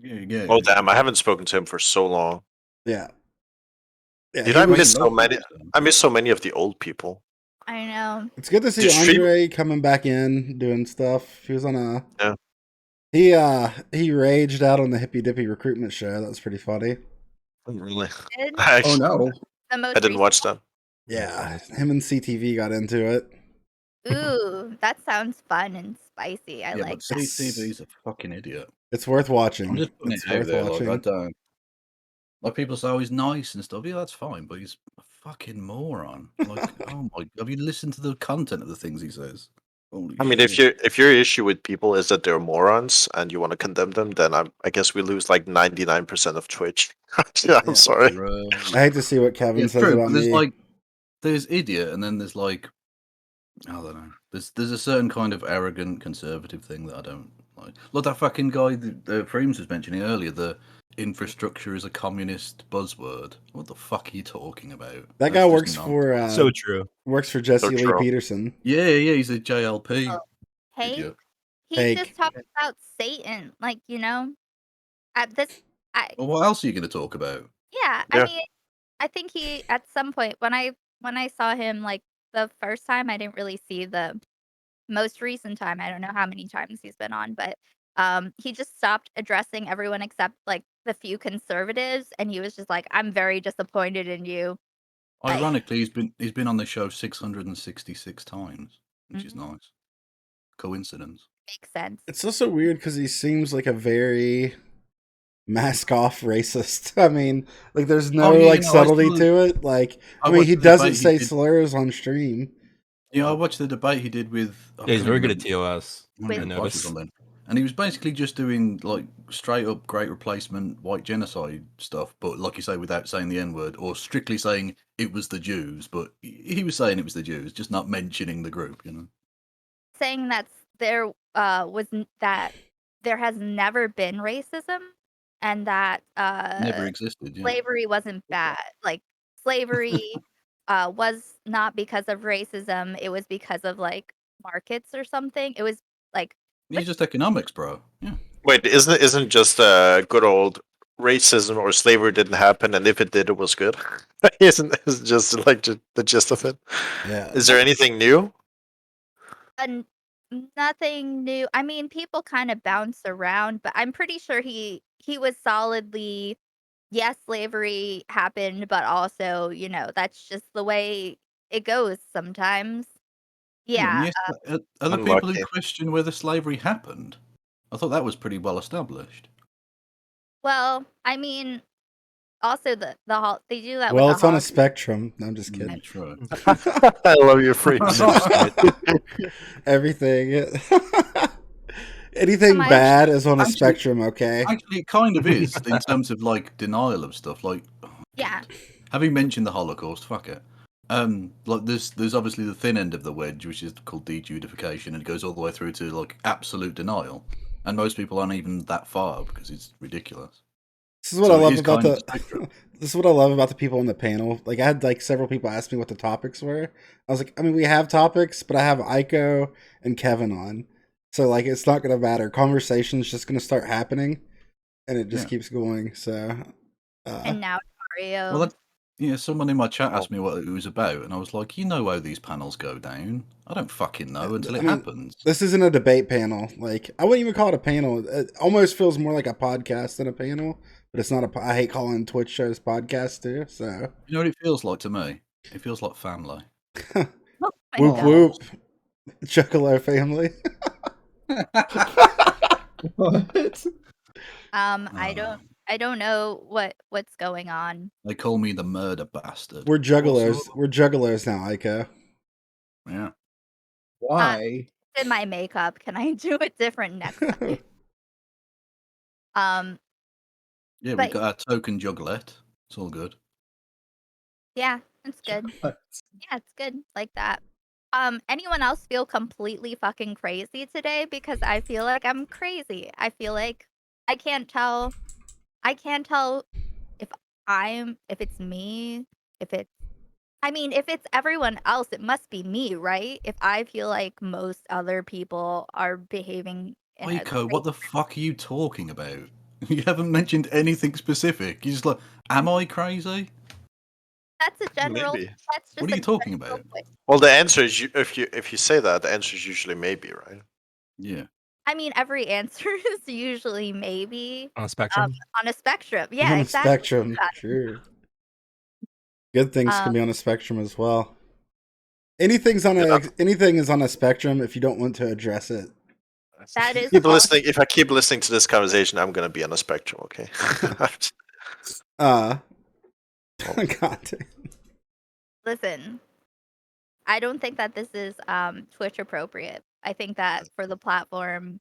Yeah. Oh damn! I haven't spoken to him for so long. Yeah. Yeah, Dude, he I was- miss so many. I miss so many of the old people. I know. It's good to see Did stream- Andre coming back in doing stuff. He was on a Yeah. he raged out on the Hippy Dippy recruitment show. That was pretty funny. Really? Did Actually, no. the most I didn't recent- watch that. Yeah, him and CTV got into it. Ooh, that sounds fun and spicy. I like but that. CTV's a fucking idiot. It's worth watching. I'm just putting It's it out worth there. watching. Like, I don't. Like, people say, oh, he's nice and stuff. Yeah, that's fine, but he's a fucking moron. Like, oh my, have you listened to the content of the things he says? Holy I mean, shit. if your issue with people is that they're morons and you want to condemn them, then I guess we lose like 99% of Twitch. Yeah, I'm sorry. I hate to see what Kevin It's says true, about but there's me. like, there's idiot, and then there's like, I don't know. There's a certain kind of arrogant conservative thing that I don't like. Look, that fucking guy that Freems was mentioning earlier, the infrastructure is a communist buzzword. What the fuck are you talking about? That guy works for so true. Works for Jesse So Lee true. Peterson. Yeah, he's a JLP. Oh, Hey, Idiot. he Hake. just talked about Satan, like at this. Well, what else are you going to talk about? Yeah, Yeah. I mean, I think he at some point when I saw him like the first time, I didn't really see the most recent time. I don't know how many times he's been on, but he just stopped addressing everyone except like the few conservatives, and he was just like, "I'm very disappointed in you." Like- Ironically, he's been on the show 666 times, which is nice. Coincidence. Makes sense. It's also weird because he seems like a very mask off racist. I mean, like there's no I subtlety saw to it. Like I I mean, watched he the doesn't debate he say did- slurs on stream. Yeah, I watched the debate he did with. Yeah, he's very good at TOS. I With- noticed. And he was basically just doing like straight up Great Replacement, white genocide stuff, but like you say, without saying the N word or strictly saying it was the Jews. But he was saying it was the Jews, just not mentioning the group. Saying that there that there has never been racism, and that Never existed. Yeah. slavery wasn't bad. Like slavery was not because of racism. It was because of like markets or something. It was like It's just economics, bro. Yeah. Wait, isn't just good old racism or slavery didn't happen, and if it did, it was good? Isn't just like the gist of it? Yeah. Is there anything new? nothing new. I mean, people kind of bounce around, but I'm pretty sure he was solidly, yes, slavery happened, but also, that's just the way it goes sometimes. Yeah. Yes, are the people Unlucky. who question whether slavery happened? I thought that was pretty well established. Well, I mean, also they do that. Well, with it's the on a holidays. spectrum. No, I'm just kidding. That's right. I love your freaks. Everything. Anything Am I- bad is on a Actually- spectrum, okay? Actually, it kind of is in terms of like denial of stuff. Like, Yeah. having mentioned the Holocaust, fuck it. Like there's obviously the thin end of the wedge, which is called dejudification, and it goes all the way through to like absolute denial. And most people aren't even that far because it's ridiculous. This is what So I it love is about kind of the. spectrum. This is what I love about the people on the panel. Like I had like several people ask me what the topics were. I was like, I mean, we have topics, but I have Aiko and Kevin on, so like it's not gonna matter. Conversation's just gonna start happening, and it just Yeah. keeps going. So. And now Mario. Well, someone in my chat asked me what it was about, and I was like, you know how these panels go down. I don't fucking know until it happens. This isn't a debate panel. Like I wouldn't even call it a panel. It almost feels more like a podcast than a panel. But it's not a. I hate calling Twitch shows podcasts too. So You know what it feels like to me? It feels like family. Oh my whoop God. whoop, Juggalo family. What? I don't know what's going on. They call me the murder bastard. We're juggalos. Also- We're juggalos now, Aiko. Yeah. Why? Did my makeup? Can I do it different next time? Yeah, But- we got our token juggalette. It's all good. Yeah, it's good. Yeah, it's good like that. Anyone else feel completely fucking crazy today? Because I feel like I'm crazy. I feel like I can't tell if it's me, if it's everyone else, it must be me, right? If I feel like most other people are behaving in a Aiko, what the fuck are you talking about? You haven't mentioned anything specific. You're just like, am I crazy? That's a general. Maybe. That's just What are a you talking general about? point. Well, the answer is if you say that, the answer is usually maybe, right? Yeah. I mean, every answer is usually maybe On a spectrum. on a spectrum. Yeah, on a exactly. spectrum, sure. Good things can be on a spectrum as well. Anything is on a spectrum if you don't want to address it. That is Keep awesome. listening. If I keep listening to this conversation, I'm gonna be on a spectrum. Okay. God damn. Listen, I don't think that this is Twitch appropriate. I think that for the platform,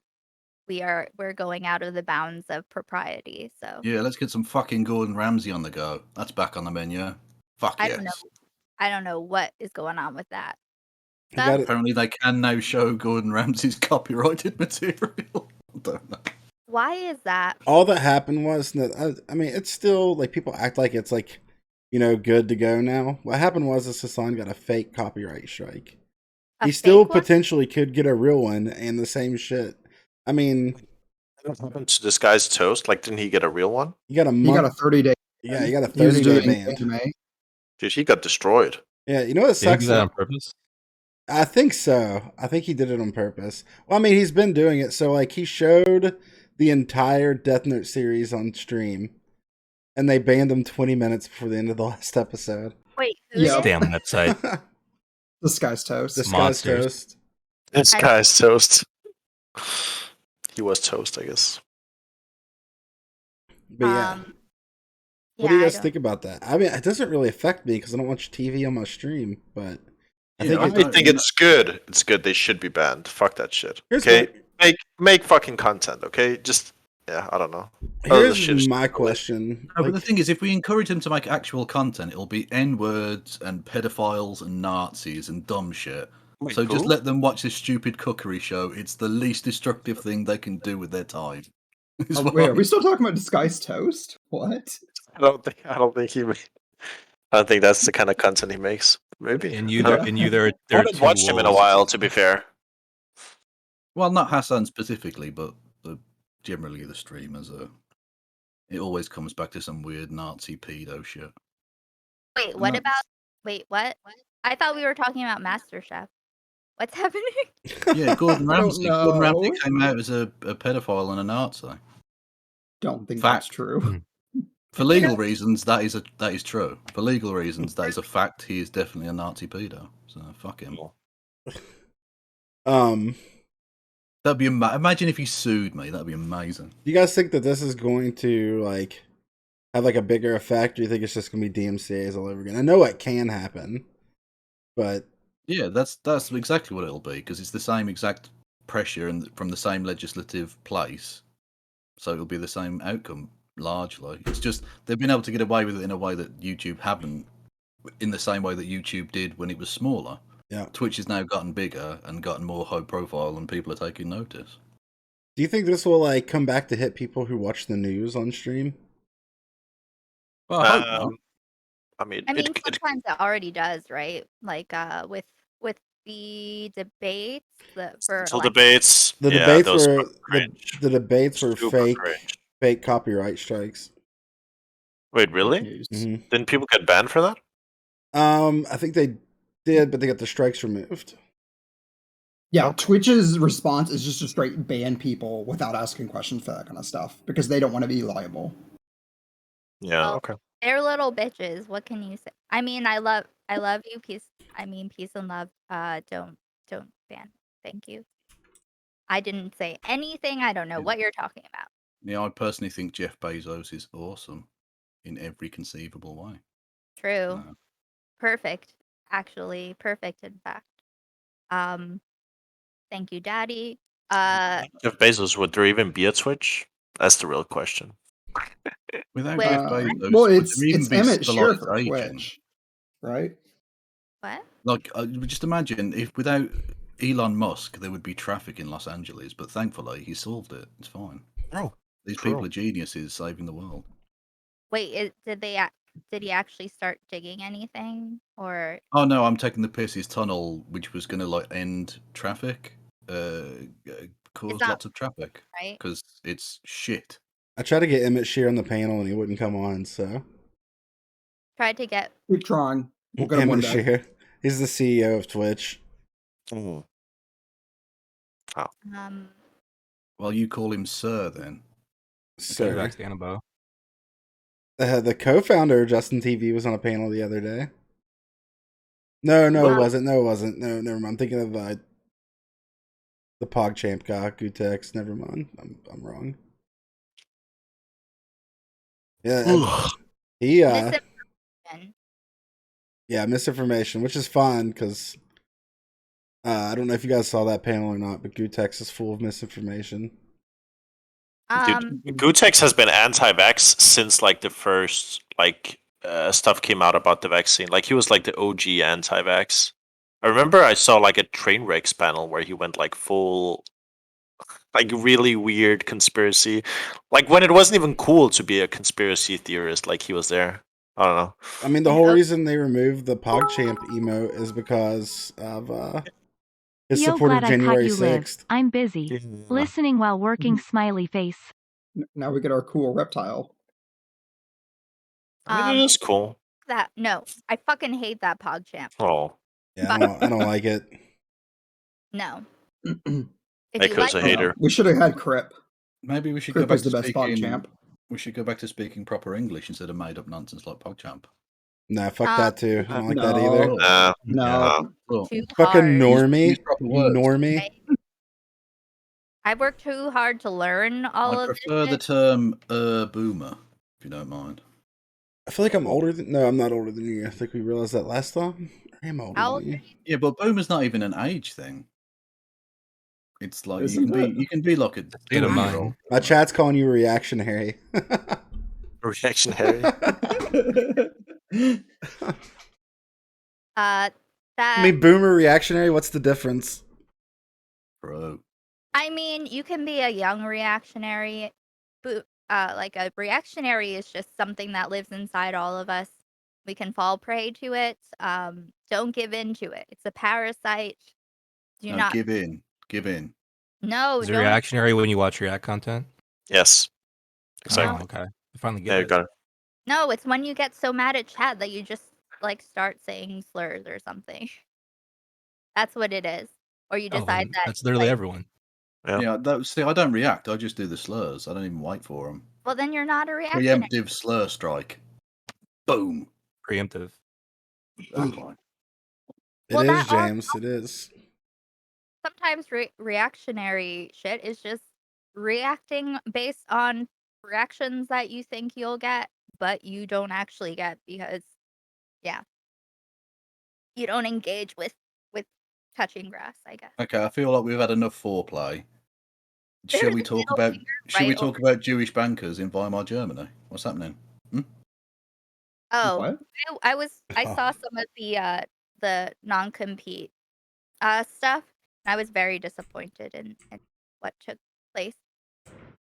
we're going out of the bounds of propriety. So Yeah, let's get some fucking Gordon Ramsay on the go. That's back on the menu. Fuck I yes. don't know. I don't know what is going on with that. You got it. Apparently they can now show Gordon Ramsay's copyrighted material. I don't know. Why is that? All that happened was that I mean, it's still like people act like it's like, good to go now. What happened was this Hassan got a fake copyright strike. A He still fake one? potentially could get a real one and the same shit. I mean, What happened to this guy's toast? Like, didn't he get a real one? you got a He got a month. 30-day. Yeah, you got a He was 30-day doing ban. anime. Dude, he got destroyed. Yeah, you know what Did he sucks? do that on purpose? I think so. I think he did it on purpose. Well, I mean, he's been doing it. So, like, he showed the entire Death Note series on stream, and they banned him 20 minutes before the end of the last episode. Wait, who Yeah. did? Damn website. This This guy's toast. guy's Monsters. toast. This I- guy's toast. He was toast, I guess. But yeah. What do you yeah, I guys don't- think about that? I mean, it doesn't really affect me because I don't watch TV on my stream, but I Yeah, think I it, think it's good. It's good. They should be banned. Fuck that shit. here's Okay, make fucking content. Okay, just I don't know. here's shit is my totally- question. No, but the Like, thing is, if we encourage them to make actual content, it'll be N-words and pedophiles and Nazis and dumb shit. Wait, So just who? let them watch this stupid cookery show. It's the least destructive thing they can do with their time. Is what Wait, I- are we still talking about Disguised Toast? What? I don't think I don't think that's the kind of content he makes. Maybe. In I you, don't- there I are haven't two watched him in a wolves. while. To be fair. Well, not Hassan specifically, but generally the streamers are. It always comes back to some weird Nazi pedo shit. Wait, And what that's- about? Wait, what? I thought we were talking about MasterChef. What's happening? Yeah, Gordon I don't Ramsay. Gordon Ramsay know. came out as a pedophile and a Nazi. Don't think Fact. that's true. For legal reasons, that is true. For legal reasons, that is a fact. He is definitely a Nazi pedo. So fuck him. That'd be imagine if he sued me. That'd be amazing. do you guys think that this is going to like have like a bigger effect, or you think it's just gonna be DMCA's all over again? I know it can happen, but Yeah, that's exactly what it'll be because it's the same exact pressure and from the same legislative place. So it'll be the same outcome largely. It's just they've been able to get away with it in a way that YouTube haven't, in the same way that YouTube did when it was smaller. yeah. Twitch has now gotten bigger and gotten more high profile, and people are taking notice. Do you think this will like come back to hit people who watch the news on stream? Well, I hope not. I mean, I mean, it, sometimes it already does, right? Like with the debates for so election- debates. The yeah, debates those were were cringe. the debates were Super fake cringe. fake copyright strikes. Wait, really? News. Mhm. Didn't people get banned for that? I think they did, but they got the strikes removed. Yeah, Twitch's response is just to straight ban people without asking questions for that kind of stuff because they don't want to be liable. Yeah. Well, Okay. they're little bitches. What can you say? I mean, I love you. Peace. I mean, peace and love. Don't ban. Thank you. I didn't say anything. I don't know Yeah. what you're talking about. Yeah, I personally think Jeff Bezos is awesome in every conceivable way. True. Uh, Perfect. Actually, perfect. In fact. Thank you, Daddy. Jeff Bezos, would there even be a Twitch? That's the real question. without Well, Jeff Bezos, Well, would it's there even be Emmett Shear for civilization? Twitch, right? What? Like, just imagine if without Elon Musk, there would be traffic in Los Angeles. But thankfully, he solved it. It's fine. Oh, These true. people are geniuses saving the world. Wait, did he actually start digging anything or Oh no, I'm taking the piss. His tunnel, which was going to like end traffic, caused that lots of traffic right? because it's shit. I tried to get Emmett Shear on the panel and he wouldn't come on. So Tried to get Keep trying. We'll get him one Emmett day. Shear, he's the CEO of Twitch. Mm. Well, you call him Sir then. Sir, Back to Annabo. the co-founder of Justin TV was on a panel the other day. No, it Wow. wasn't. No, it wasn't. No, never mind. I'm thinking of the PogChamp guy, Gutex. Never mind. I'm wrong. Yeah, he misinformation. yeah, misinformation, which is fine because I don't know if you guys saw that panel or not, but Gutex is full of misinformation. Um, Dude, Gutex has been anti-vax since like the first stuff came out about the vaccine. Like he was like the OG anti-vax. I remember I saw like a Trainwrecks panel where he went like full, like really weird conspiracy, like when it wasn't even cool to be a conspiracy theorist. Like he was there. I don't know. I mean, the whole reason they removed the PogChamp emote is because of his Yo, support of glad I caught January you live. 6th. I'm busy. Listening while working, smiley face. Now we get our cool reptile. I mean, it is cool. no, I fucking hate that PogChamp. Oh, Yeah, I don't like it. No. If you Aiko's like a it, hater. We should have had Crip. Maybe we should go Crip back is to the best speaking. PogChamp. We should go back to speaking proper English instead of made up nonsense like PogChamp. Nah, fuck that too. I don't like that No. either. No. Cool. too Fucking hard. normie, Use proper you words. normie. Okay? I worked too hard to learn all I of prefer this. the term boomer, if you don't mind. I feel like I'm older than. No, I'm not older than you. I think we realized that last time. I am older How than you. Yeah, but boomer's not even an age thing. It's like Isn't it? you can be like a State of 40-year-old. mind. My chat's calling you reactionary. Reactionary. I That mean, boomer reactionary. What's the difference? Bro. I mean, you can be a young reactionary, but like a reactionary is just something that lives inside all of us. We can fall prey to it. Don't give in to it. It's a parasite. Do No, not. give in. Give in. No, Is it don't. reactionary when you watch React content? Yes. Oh, Exactly. okay. I finally get Yeah, you it. got it. No, it's when you get so mad at chat that you just like start saying slurs or something. That's what it is. Or you Oh, decide then that. that's literally like, everyone. Yeah. See, I don't react. I just do the slurs. I don't even wait for them. well, then you're not a reactionary. Preemptive slur strike. Boom. Preemptive. That's fine. Well, It is, that all- James. It is. Sometimes reactionary shit is just reacting based on reactions that you think you'll get, but you don't actually get because, yeah, you don't engage with touching grass. I guess. Okay, I feel like we've had enough foreplay. Shall There's we a talk middle about? finger Should we right talk about Jewish bankers in Weimar, Germany? What's happening? Oh, What? I saw some of the non-compete stuff. And I was very disappointed in what took place.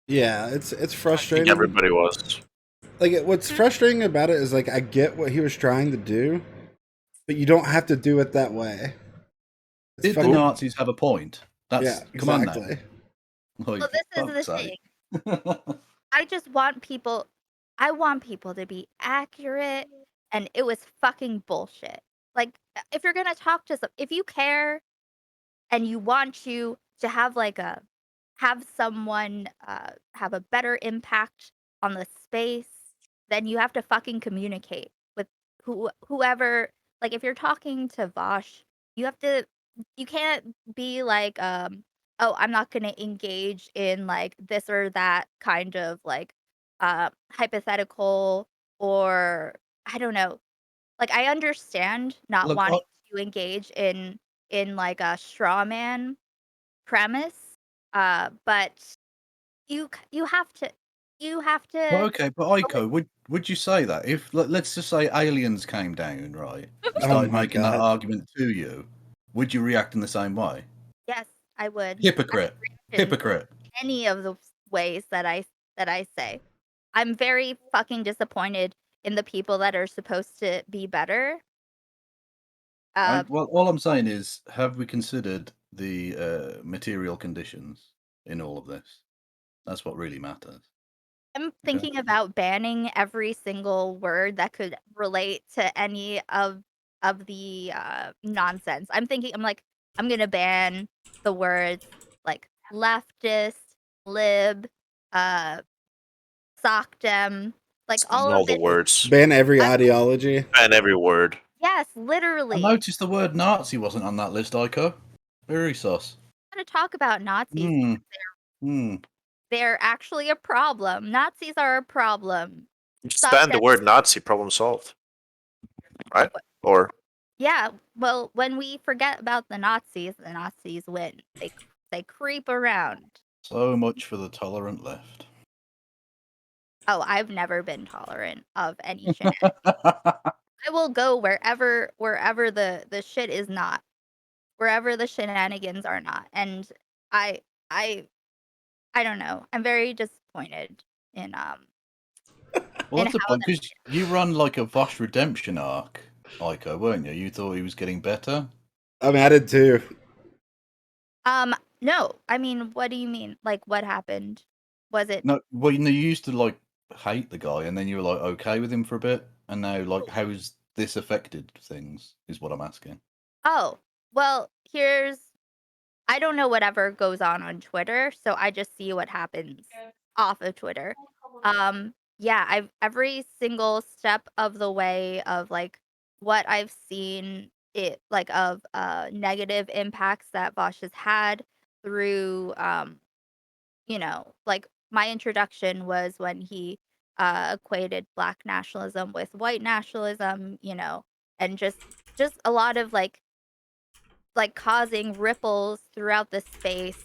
Yeah, it's I think frustrating. everybody was. Like, what's frustrating about it is like I get what he was trying to do, but you don't have to do it that way. It's Did the fucking- Nazis have a point? That's Yeah, come on exactly. now. Like, Well, this is fuck's the sake. thing. I just want people. I want people to be accurate, and it was fucking bullshit. Like, if you're gonna talk to if you care, and you want to have like have someone have a better impact on the space, then you have to fucking communicate with whoever. Like, if you're talking to Vosh, you have to. You can't be like, oh, I'm not gonna engage in like this or that kind of like hypothetical, or I don't know. Like, I understand not Look, wanting to engage in like a straw man premise, but you have to Well, okay, but Aiko, would you say that if let's just say aliens came down, right, and Oh started my making that God. argument to you, would you react in the same way? Yes, I would. Hypocrite. In Hypocrite. any of the ways that I say. I'm very fucking disappointed in the people that are supposed to be better. Well, all I'm saying is, have we considered the material conditions in all of this? That's what really matters. I'm thinking about banning every single word that could relate to any of the nonsense. I'm like, I'm gonna ban the words like leftist, lib, uh, sockdem, like all All of the it. words Ban every I'm ideology. and every word. yes, I literally. noticed the word Nazi wasn't on that list, Aiko. Very sus. I'm gonna talk about Nazis. Hmm. Hmm. They're actually a problem. Nazis are a problem. Just ban the Sockdem, word Nazi, problem solved. Right? Or yeah. Well, when we forget about the Nazis win. They creep around. So much for the tolerant left. Oh, I've never been tolerant of any shenanigans. I will go wherever the shit is not, wherever the shenanigans are not, and I I I don't know. I'm very disappointed in Well, in that's the how point, because you run like a Vosh redemption arc, Aiko, weren't you? You thought he was getting better? I mean, I did too. no. I mean, what do you mean? Like, what happened? Was it? No, well, you used to like hate the guy, and then you were like okay with him for a bit, and now like how's this affected things? Is what I'm asking. Oh, well, I don't know whatever goes on Twitter, so I just see what happens off of Twitter. Yeah, I've every single step of the way of like what I've seen it like of negative impacts that Vosh has had through like my introduction was when he equated black nationalism with white nationalism, and just a lot of like causing ripples throughout the space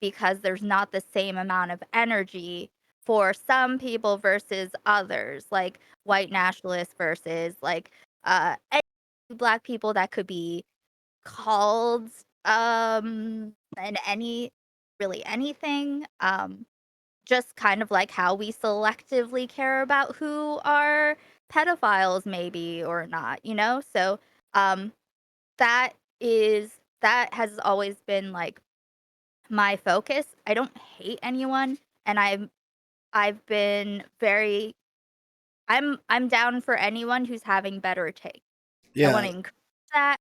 because there's not the same amount of energy for some people versus others, like white nationalists versus like any black people that could be called and any really anything, just kind of like how we selectively care about who are pedophiles maybe or not, so um that that has always been like my focus. I don't hate anyone, and I've been very I'm down for anyone who's having better takes. I want Yeah, to encourage that.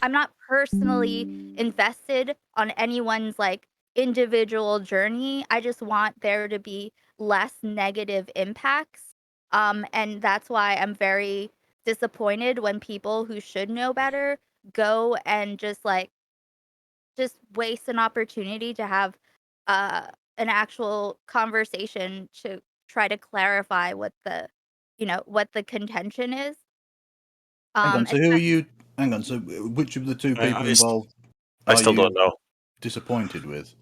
I'm not personally invested on anyone's like individual journey. I just want there to be less negative impacts. And that's why I'm very disappointed when people who should know better go and just waste an opportunity to have uh an actual conversation to try to clarify what the contention is. Hang on, so who are Especially, you? Hang on, so which of the two people I involved I are still don't you know. disappointed with?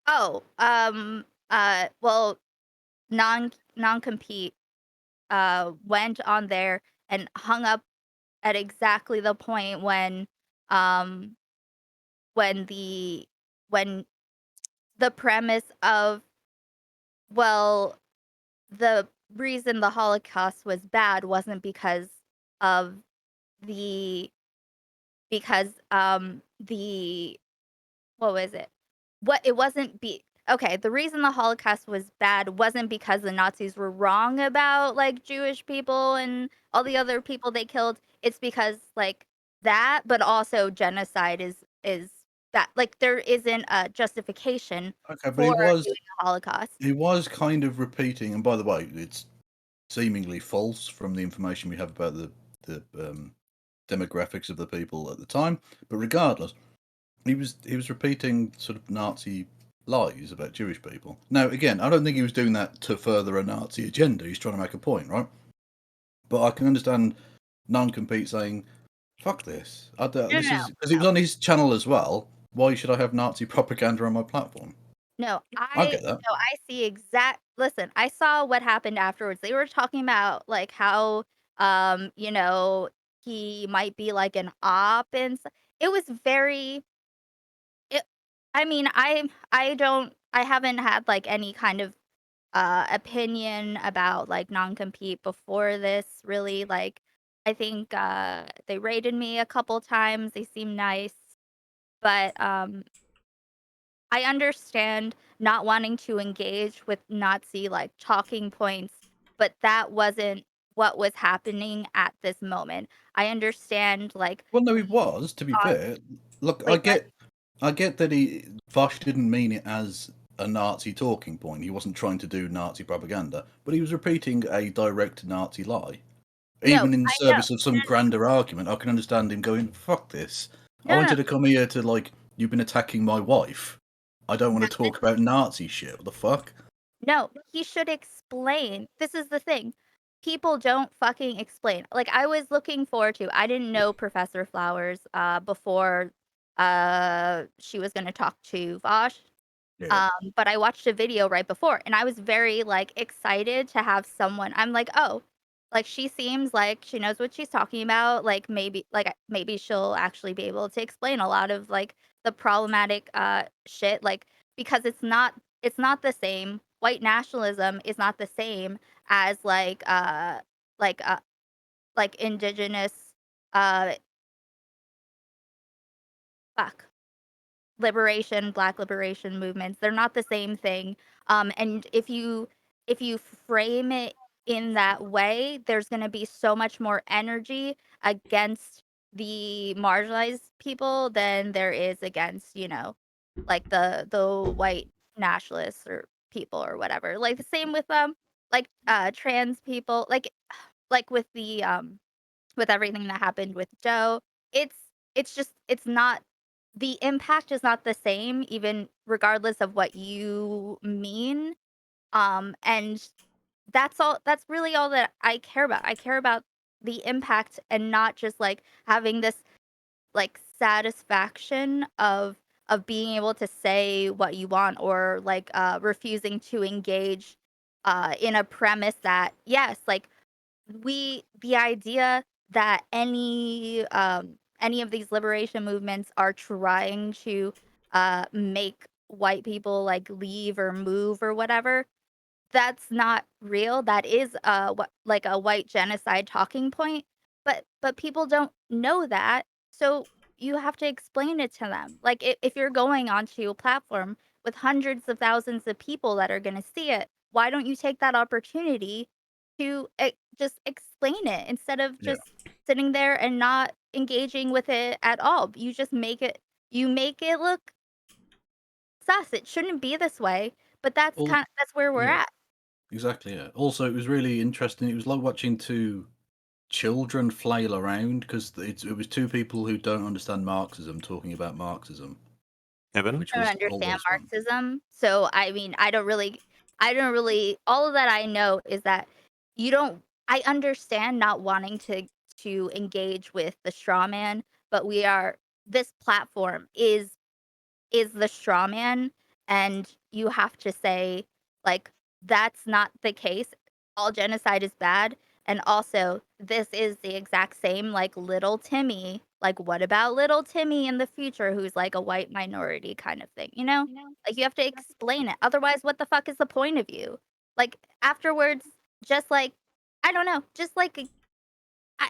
oh, well, non-compete went on there and hung up at exactly the point um when the when the premise of, well, the reason the Holocaust was bad wasn't because of the the what was it? What it wasn't be okay, the reason the Holocaust was bad wasn't because the Nazis were wrong about like Jewish people and all the other people they killed. It's because like that, but also genocide is that like there isn't a justification Okay, but for doing the Holocaust. he was kind of repeating, and by the way, it's seemingly false from the information we have about the demographics of the people at the time. But regardless, he was repeating sort of Nazi lies about Jewish people. Now, again, I don't think he was doing that to further a Nazi agenda. He's trying to make a point, right? But I can understand non-compete saying, "Fuck this! No, This no, is because it was on his channel as well. Why should I have Nazi propaganda on my platform?" no, I get that. I see listen, I saw what happened afterwards. They were talking about like how he might be like an op it was very it I mean, I haven't had like any kind of opinion about like non-compete before this really. Like I think they rated me a couple times. They seem nice, but I understand not wanting to engage with Nazi like talking points, but that wasn't what was happening at this moment. I understand like Well, no, he was. To be uh, fair, look, wait, what? I get that Vosh didn't mean it as a Nazi talking point. He wasn't trying to do Nazi propaganda, but he was repeating a direct Nazi lie. No, Even in I know. service of some grander argument, I can understand him going, "Fuck this! I No, no, wanted to come here to like you've been attacking my wife. I don't want to talk about Nazi shit. What the fuck?" no, he should explain. This is the thing. People don't fucking explain. Like I was looking forward to. I didn't know Professor Flowers before she was going to talk to Vosh. Yeah, But I watched a video right before and I was very like excited to have someone. I'm like, "Oh, like she seems like she knows what she's talking about. Maybe she'll actually be able to explain a lot of like the problematic shit like because it's not the same. White nationalism is not the same as like uh like indigenous uh fuck black liberation movements. They're not the same thing. And if you frame it in that way, there's going to be so much more energy against the marginalized people than there is against, like the white nationalists or people or whatever. Like the same with like trans people, like with everything that happened with Joe. It's it's not the impact is not the same even regardless of what you mean. And that's really all that I care about. I care about the impact and not just like having this like satisfaction of being able to say what you want or like refusing to engage in a premise that yes, like the idea that any of these liberation movements are trying to make white people like leave or move or whatever, that's not real. That is what like a white genocide talking point, but people don't know that. So you have to explain it to them. Like if you're going onto a platform with hundreds of thousands of people that are going to see it, why don't you take that opportunity to just explain it instead of yeah. just sitting there and not engaging with it at all? You make it look sus. It shouldn't be this way, but Well, that's where we're yeah, at. exactly. Yeah. Also, it was really interesting. It was like watching two children flail around because it was two people who don't understand Marxism talking about Marxism, Evan? which I don't was understand always fun. Marxism. So I mean, I don't really all of that I know is that you don't I understand not wanting to engage with the straw man, but this platform is the straw man, and you have to say like that's not the case. All genocide is bad, and also this is the exact same like little Timmy. Like what about little Timmy in the future who's like a white minority kind of thing, you know? Like you have to explain it. Otherwise, what the fuck is the point of you? Like afterwards, just like I don't know, just like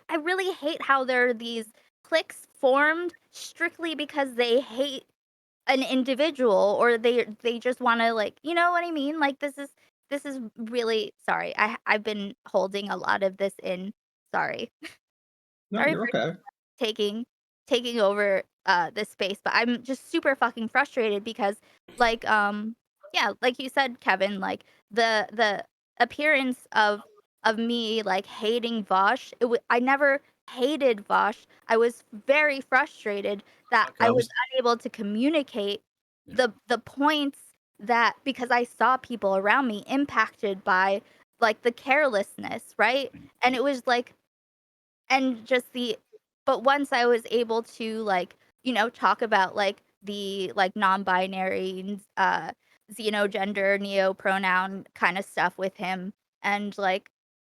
I really hate how there are these cliques formed strictly because they hate an individual or they just want to like you know what I mean, like this is really sorry. I've been holding a lot of this in. Sorry. No, Sorry you're for okay. taking taking over this space, but I'm just super fucking frustrated because like yeah, like you said, Kevin, like the appearance of me like hating Vosh, I never hated Vosh. I was very frustrated that Like I I was was, unable to communicate yeah, the points that because I saw people around me impacted by like the carelessness, right? And it was like and just the but once I was able to like, talk about like the like non-binary, xenogender, neo-pronoun kind of stuff with him and like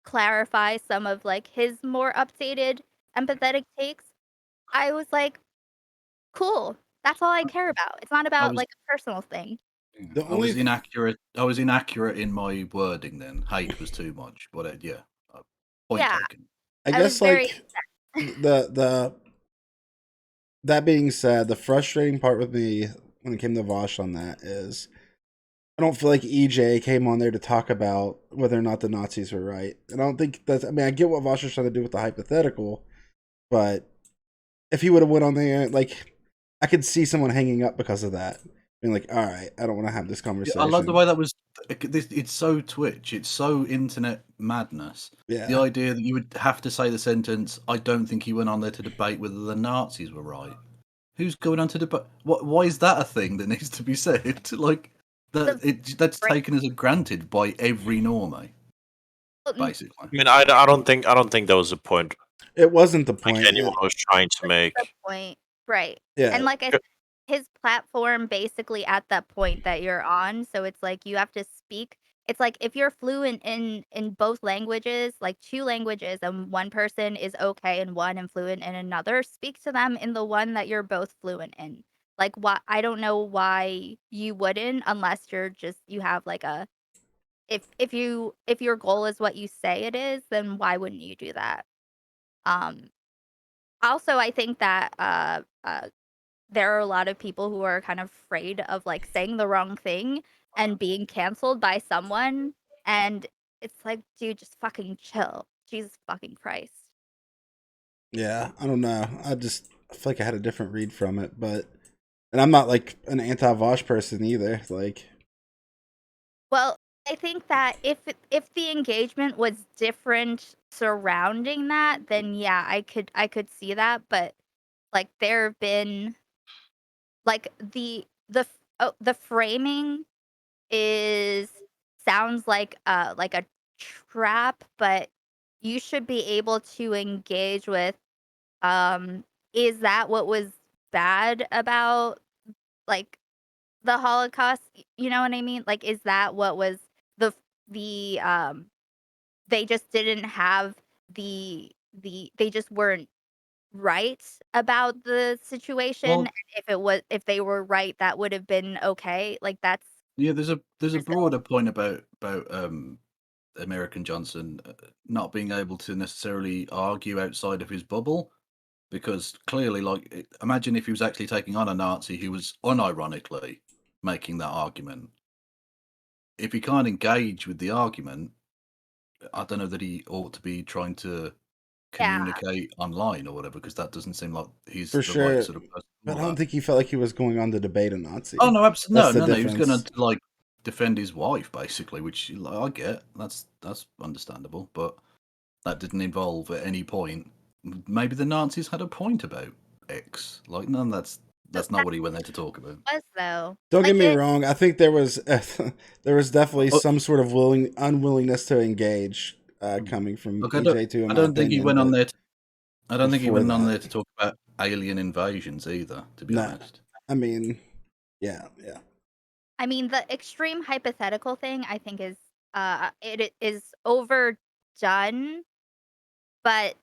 clarify some of like his more updated empathetic takes, I was like, cool. That's all I care about. It's not I about was, like a personal thing. yeah, The I only was th- inaccurate. I was inaccurate in my wording. Then hate was too much, but yeah, point Yeah, taken. I I was guess very like the that being said, the frustrating part with me when it came to Vosh on that is I don't feel like EJ came on there to talk about whether or not the Nazis were right. And I don't think that's. I mean, I get what Vosh was trying to do with the hypothetical, but if he would have went on there, like, I could see someone hanging up because of that, being like, "All right, I don't want to have this conversation." I love the way that was. It's so Twitch. It's so internet madness. Yeah, The idea that you would have to say the sentence, "I don't think he went on there to debate whether the Nazis were right." Who's going on to debate? Why is that a thing that needs to be said? Like that's taken as a granted by every normie, basically. I mean, I don't think that was the point. it wasn't the Like point. anyone was trying to make. The point, right? Yeah, And like I said, his platform basically at that point that you're on, so it's like you have to speak. It's like if you're fluent in both languages, like 2 languages, and one person is okay in one and fluent in another, speak to them in the one that you're both fluent in. Like, why? I don't know why you wouldn't, unless you have like a if your goal is what you say it is, then why wouldn't you do that? Um, Also, I think that there are a lot of people who are kind of afraid of like saying the wrong thing and being canceled by someone, and it's like, dude, just fucking chill. Jesus fucking Christ. yeah. I don't know. I feel like I had a different read from it, and I'm not like an anti-Vosh person either. Like, Well, I think that if the engagement was different surrounding that, then yeah, I could see that, but like there have been like the framing is sounds like a trap, but you should be able to engage with is that what was bad about like the Holocaust? You know what I mean? Like, is that what was the they just didn't have they just weren't right about the situation, Well, and if they were right, that would have been okay. Like, that's yeah, there's a Brazil. broader point about American Johnson not being able to necessarily argue outside of his bubble, because clearly, like, imagine if he was actually taking on a Nazi who was unironically making that argument. If he can't engage with the argument, I don't know that he ought to be trying to Yeah. communicate online or whatever, because that doesn't seem like he's for the sure, right sort of person. but For I don't that. think he felt like he was going on to debate a Nazi. Oh no, absolutely That's the no. He was going difference. to like defend his wife, basically, which like, I get. That's understandable, but that didn't involve at any point. Maybe the Nazis had a point about X. Like, no, that's not what he went there to talk about. Was though. Don't Like get me it, wrong. I think there was definitely Oh. some sort of unwillingness to engage coming from Look, EJ too. In I my don't think he opinion, went on but there. I don't think he before went on that- there to talk about alien invasions either. To be No. honest, I mean, yeah. I mean, the extreme hypothetical thing, I think, is it is overdone, but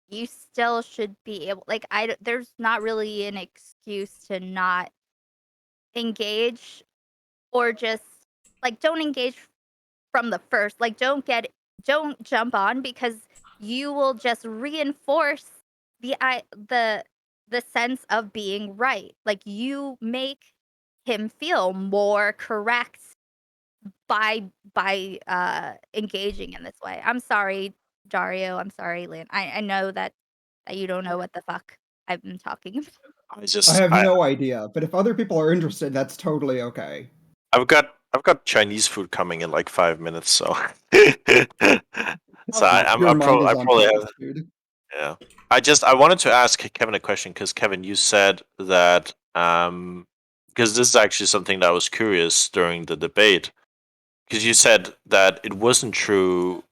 you still should be able. Like, there's not really an excuse to not engage, or just like don't engage from the first. Like, don't jump on, because you will just reinforce the sense of being right. Like, you make him feel more correct by engaging in this way. I'm sorry, Dario. I'm sorry, Lynn. I know that you don't know what the fuck I've been talking about. I have no idea, but if other people are interested, that's totally okay. I've got Chinese food coming in like 5 minutes, so so Your I mind is on probably focus, have. dude. Yeah. I wanted to ask Kevin a question, because Kevin, you said that because this is actually something that I was curious during the debate, because you said that it wasn't true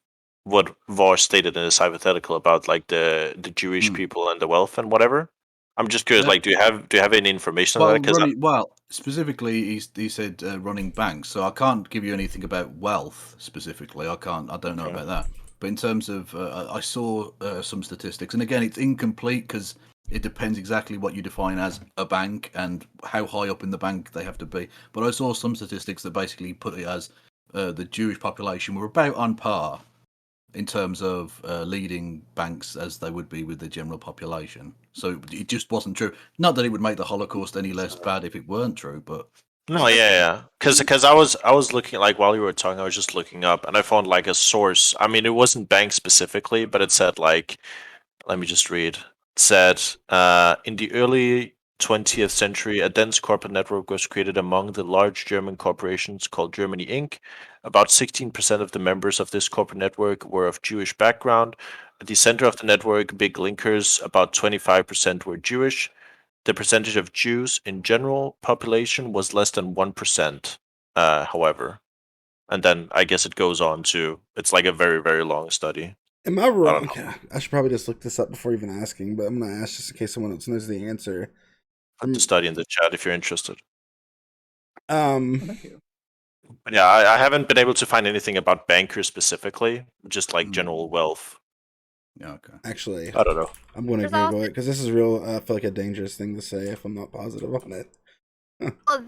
what Vosh stated in his hypothetical about like the Jewish people and the wealth and whatever. I'm just curious, Yeah. like, do you have any information on that? Well, specifically, he said running banks. So I can't give you anything about wealth specifically. I can't. I don't know Okay. about that. But in terms of, I saw some statistics, and again, it's incomplete because it depends exactly what you define as a bank and how high up in the bank they have to be. But I saw some statistics that basically put it as the Jewish population were about on par in terms of leading banks as they would be with the general population. So it just wasn't true. Not that it would make the Holocaust any less bad if it weren't true, but No, yeah. Because I was looking, like, while you were talking, I was just looking up, and I found like a source. I mean, it wasn't bank specifically, but it said like, let me just read. It said, in the early 20th century, a dense corporate network was created among the large German corporations called Germany Inc. About 16% of the members of this corporate network were of Jewish background. At the center of the network, big linkers, about 25% were Jewish. The percentage of Jews in general population was less than 1%, however. And then I guess it goes on to, it's like a very, very long study. Am I I don't wrong? know. I should probably just look this up before even asking, but I'm gonna ask just in case someone else knows the answer. Put the study in the chat if you're interested. Thank you. But yeah, I haven't been able to find anything about bankers specifically, just like general wealth. yeah, okay. Actually, I don't know. I'm gonna There's Google also- it because this is real. I feel like a dangerous thing to say if I'm not positive on it. Well,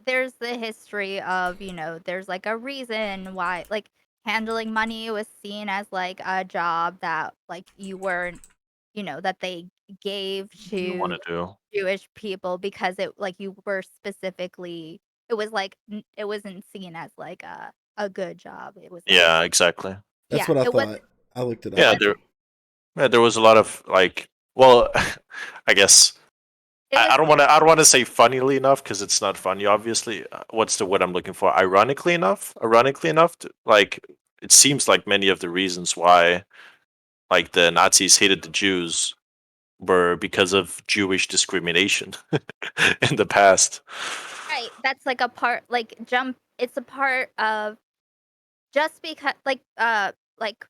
there's the history of, there's like a reason why, like, handling money was seen as like a job that like you weren't, that they gave You want to to do? Jewish people because it like you were specifically, it was like it wasn't seen as like a good job. It was like, Yeah, exactly. That's yeah, what I it was thought. I looked it up. Yeah, there was a lot of like, well, I guess it was I don't want to say funnily enough because it's not funny. Obviously, what's the word I'm looking for? Ironically enough, like it seems like many of the reasons why like the Nazis hated the Jews were because of Jewish discrimination in the past. right. That's like a part, like it's a part of, just because like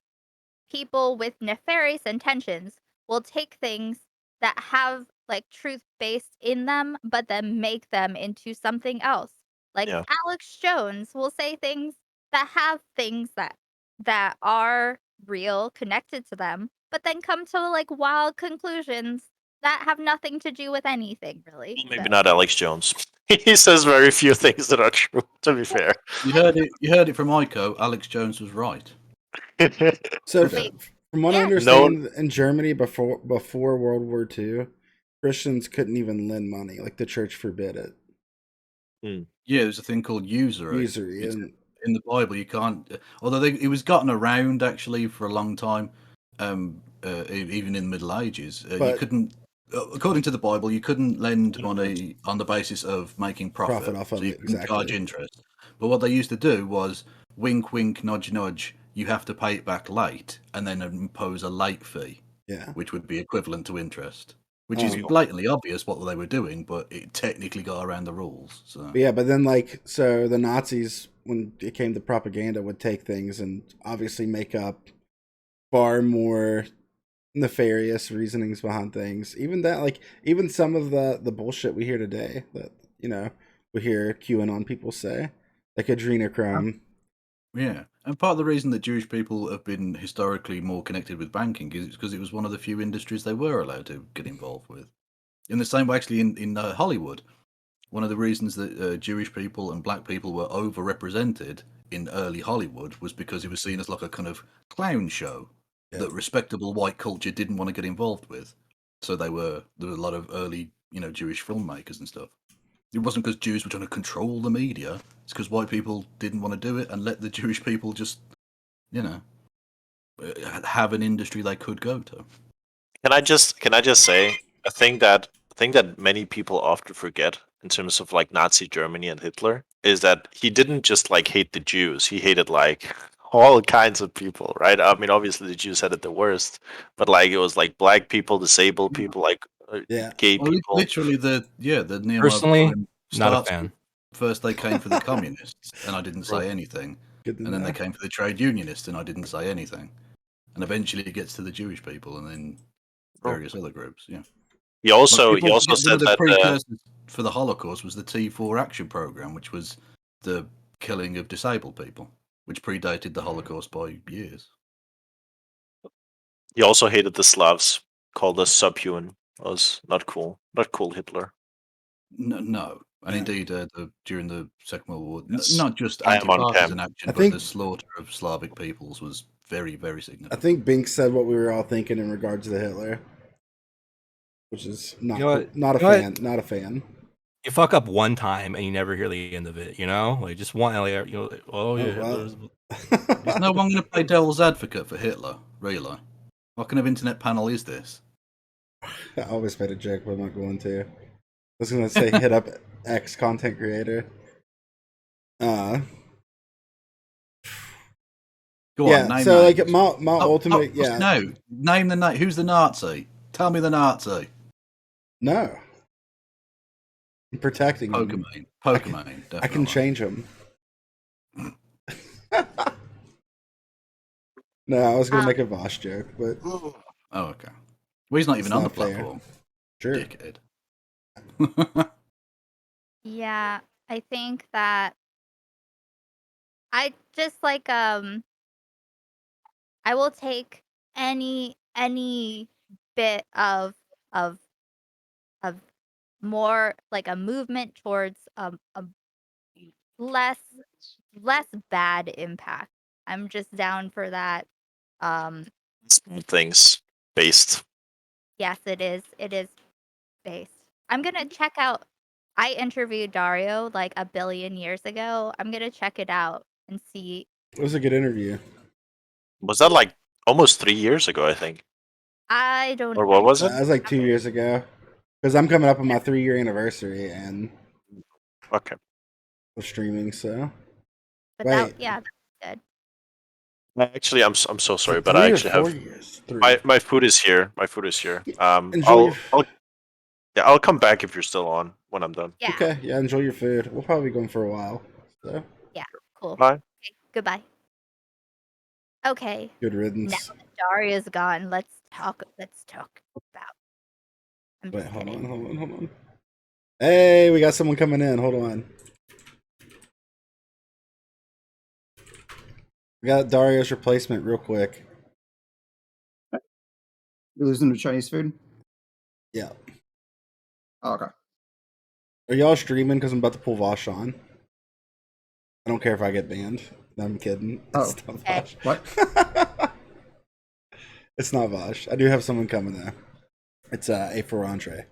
people with nefarious intentions will take things that have like truth based in them, but then make them into something else. Like Yeah. Alex Jones will say things that have things that are real connected to them, but then come to like wild conclusions that have nothing to do with anything really. Maybe So- not Alex Jones. He says very few things that are true, to be fair. You heard it from Aiko. Alex Jones was right. So, Wait, from what I yeah. understand, in Germany before World War II, Christians couldn't even lend money; like the church forbid it. Yeah, there's a thing called usury. Usury, It's and in the Bible. You can't. Although it was gotten around actually for a long time, even in the Middle Ages, you But- couldn't. According to the Bible, you couldn't lend money on the basis of making profit. Profit off of so you it, couldn't charge exactly. interest. But what they used to do was wink, wink, nudge, nudge. You have to pay it back late, and then impose a late fee, yeah, which would be equivalent to interest. Which is Um, blatantly obvious what they were doing, but it technically got around the rules. So but yeah. But then, like, so the Nazis, when it came to propaganda, would take things and obviously make up far more nefarious reasonings behind things. Even that, like, even some of the bullshit we hear today that we hear QAnon people say, like adrenochrome. yeah, and part of the reason that Jewish people have been historically more connected with banking is because it was one of the few industries they were allowed to get involved with. In the same way, actually, in Hollywood, one of the reasons that Jewish people and black people were overrepresented in early Hollywood was because it was seen as like a kind of clown show Yeah. that respectable white culture didn't want to get involved with. So there were a lot of early, Jewish filmmakers and stuff. It wasn't because Jews were trying to control the media. It's because white people didn't want to do it and let the Jewish people just, have an industry they could go to. Can I just say a thing that many people often forget in terms of like Nazi Germany and Hitler is that he didn't just like hate the Jews. He hated like all kinds of people, right? I mean, obviously the Jews had it the worst, but like it was like black people, disabled people, like Yeah. gay Well, people. literally, the neo Personally, not a starts fan. with- First, they came for the communists, and I didn't say anything. Good to And then know. they came for the trade unionists, and I didn't say anything. And eventually, it gets to the Jewish people, and then various other groups. Yeah. He also Like, people forget said one of the that precursors for the Holocaust was the T4 action program, which was the killing of disabled people, which predated the Holocaust by years. he also hated the Slavs, called us subhuman. Was not cool. Not cool, Hitler. No. And Yeah. indeed, during the Second World War, Yes. not just I am on anti-partisan cam. action, I but think- the slaughter of Slavic peoples was very, very I significant. think Bink said what we were all thinking in regards to Hitler, which is not You know what? not a You know what? fan. Not a fan. You fuck up one time and you never hear the end of it. You know, like just one. Like, you know, like, oh yeah, Hitler's. Is no one going to play devil's advocate for Hitler? Really? What kind of internet panel is this? I always made a joke, but I'm not going to. I was going to say hit up X content creator. Go Yeah, on, name so like names. my ultimate, yeah, No, name the name. Who's the Nazi? Tell me the Nazi. no, I'm protecting him. Pokemon. I can change him. No, I was gonna make a Vosh joke, but Oh, okay. Well, he's not even It's on the not fair. platform. sure. Dickhead. Yeah, I think that I just like I will take any bit of of more like a movement towards a less bad impact. I'm just down for that. Things based. Yes, it is. It is based. I'm gonna check out. I interviewed Dario like a billion years ago. I'm gonna check it out and see. It was a good interview. Was that like almost 3 years ago? I think. I don't. Or what was it? That was like 2 years ago, because I'm coming up on my 3-year anniversary and Okay. of streaming. So But wait, that, yeah, that's good. Actually, I'm so sorry, is it but I 3 or actually 4 have years. 3. my food is here. My food is here. Enjoy I'll come back if you're still on when I'm done. Yeah. Okay, yeah, enjoy your food. We'll probably be going for a while. So Cool. Bye. Okay, goodbye. Okay. good Now riddance. that Dario's gone, let's talk about. I'm Wait, just hold kidding. on. Hey, we got someone coming in. Hold on. We got Dario's replacement real quick. You're losing to Chinese food? Yeah. Oh, okay. Are y'all streaming? Because I'm about to pull Vosh on. I don't care if I get banned. No, I'm kidding. Oh, It's not okay. Vosh. What? It's not Vosh. I do have someone coming though. It's A4Andre.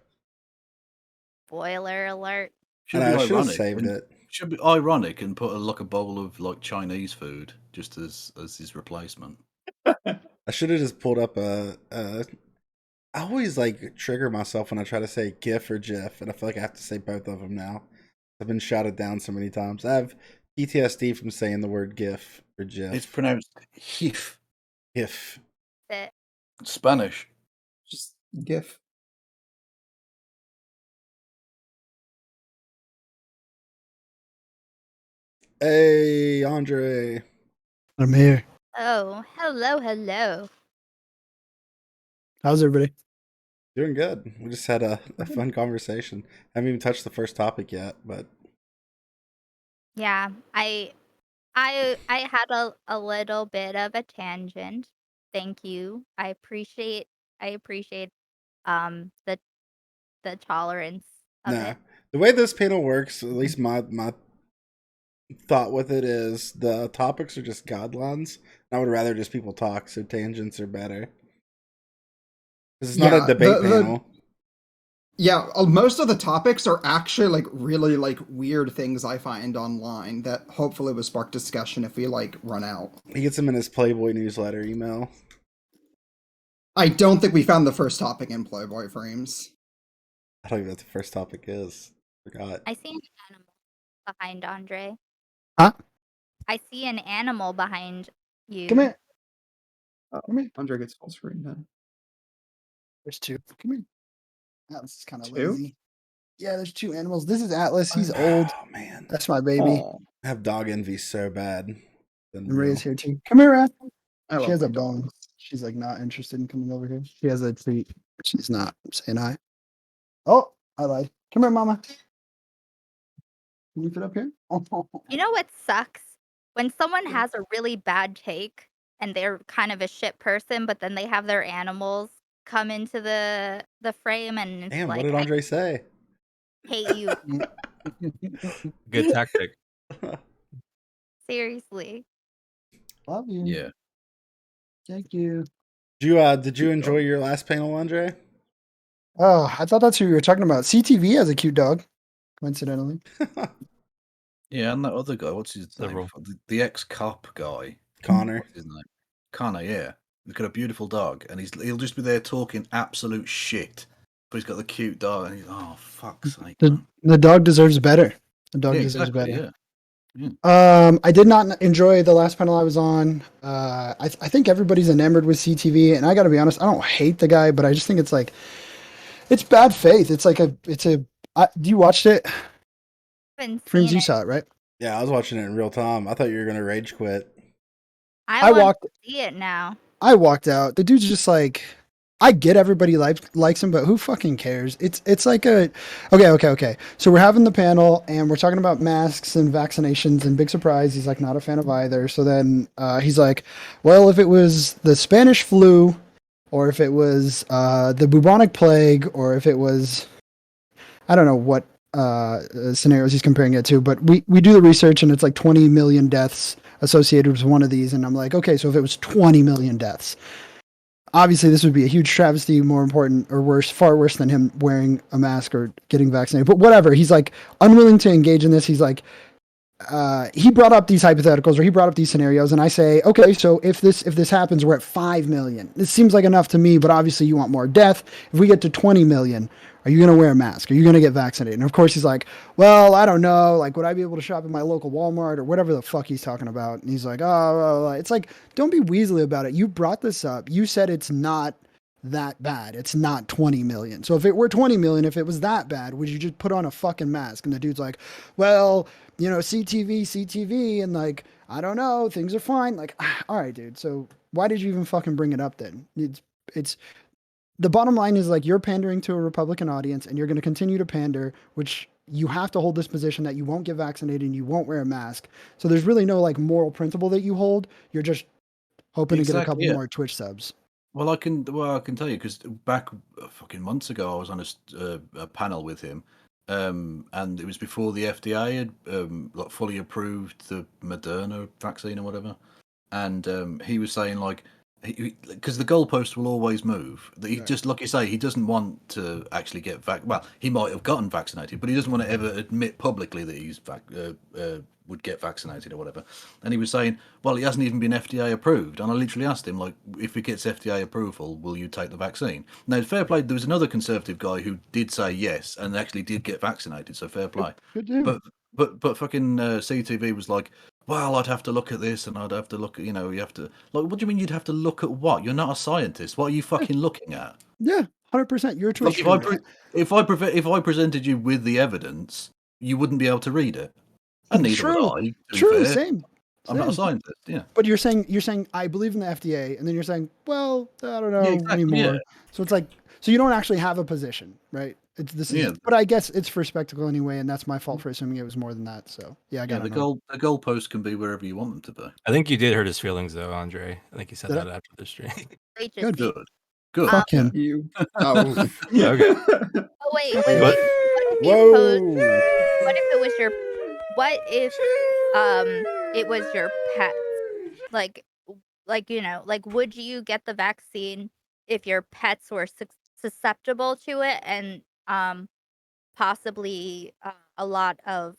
Spoiler alert. Should And be I should have ironic. saved it. Should be ironic and put like a bowl of like Chinese food just as his replacement. I should have just pulled up I always like trigger myself when I try to say GIF or GIF, and I feel like I have to say both of them now. I've been shouted down so many times. I have PTSD from saying the word GIF or GIF. It's pronounced HIF. GIF. That Spanish. Just GIF. Hey, Andre. I'm here. Oh, hello. How's everybody? Doing good. We just had a fun conversation. Haven't even touched the first topic yet, but Yeah, I had a little bit of a tangent. Thank you. I appreciate the tolerance of no. it. The way this panel works, at least my thought with it is the topics are just guidelines. I would rather just people talk, so tangents are better. This is not Yeah, a debate the- panel. Yeah, most of the topics are actually like really like weird things I find online that hopefully will spark discussion if we like run out. He gets them in his Playboy newsletter email. I don't think we found the first topic in Playboy frames. I don't even know what the first topic is. Forgot. I see an animal behind Andre. Huh? I see an animal behind you. Come here. Come here. Andre gets full screen then. There's two. Come here. Atlas is kind of Two? lazy. Yeah, there's two animals. This is Atlas. He's old. Oh man, That's my baby. Aw, I have dog envy so bad. And Maria's here too. Come here, Rat. I love She has my a bone. dogs. She's like not interested in coming over here. She has a treat. She's not saying hi. Oh, I lied. Come here, Mama. Can you fit up here? You know what sucks? When someone has a really bad take and they're kind of a shit person, but then they have their animals come into the frame and it's Damn, like, what did Andre say? I hate you. Good tactic. Seriously. Love you. Yeah. Thank you. Did you enjoy your last panel, Andre? Oh, I thought that's who you were talking about. CTV has a cute dog, coincidentally. Yeah, and that other guy, what's his Several. name? The ex-cop guy. Connor. What's his name? Connor, yeah. He's got a beautiful dog, and he'll just be there talking absolute shit. But he's got the cute dog, and he's fuck's sake. The dog deserves better. The dog Yeah, deserves exactly, better. yeah. I did not enjoy the last panel I was on. I think everybody's enamored with CTV, and I got to be honest, I don't hate the guy, but I just think it's like it's bad faith. It's like do you watched it? Haven't Freems, seen you it. saw it, right? Yeah, I was watching it in real time. I thought you were gonna rage quit. I want walked- to see it now. I walked out. The dude's just like, I get everybody likes him, but who fucking cares? It's like okay. So we're having the panel and we're talking about masks and vaccinations, and big surprise, he's like not a fan of either. So then he's like, well, if it was the Spanish flu, or if it was the bubonic plague, or if it was, I don't know what scenarios he's comparing it to, but we do the research and it's like 20 million deaths associated with one of these, and I'm like, okay, so if it was 20 million deaths, obviously this would be a huge travesty, more important or worse, far worse than him wearing a mask or getting vaccinated. But whatever, he's like unwilling to engage in this. He's like, he brought up these hypotheticals, or he brought up these scenarios, and I say, okay, so if this happens, we're at 5 million. This seems like enough to me, but obviously you want more death. If we get to 20 million, are you going to wear a mask? Are you going to get vaccinated? And of course he's like, well, I don't know. Like, would I be able to shop at my local Walmart or whatever the fuck he's talking about? And he's like, oh, it's like, don't be weaselly about it. You brought this up. You said it's not that bad. It's not 20 million. So if it were 20 million, if it was that bad, would you just put on a fucking mask? And the dude's like, well, CTV, and like, I don't know, things are fine. Like, all right, dude. So why did you even fucking bring it up then? It's the bottom line is like you're pandering to a Republican audience, and you're going to continue to pander, which you have to hold this position that you won't get vaccinated and you won't wear a mask. So there's really no like moral principle that you hold. You're just hoping to get a couple more Twitch subs. Well, I can tell you because back fucking months ago, I was on a panel with him, and it was before the FDA had fully approved the Moderna vaccine or whatever, and he was saying like, because the goalpost will always move. He just like you say, he doesn't want to actually get well, he might have gotten vaccinated, but he doesn't want to ever admit publicly that he's would get vaccinated or whatever. And he was saying, well, he hasn't even been FDA approved. And I literally asked him, like, if it gets FDA approval, will you take the vaccine? Now, fair play, there was another conservative guy who did say yes and actually did get vaccinated, so fair play. Good but fucking CTV was like, well, I'd have to look at this and I'd have to look at, you have to, like, what do you mean you'd have to look at what? You're not a scientist. What are you fucking looking at? Yeah, 100%. You're a Twitch Like, streamer. if I presented you with the evidence, you wouldn't be able to read it. And neither would I. True, same. I'm not a scientist, yeah. But you're saying I believe in the FDA, and then you're saying, well, I don't know anymore. Yeah. So it's like, so you don't actually have a position, right? But I guess it's for spectacle anyway, and that's my fault for assuming it was more than that. So yeah, I got the goalpost can be wherever you want them to be. I think you did hurt his feelings though, Andre. I think you said Did that after the stream. Good. Fuck him. You. Oh. Okay. Oh wait. What? What if it was your? What if it was your pet? Like would you get the vaccine if your pets were susceptible to it, and possibly a lot of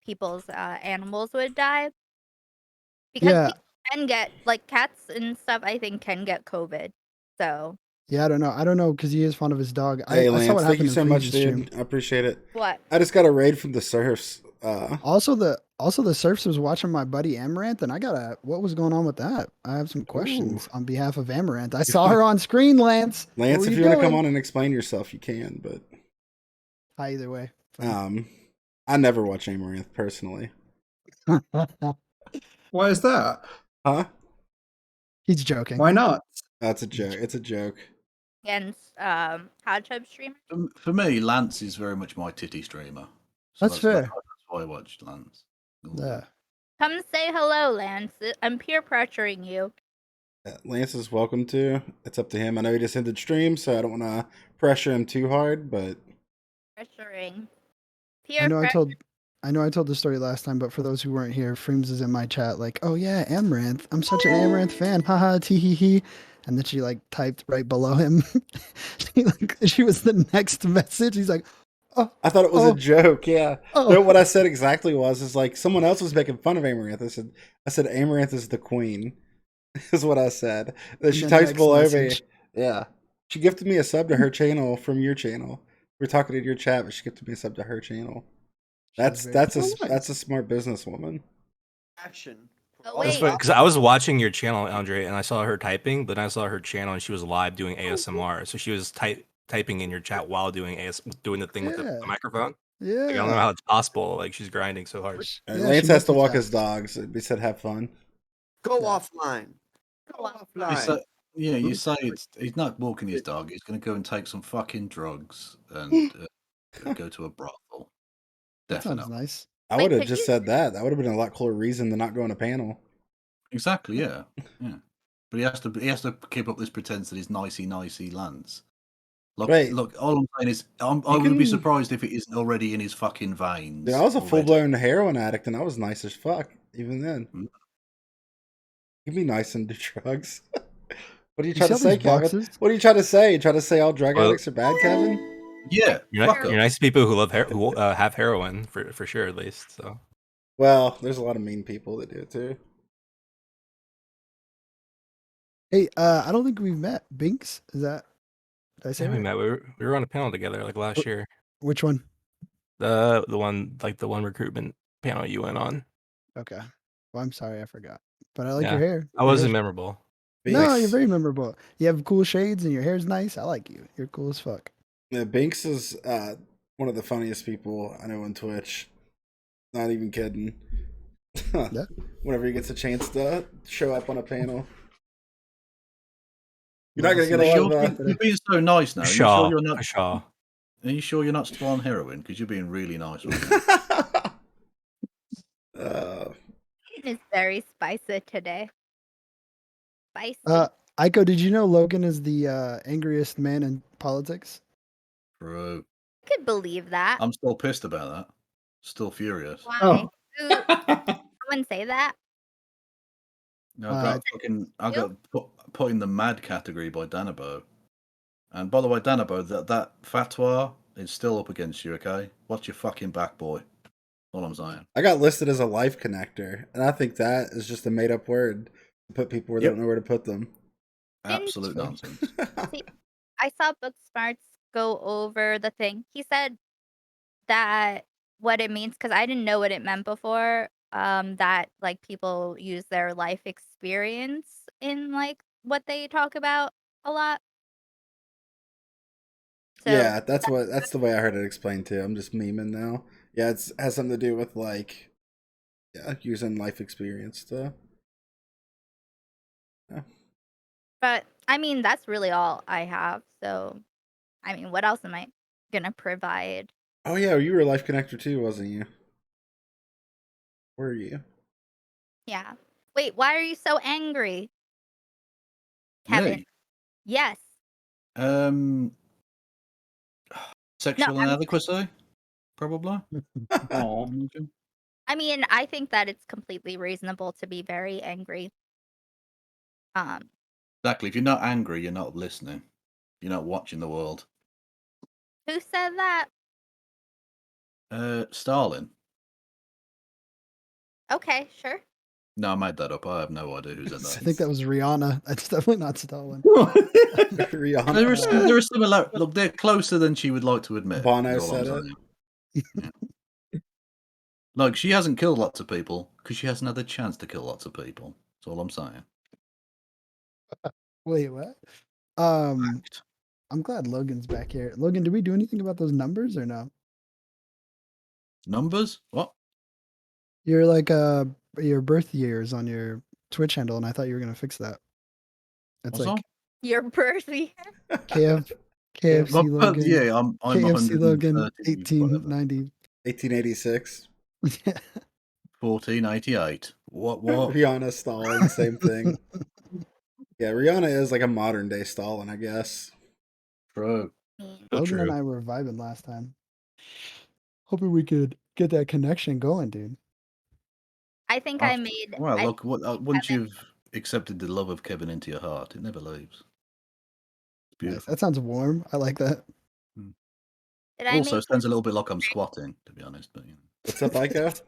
people's animals would die? Because people can get, like, cats and stuff, I think, can get COVID. So yeah, I don't know because he is fond of his dog. Hey, I Lance, saw what thank you happened so in much, Freeze's dude. stream. I appreciate it. what? I just got a raid from the Surfs. Also the Surfs was watching my buddy Amaranth, and what was going on with that? I have some questions on behalf of Amaranth. I saw her on screen, Lance. Lance, if you want to come on and explain yourself, you can. But hi, either way. I never watch Amaranth personally. Why is that? Huh? He's joking. Why not? That's a joke. It's a joke. Against hot tub streamer? For me, Lance is very much my titty streamer. So That's fair. That's why I watched Lance. Yeah. Come say hello, Lance. I'm peer pressuring you. Lance is welcome to. It's up to him. I know he just ended stream, so I don't want to pressure him too hard, but Pressuring. I know I know I told the story last time, but for those who weren't here, Freems is in my chat like, "Oh yeah, Amaranth. I'm such an Amaranth fan. Haha, tee hee hee." And then she like typed right below him. she was the next message. He's like, "Oh, I thought it was oh, a joke. Yeah. oh." No, what I said exactly was like someone else was making fun of Amaranth. I said Amaranth is the queen. Is what I said. Then And she then types next below message. me. Yeah. She gifted me a sub to her channel from your channel. We're talking in your chat, but she gifted me a sub to her channel. She's very That's cool. that's a smart businesswoman. Action. Oh, It's wait. because I was watching your channel, Andre, and I saw her typing, but then I saw her channel and she was live doing ASMR. So she was typing in your chat while doing doing the thing with the Yeah. microphone. Like, I don't know Yeah. how it's possible. Like she's grinding so hard. And Yeah, Lance she has to walk his multitasks. dogs. We said have fun. Go Yeah. offline. Go You offline. say, yeah, you say he's not walking his dog. He's going to go and take some fucking drugs and go to a brothel. That sounds Definitely. nice. I Wait, would have could just you- said that. That would have been a lot cooler reason to not go on a panel. Exactly. Yeah. Yeah. But he has to keep up this pretense that he's nicey Lance. Look, Wait. look. All I'm saying is, I You wouldn't be can- surprised if it isn't already in his fucking veins. Dude, I was a already. full blown heroin addict and I was nice as fuck, even then. Mm. You can be nice and do drugs. What are you You trying to sell say, these Kevin? boxes? What are you trying to say? You trying to say all drug Well- addicts are bad, Kevin? Yeah. You're, Fuck you're up. nice to people who love who have heroin for sure, at least. So Well, there's a lot of mean people that do it too. Hey, I don't think we've met. Binks? Is that did I say yeah, we right? met. We were on a panel together like last year. Which one? The one recruitment panel you went on. Okay. Well, I'm sorry, I forgot. But I like Yeah. your hair. I Your wasn't hair's- memorable. No, Binks- you're very memorable. You have cool shades and your hair's nice. I like you. You're cool as fuck. Yeah, Binks is one of the funniest people I know on Twitch. Not even kidding. Yeah. Whenever he gets a chance to show up on a panel. You're Well, not gonna get so a You're, lot of you're being so nice now. Are you Shaw. sure you're not? Shaw. Are you sure you're not still on heroin? Because you're being really nice. Right now. It's very spicy today. Spicy. Aiko, did you know Logan is the angriest man in politics? Bro, I could believe that. I'm still pissed about that. Still furious. Why? Oh. Someone say that? No, I got put in the mad category by Danabo. And by the way, Danabo, that fatwa is still up against you, okay? Watch your fucking back, boy. All I'm saying. I got listed as a life connector, and I think that is just a made up word to put people where they Yep. don't know where to put them. Absolute nonsense. I saw Booksmarts go over the thing. He said that what it means, because I didn't know what it meant before, that like people use their life experience in like what they talk about a lot. So Yeah, that's the way I heard it explained too. I'm just memeing now. Yeah, it has something to do with like using life experience to but I mean that's really all I have. So I mean, what else am I gonna provide? Oh yeah, you were a life connector too, wasn't you? Were you? Yeah. Wait, why are you so angry? Kevin. Me? Yes. Sexual I'm- inadequacy, probably. Oh. I mean, I think that it's completely reasonable to be very angry. Exactly. If you're not angry, you're not listening. You're not watching the world. Who said that? Stalin. Okay, sure. No, I made that up. I have no idea who I said that. think that was Rihanna. That's definitely not Stalin. Rihanna. There are similar. Look, they're closer than she would like to admit. Bono is all I'm said it. saying. Yeah. Like, she hasn't killed lots of people because she hasn't had the chance to kill lots of people. That's all I'm saying. Wait, what? I'm glad Logan's back here. Logan, did we do anything about those numbers or no? Numbers? What? You're like your birth years on your Twitch handle, and I thought you were gonna fix that. It's What's like on? Your birthday. KFC My Logan. birth- yeah, I'm KFC Logan 130, whatever. 1890. 1886. Yeah. 1488. What? Rihanna, Stalin, same thing. Yeah, Rihanna is like a modern day Stalin, I guess. True. So Logan true. and I were vibing last time. Hoping we could Get that connection going, dude. I think I made. Well, I look, once Kevin- you've accepted the love of Kevin into your heart, it never leaves. It's Nice. beautiful. That sounds warm. I like that. Did I Also, make? sounds a little bit like I'm squatting, to be honest. But What's up, Aiko?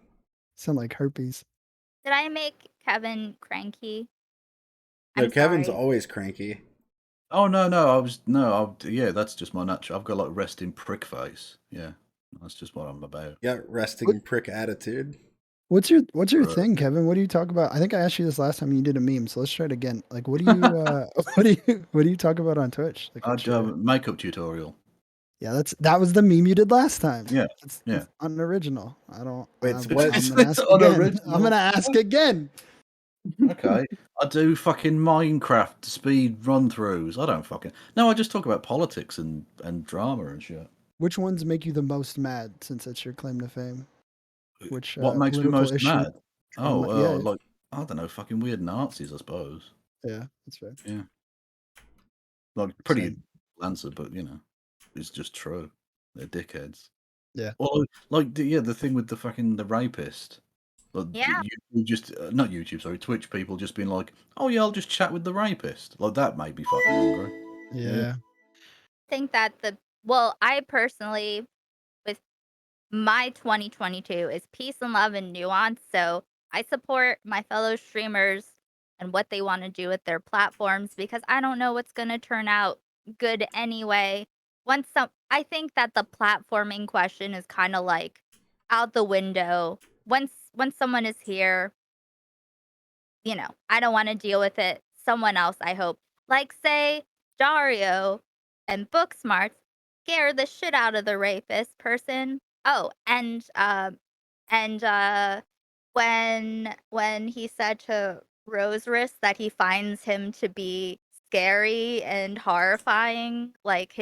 Sound like herpes. Did I make Kevin cranky? No, I'm Kevin's sorry. always cranky. oh no, yeah, that's just my natural. I've got like resting prick face. Yeah, that's just what I'm about. You got resting prick attitude. What's your Right. thing, Kevin? What do you talk about? I think I asked you this last time and you did a meme, so let's try it again. Like, what do you what do you talk about on Twitch? Like, I what's do your- a makeup tutorial. yeah, that was the meme you did last time. Yeah, It's yeah. unoriginal. I don't. Wait, I'm, so what- I'm gonna It's ask again. unoriginal. I'm gonna ask again. Okay, I do fucking Minecraft speed run throughs. I don't fucking no. I just talk about politics and drama and shit. Which ones make you the most mad since it's your claim to fame? Which What makes me political most issue? mad? Drama- yeah, Like I don't know, fucking weird Nazis, I suppose. yeah, that's fair. Yeah, like pretty Same. answer, but it's just true. They're dickheads. Yeah. Or like the thing with the fucking the rapist. Like, Yeah. you just not YouTube, sorry, Twitch people just being like, oh yeah, I'll just chat with the rapist. Like that made me fucking angry. Yeah. Think that I personally, with my 2022 is peace and love and nuance. So I support my fellow streamers and what they want to do with their platforms because I don't know what's going to turn out good anyway. I think that the platforming question is kind of like out the window. Once someone is here, I don't want to deal with it. Someone else, I hope. Like say Dario and Booksmart scare the shit out of the rapist person. Oh, and when he said to Rosris that he finds him to be scary and horrifying, like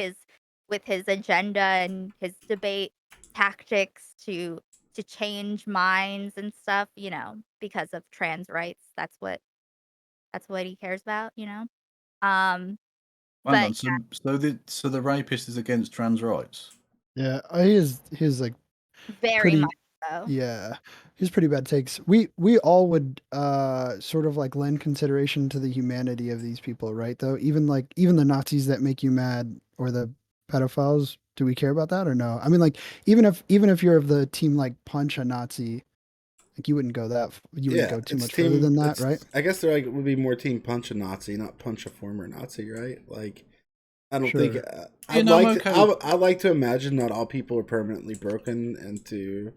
with his agenda and his debate tactics to change minds and stuff, because of trans rights. That's what he cares about, Hang But on, so the rapist is against trans rights. Yeah. He's like very pretty- much so. Yeah, he's pretty bad takes. We all would sort of like lend consideration to the humanity of these people, right? Though even the Nazis that make you mad or the pedophiles, do we care about that or no? I mean, like even if you're of the team like punch a Nazi, like you wouldn't go you wouldn't go too it's much further than that, it's- right? I guess there would be more team punch a Nazi, not punch a former Nazi, right? Like, I don't think. Sure. I'd I'm like. okay. I like to imagine not all people are permanently broken into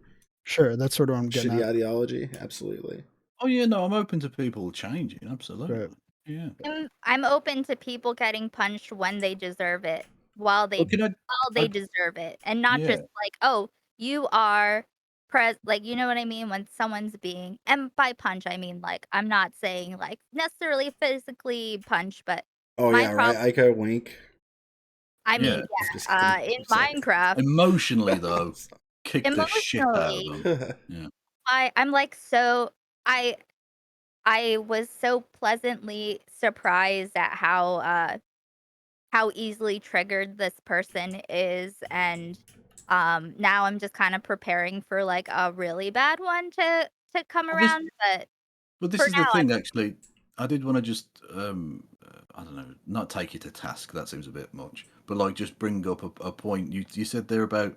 Sure, that's sort of what I'm getting shitty at. ideology. Absolutely. Oh yeah, no, I'm open to people changing. Absolutely. Right. Yeah. I'm open to people getting punched when they deserve it, while they Well, deserve it, and not just like, oh, you are like, you know what I mean? When someone's being, and by punch I mean like, I'm not saying like necessarily physically punch, but Oh my yeah, right. Ico wink. I mean, Yeah. Just yeah, kidding. in I'm sorry. Minecraft, emotionally though, kick the shit out of them. I'm like I was so pleasantly surprised at how easily triggered this person is, and now I'm just kind of preparing for like a really bad one to come Well, around, But this for is now, the thing, actually. I did want to just, I don't know, not take you to task. That seems a bit much. But like, just bring up a point. You said there about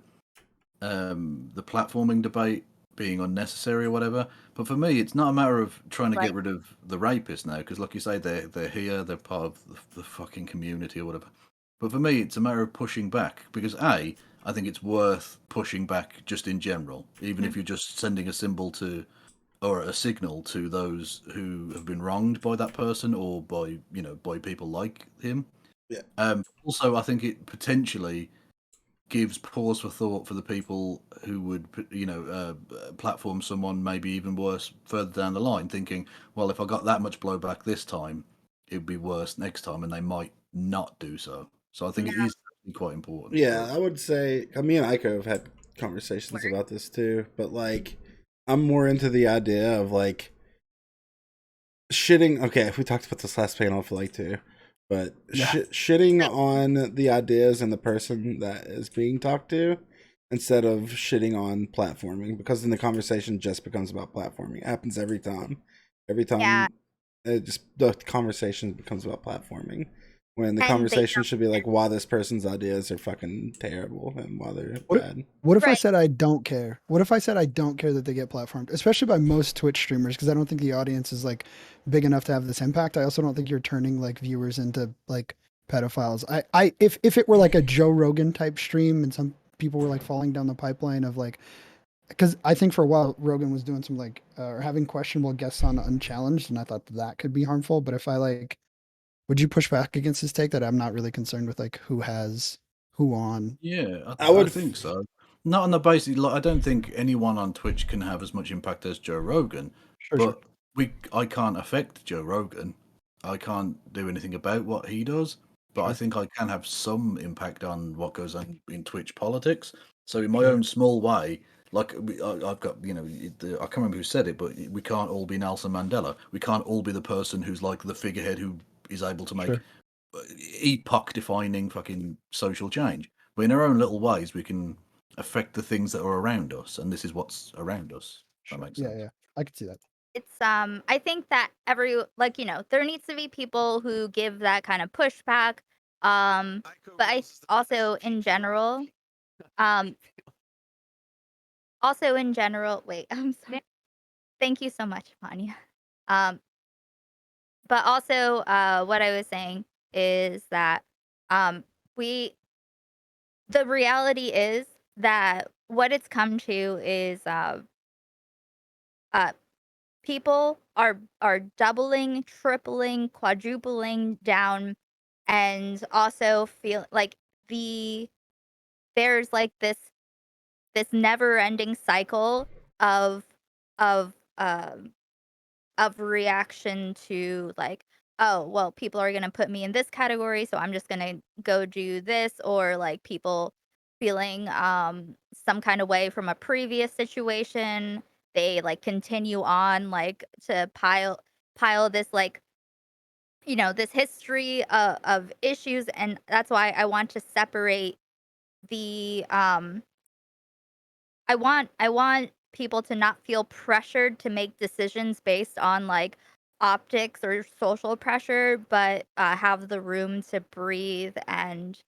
the platforming debate being unnecessary or whatever. But for me, it's not a matter of trying to Right. get rid of the rapists now, because like you say, they're here, they're part of the fucking community or whatever. But for me, it's a matter of pushing back, because I think it's worth pushing back just in general, even if you're just sending a symbol to or a signal to those who have been wronged by that person or by by people like him. Yeah. Also, I think it potentially gives pause for thought for the people who would platform someone maybe even worse further down the line, thinking, well, if I got that much blowback this time, it would be worse next time, and they might not do so. So I think it is quite important. Yeah, I would say. Me and Aiko have had conversations about this too, but like, I'm more into the idea of like shitting. Okay, we talked about this last panel, I feel like too, but shitting on the ideas and the person that is being talked to, instead of shitting on platforming, because then the conversation just becomes about platforming. It happens every time. Every time Yeah. the conversation becomes about platforming. When the And they conversation should be like why this person's ideas are fucking terrible and why they're bad. What if I Right. said I don't care? What if I said I don't care that they get platformed, especially by most Twitch streamers? Because I don't think the audience is like big enough to have this impact. I also don't think you're turning like viewers into like pedophiles. If it were like a Joe Rogan type stream and some people were like falling down the pipeline of like, because I think for a while Rogan was doing some like or having questionable guests on Unchallenged, and I thought that could be harmful. But if I like, would you push back against his take that I'm not really concerned with like who has who on? Yeah, I would I think so. Not on the basis, like, I don't think anyone on Twitch can have as much impact as Joe Rogan, Sure, but I can't affect Joe Rogan. I can't do anything about what he does, but I Sure. think I can have some impact on what goes on in Twitch politics. So in my Sure. own small way, like I've got, I can't remember who said it, but we can't all be Nelson Mandela. We can't all be the person who's like the figurehead who is able to make Sure. epoch-defining fucking social change. But in our own little ways, we can affect the things that are around us, and this is what's around us. If that makes sense. Yeah, I could see that. It's I think that there needs to be people who give that kind of pushback. But I also in general, wait, I'm sorry. Thank you so much, Vanya. But also, what I was saying is that we the reality is that what it's come to is people are doubling, tripling, quadrupling down, and also feel like there's like this never-ending cycle of of um of reaction to like, oh well, people are gonna put me in this category, so I'm just gonna go do this, or like people feeling some kind of way from a previous situation, they like continue on like to pile this like this history of issues. And that's why I want to separate the I want people to not feel pressured to make decisions based on like optics or social pressure, but have the room to breathe and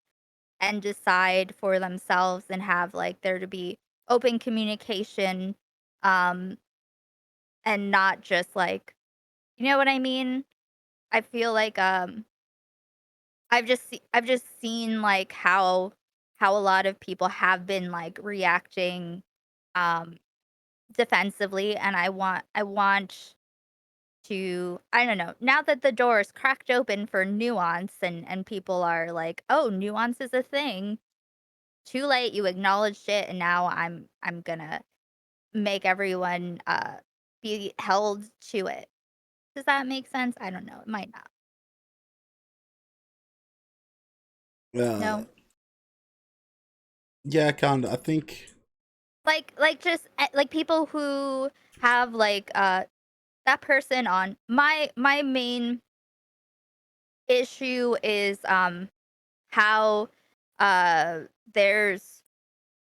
decide for themselves, and have like there to be open communication, um and not just like, you know what I mean? I feel like I've just seen like how a lot of people have been like reacting um defensively, and I want to, I don't know, now that the door is cracked open for nuance, and people are like, oh, nuance is a thing. Too late, you acknowledged it, and now I'm gonna make everyone be held to it. Does that make sense? I don't know. It might not. No. Yeah, kinda. I think Like just like people who have like that person on my main issue is how there's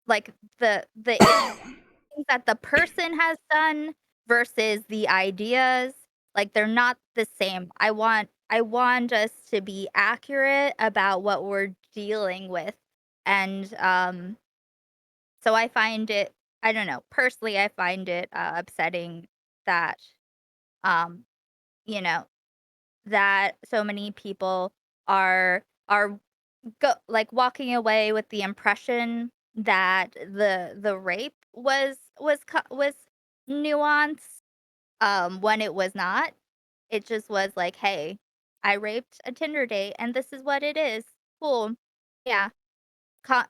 like the things that the person has done versus the ideas, like they're not the same. I want us to be accurate about what we're dealing with. And so I find it, I don't know, personally I find it upsetting that um you know that so many people are like walking away with the impression that the rape was nuanced, when it was not. It just was like, hey, I raped a Tinder date and this is what it is. Cool. Yeah.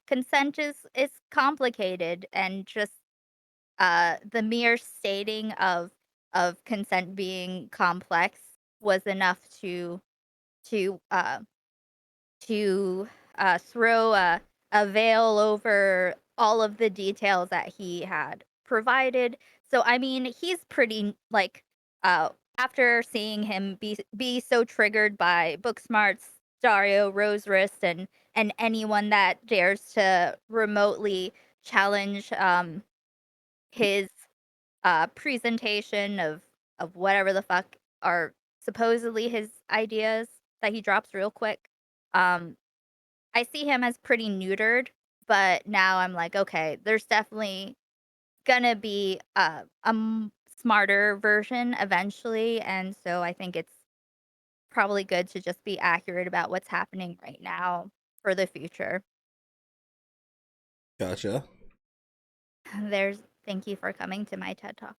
Consent is complicated, and just the mere stating of consent being complex was enough to uh to throw a veil over all of the details that he had provided. So I mean, he's pretty like after seeing him be so triggered by Booksmart's Dario Rose Wrist and anyone that dares to remotely challenge his presentation of whatever the fuck are supposedly his ideas that he drops real quick. I see him as pretty neutered, but now I'm like, okay, there's definitely gonna be a smarter version eventually, and so I think it's probably good to just be accurate about what's happening right now for the future. Gotcha. There's Thank you for coming to my TED Talk.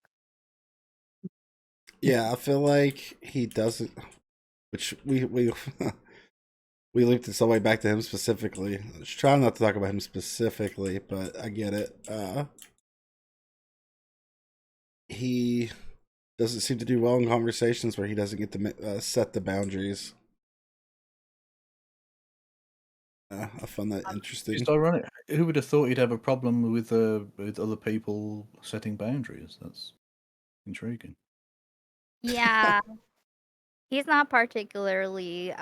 Yeah, I feel like he doesn't. Which we we looped it some way back to him specifically. I was trying not to talk about him specifically, but I get it. He doesn't seem to do well in conversations where he doesn't get to set the boundaries. I find that interesting. Just ironic. Who would have thought he'd have a problem with other people setting boundaries? That's intriguing. Yeah, he's not particularly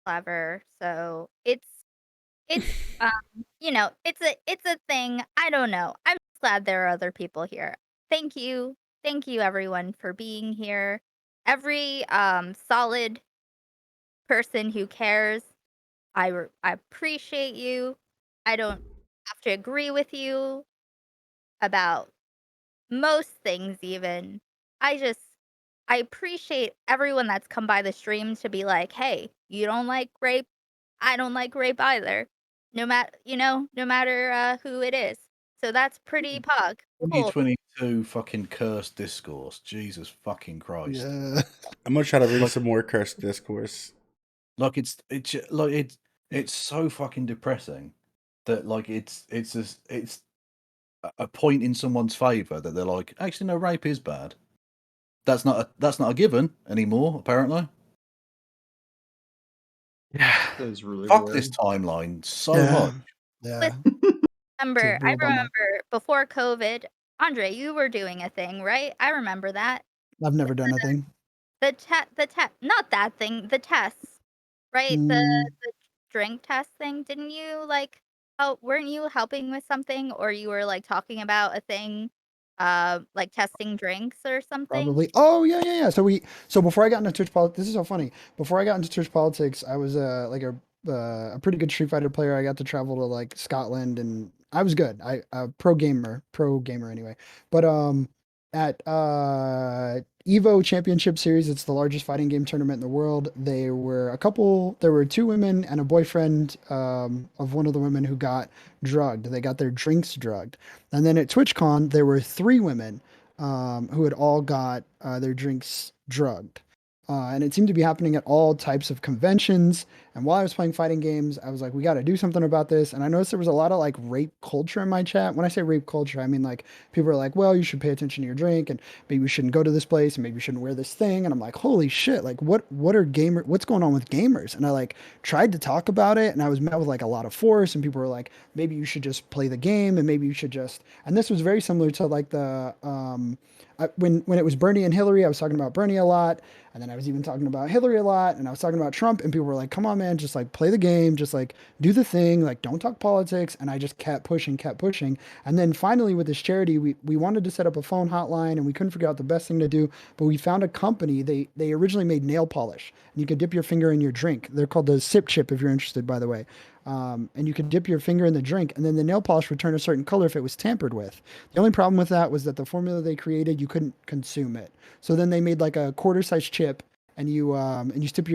clever, so it's it's a thing. I don't know. I'm just glad there are other people here. Thank you. Thank you everyone for being here. Every solid person who cares. I appreciate you. I don't have to agree with you about most things even. I appreciate everyone that's come by the stream to be like, "Hey, you don't like rape? I don't like rape either." No matter who it is. So that's pretty pog. Cool. 2022 fucking cursed discourse. Jesus fucking Christ. Yeah. I'm gonna try to read some more cursed discourse. Like it's so fucking depressing that like it's a point in someone's favor that they're like, actually no, rape is bad. That's not a given anymore, apparently. Yeah. That is really Fuck weird. this timeline so Yeah. much. Yeah. I It's a real bummer. remember before COVID, Andre, you were doing a thing, right? I remember that. I've never done a thing. The test, not that thing, the tests, right? Mm. The drink test thing. Didn't you like? Oh, weren't you helping with something, or you were like talking about a thing, like testing drinks or something? Probably. Oh yeah. So before I got into Twitch politics, this is so funny. Before I got into Twitch politics, I was like a pretty good Street Fighter player. I got to travel to like Scotland, and I was good. I pro gamer anyway. But at Evo Championship Series, it's the largest fighting game tournament in the world. There were two women and a boyfriend of one of the women who got drugged. They got their drinks drugged. And then at TwitchCon, there were three women who had all got their drinks drugged. And it seemed to be happening at all types of conventions. And while I was playing fighting games, I was like, we got to do something about this. And I noticed there was a lot of like rape culture in my chat. When I say rape culture, I mean like people are like, well, you should pay attention to your drink, and maybe you shouldn't go to this place, and maybe you shouldn't wear this thing. And I'm like, holy shit, like what's going on with gamers? And I like tried to talk about it, and I was met with like a lot of force, and people were like, maybe you should just play the game, and maybe you should just, and this was very similar to like the when it was Bernie and Hillary, I was talking about Bernie a lot, and then I was even talking about Hillary a lot, and I was talking about Trump, and people were like, come on, man, just like play the game, just like do the thing, like don't talk politics. And I just kept pushing. And then finally with this charity, we wanted to set up a phone hotline, and we couldn't figure out the best thing to do, but we found a company. They originally made nail polish, and you could dip your finger in your drink. They're called the Sip Chip, if you're interested, by the way. And you could dip your finger in the drink, and then the nail polish would turn a certain color if it was tampered with. The only problem with that was that the formula they created, you couldn't consume it. So then they made like a quarter-sized chip, and you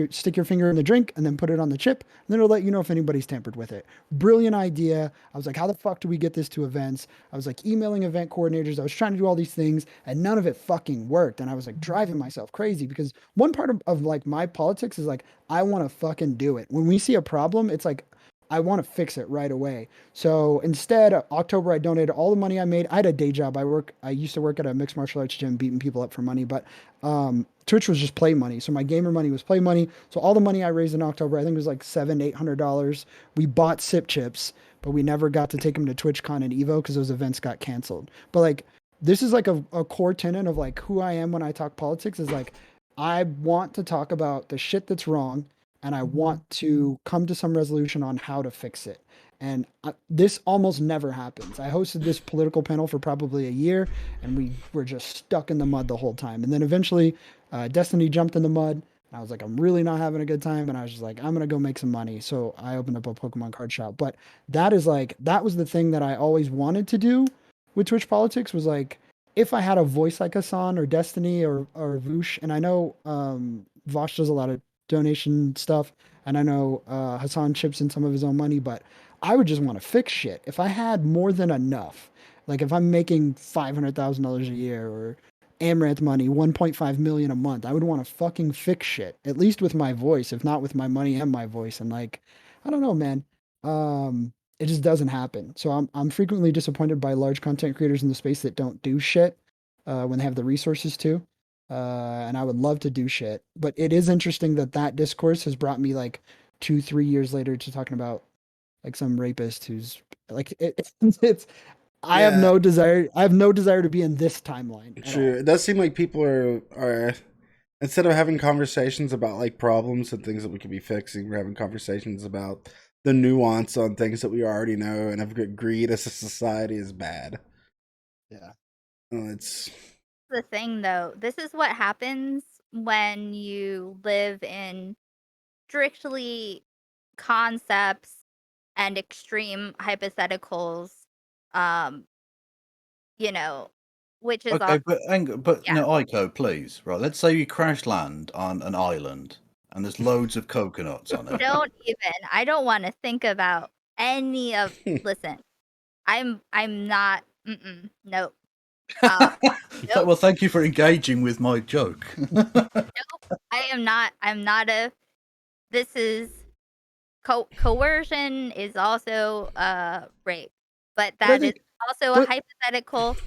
stick your finger in the drink, and then put it on the chip, and then it'll let you know if anybody's tampered with it. Brilliant idea. I was like, how the fuck do we get this to events? I was like emailing event coordinators. I was trying to do all these things, and none of it fucking worked. And I was like driving myself crazy, because one part of like my politics is like, I want to fucking do it. When we see a problem, it's like, I want to fix it right away. So instead, October, I donated all the money I made. I had a day job. I used to work at a mixed martial arts gym, beating people up for money, but Twitch was just play money. So my gamer money was play money. So all the money I raised in October, I think it was like $700-800. We bought Sip Chips, but we never got to take them to TwitchCon and Evo because those events got canceled. But like, this is like a core tenet of like who I am when I talk politics, is like, I want to talk about the shit that's wrong, and I want to come to some resolution on how to fix it. And this almost never happens. I hosted this political panel for probably a year, and we were just stuck in the mud the whole time. And then eventually, Destiny jumped in the mud. And I was like, I'm really not having a good time. And I was just like, I'm going to go make some money. So I opened up a Pokemon card shop. But that is like, that was the thing that I always wanted to do with Twitch politics was like, if I had a voice like Hassan or Destiny or Voosh, and I know Vosh does a lot of donation stuff, and I know Hassan chips in some of his own money, but I would just want to fix shit. If I had more than enough, like if I'm making $500,000 a year or Amaranth money, 1.5 million a month, I would want to fucking fix shit, at least with my voice, if not with my money and my voice. And like, I don't know, man. It just doesn't happen. So I'm frequently disappointed by large content creators in the space that don't do shit when they have the resources to. And I would love to do shit, but it is interesting that that discourse has brought me like 2-3 years later to talking about like some rapist who's like it's I have Yeah. no desire. I have no desire to be in this timeline. at True. all. It does seem like people are instead of having conversations about like problems and things that we could be fixing, we're having conversations about the nuance on things that we already know and have agreed as a society is bad. Yeah. It's The thing though, this is what happens when you live in strictly concepts and extreme hypotheticals, um, you know, which is Okay, all but yeah. no, Aiko, please. Right, let's say you crash land on an island and there's loads of coconuts on it. Don't even. I don't want to think about any of. Listen, I'm not. Nope. Nope. Well, thank you for engaging with my joke. I am not. I'm not a. This is coercion is also rape, but But I that is think also a don't- hypothetical.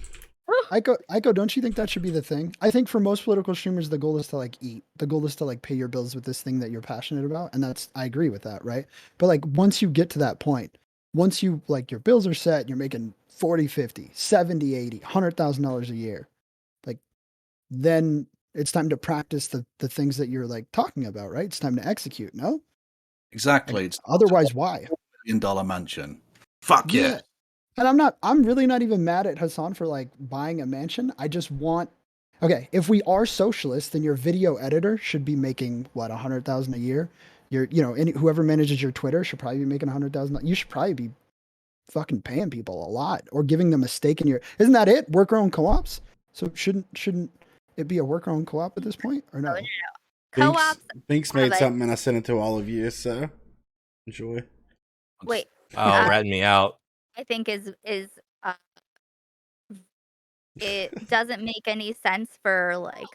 Aiko, don't you think that should be the thing? I think for most political streamers, the goal is to like eat. The goal is to like pay your bills with this thing that you're passionate about, and that's I agree with that, right? But like once you get to that point, once you like your bills are set, you're making 40, 50, 70, 80, $100,000 a year, like then it's time to practice the things that you're like talking about, right? It's time to execute. No, Exactly. like, It's otherwise, why? $1 million mansion. Fuck yeah. And I'm really not even mad at Hassan for like buying a mansion. I just want, okay, if we are socialists, then your video editor should be making what, 100,000 a year. Whoever manages your Twitter should probably be making 100,000. You should probably be fucking paying people a lot or giving them a stake in your, isn't that it? Worker owned co-ops. So shouldn't it be a worker owned co-op at this point or no? No. Co-ops. Binks have made a- something and I sent it to all of you, so enjoy. Wait, Oh, rat me out. I think is it doesn't make any sense for like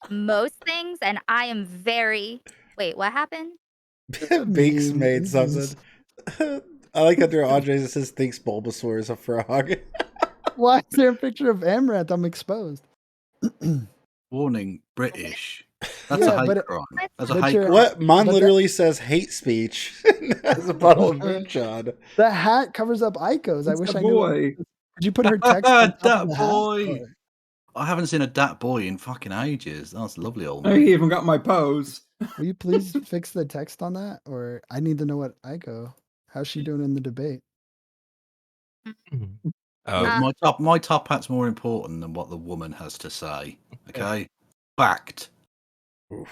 most things, and I am very. Wait, what happened? Binks Meme. made something. I like under Andres it says thinks Bulbasaur is a frog. Why is there a picture of Amaranth? I'm exposed. Warning, British. That's Yeah, a hate but- crime. That's a but hate you're- crime. What? Mine But literally says hate speech. Has a bottle of moonshine. The hat covers up Aiko's. I It's wish a I knew. boy. Did you put her text on top Dat of the hat? boy. Or- I haven't seen a dat boy in fucking ages. That's lovely old I man. even got my pose. Will you please fix the text on that? Or I need to know what Aiko. How's she doing in the debate? Oh, Look, my top hat's more important than what the woman has to say. Okay, fact. Oof.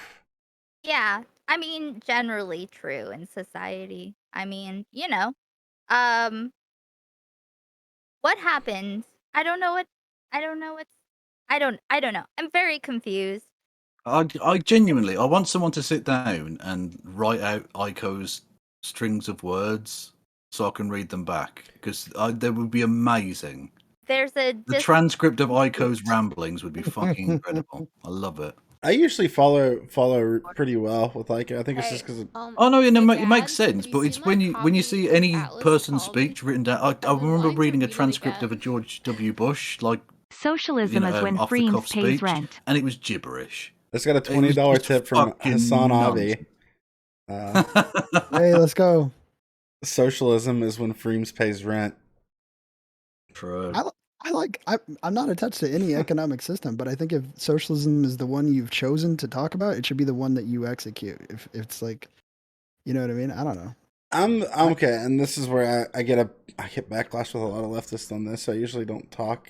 Yeah, I mean, generally true in society. I mean, what happened? I don't know. I don't know. I'm very confused. I genuinely, I want someone to sit down and write out Aiko's strings of words so I can read them back because they would be amazing. There's a The transcript of Aiko's ramblings would be fucking incredible. I love it. I usually follow pretty well with Aiko. I think it's just because Oh no, it makes sense, but it's when you see any person's speech written down. I remember reading a transcript of a George W. Bush Socialism is when off the Freems cuff pays speech, rent. and it was gibberish. it's got a It was $20 just tip from fucking Hassan Abi. Hey, let's go. Socialism is when Freems pays rent. True. I'm not attached to any economic system, but I think if socialism is the one you've chosen to talk about, it should be the one that you execute. If it's like, you know what I mean? I don't know. I'm okay, and this is where I get backlash with a lot of leftists on this. So I usually don't talk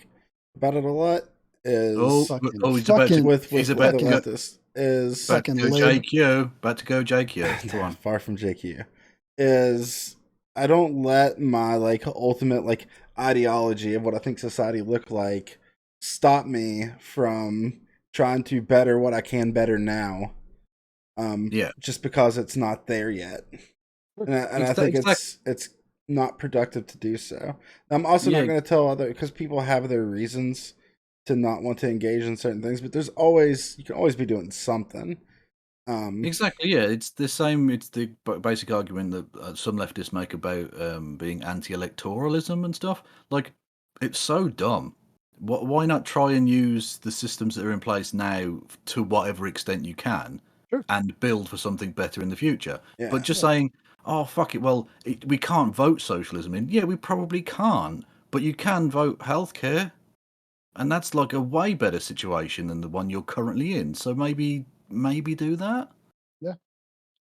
about it a lot. Is He's about to. with He's other about to go. leftists is About to go JQ. About to go JQ. Go on. far from JQ. Is I don't let my like ultimate like ideology of what I think society look like stop me from trying to better what I can better now. Just because it's not there yet. And I think it's not productive to do so. I'm also not going to tell other, because people have their reasons to not want to engage in certain things, but you can always be doing something. Exactly, yeah. It's the same. It's the basic argument that some leftists make about being anti-electoralism and stuff. Like, it's so dumb. Why not try and use the systems that are in place now to whatever extent you can, and build for something better in the future? Yeah. But just saying, oh fuck it, well, we can't vote socialism in. Yeah, we probably can't, but you can vote healthcare, and that's like a way better situation than the one you're currently in. So maybe do that. Yeah,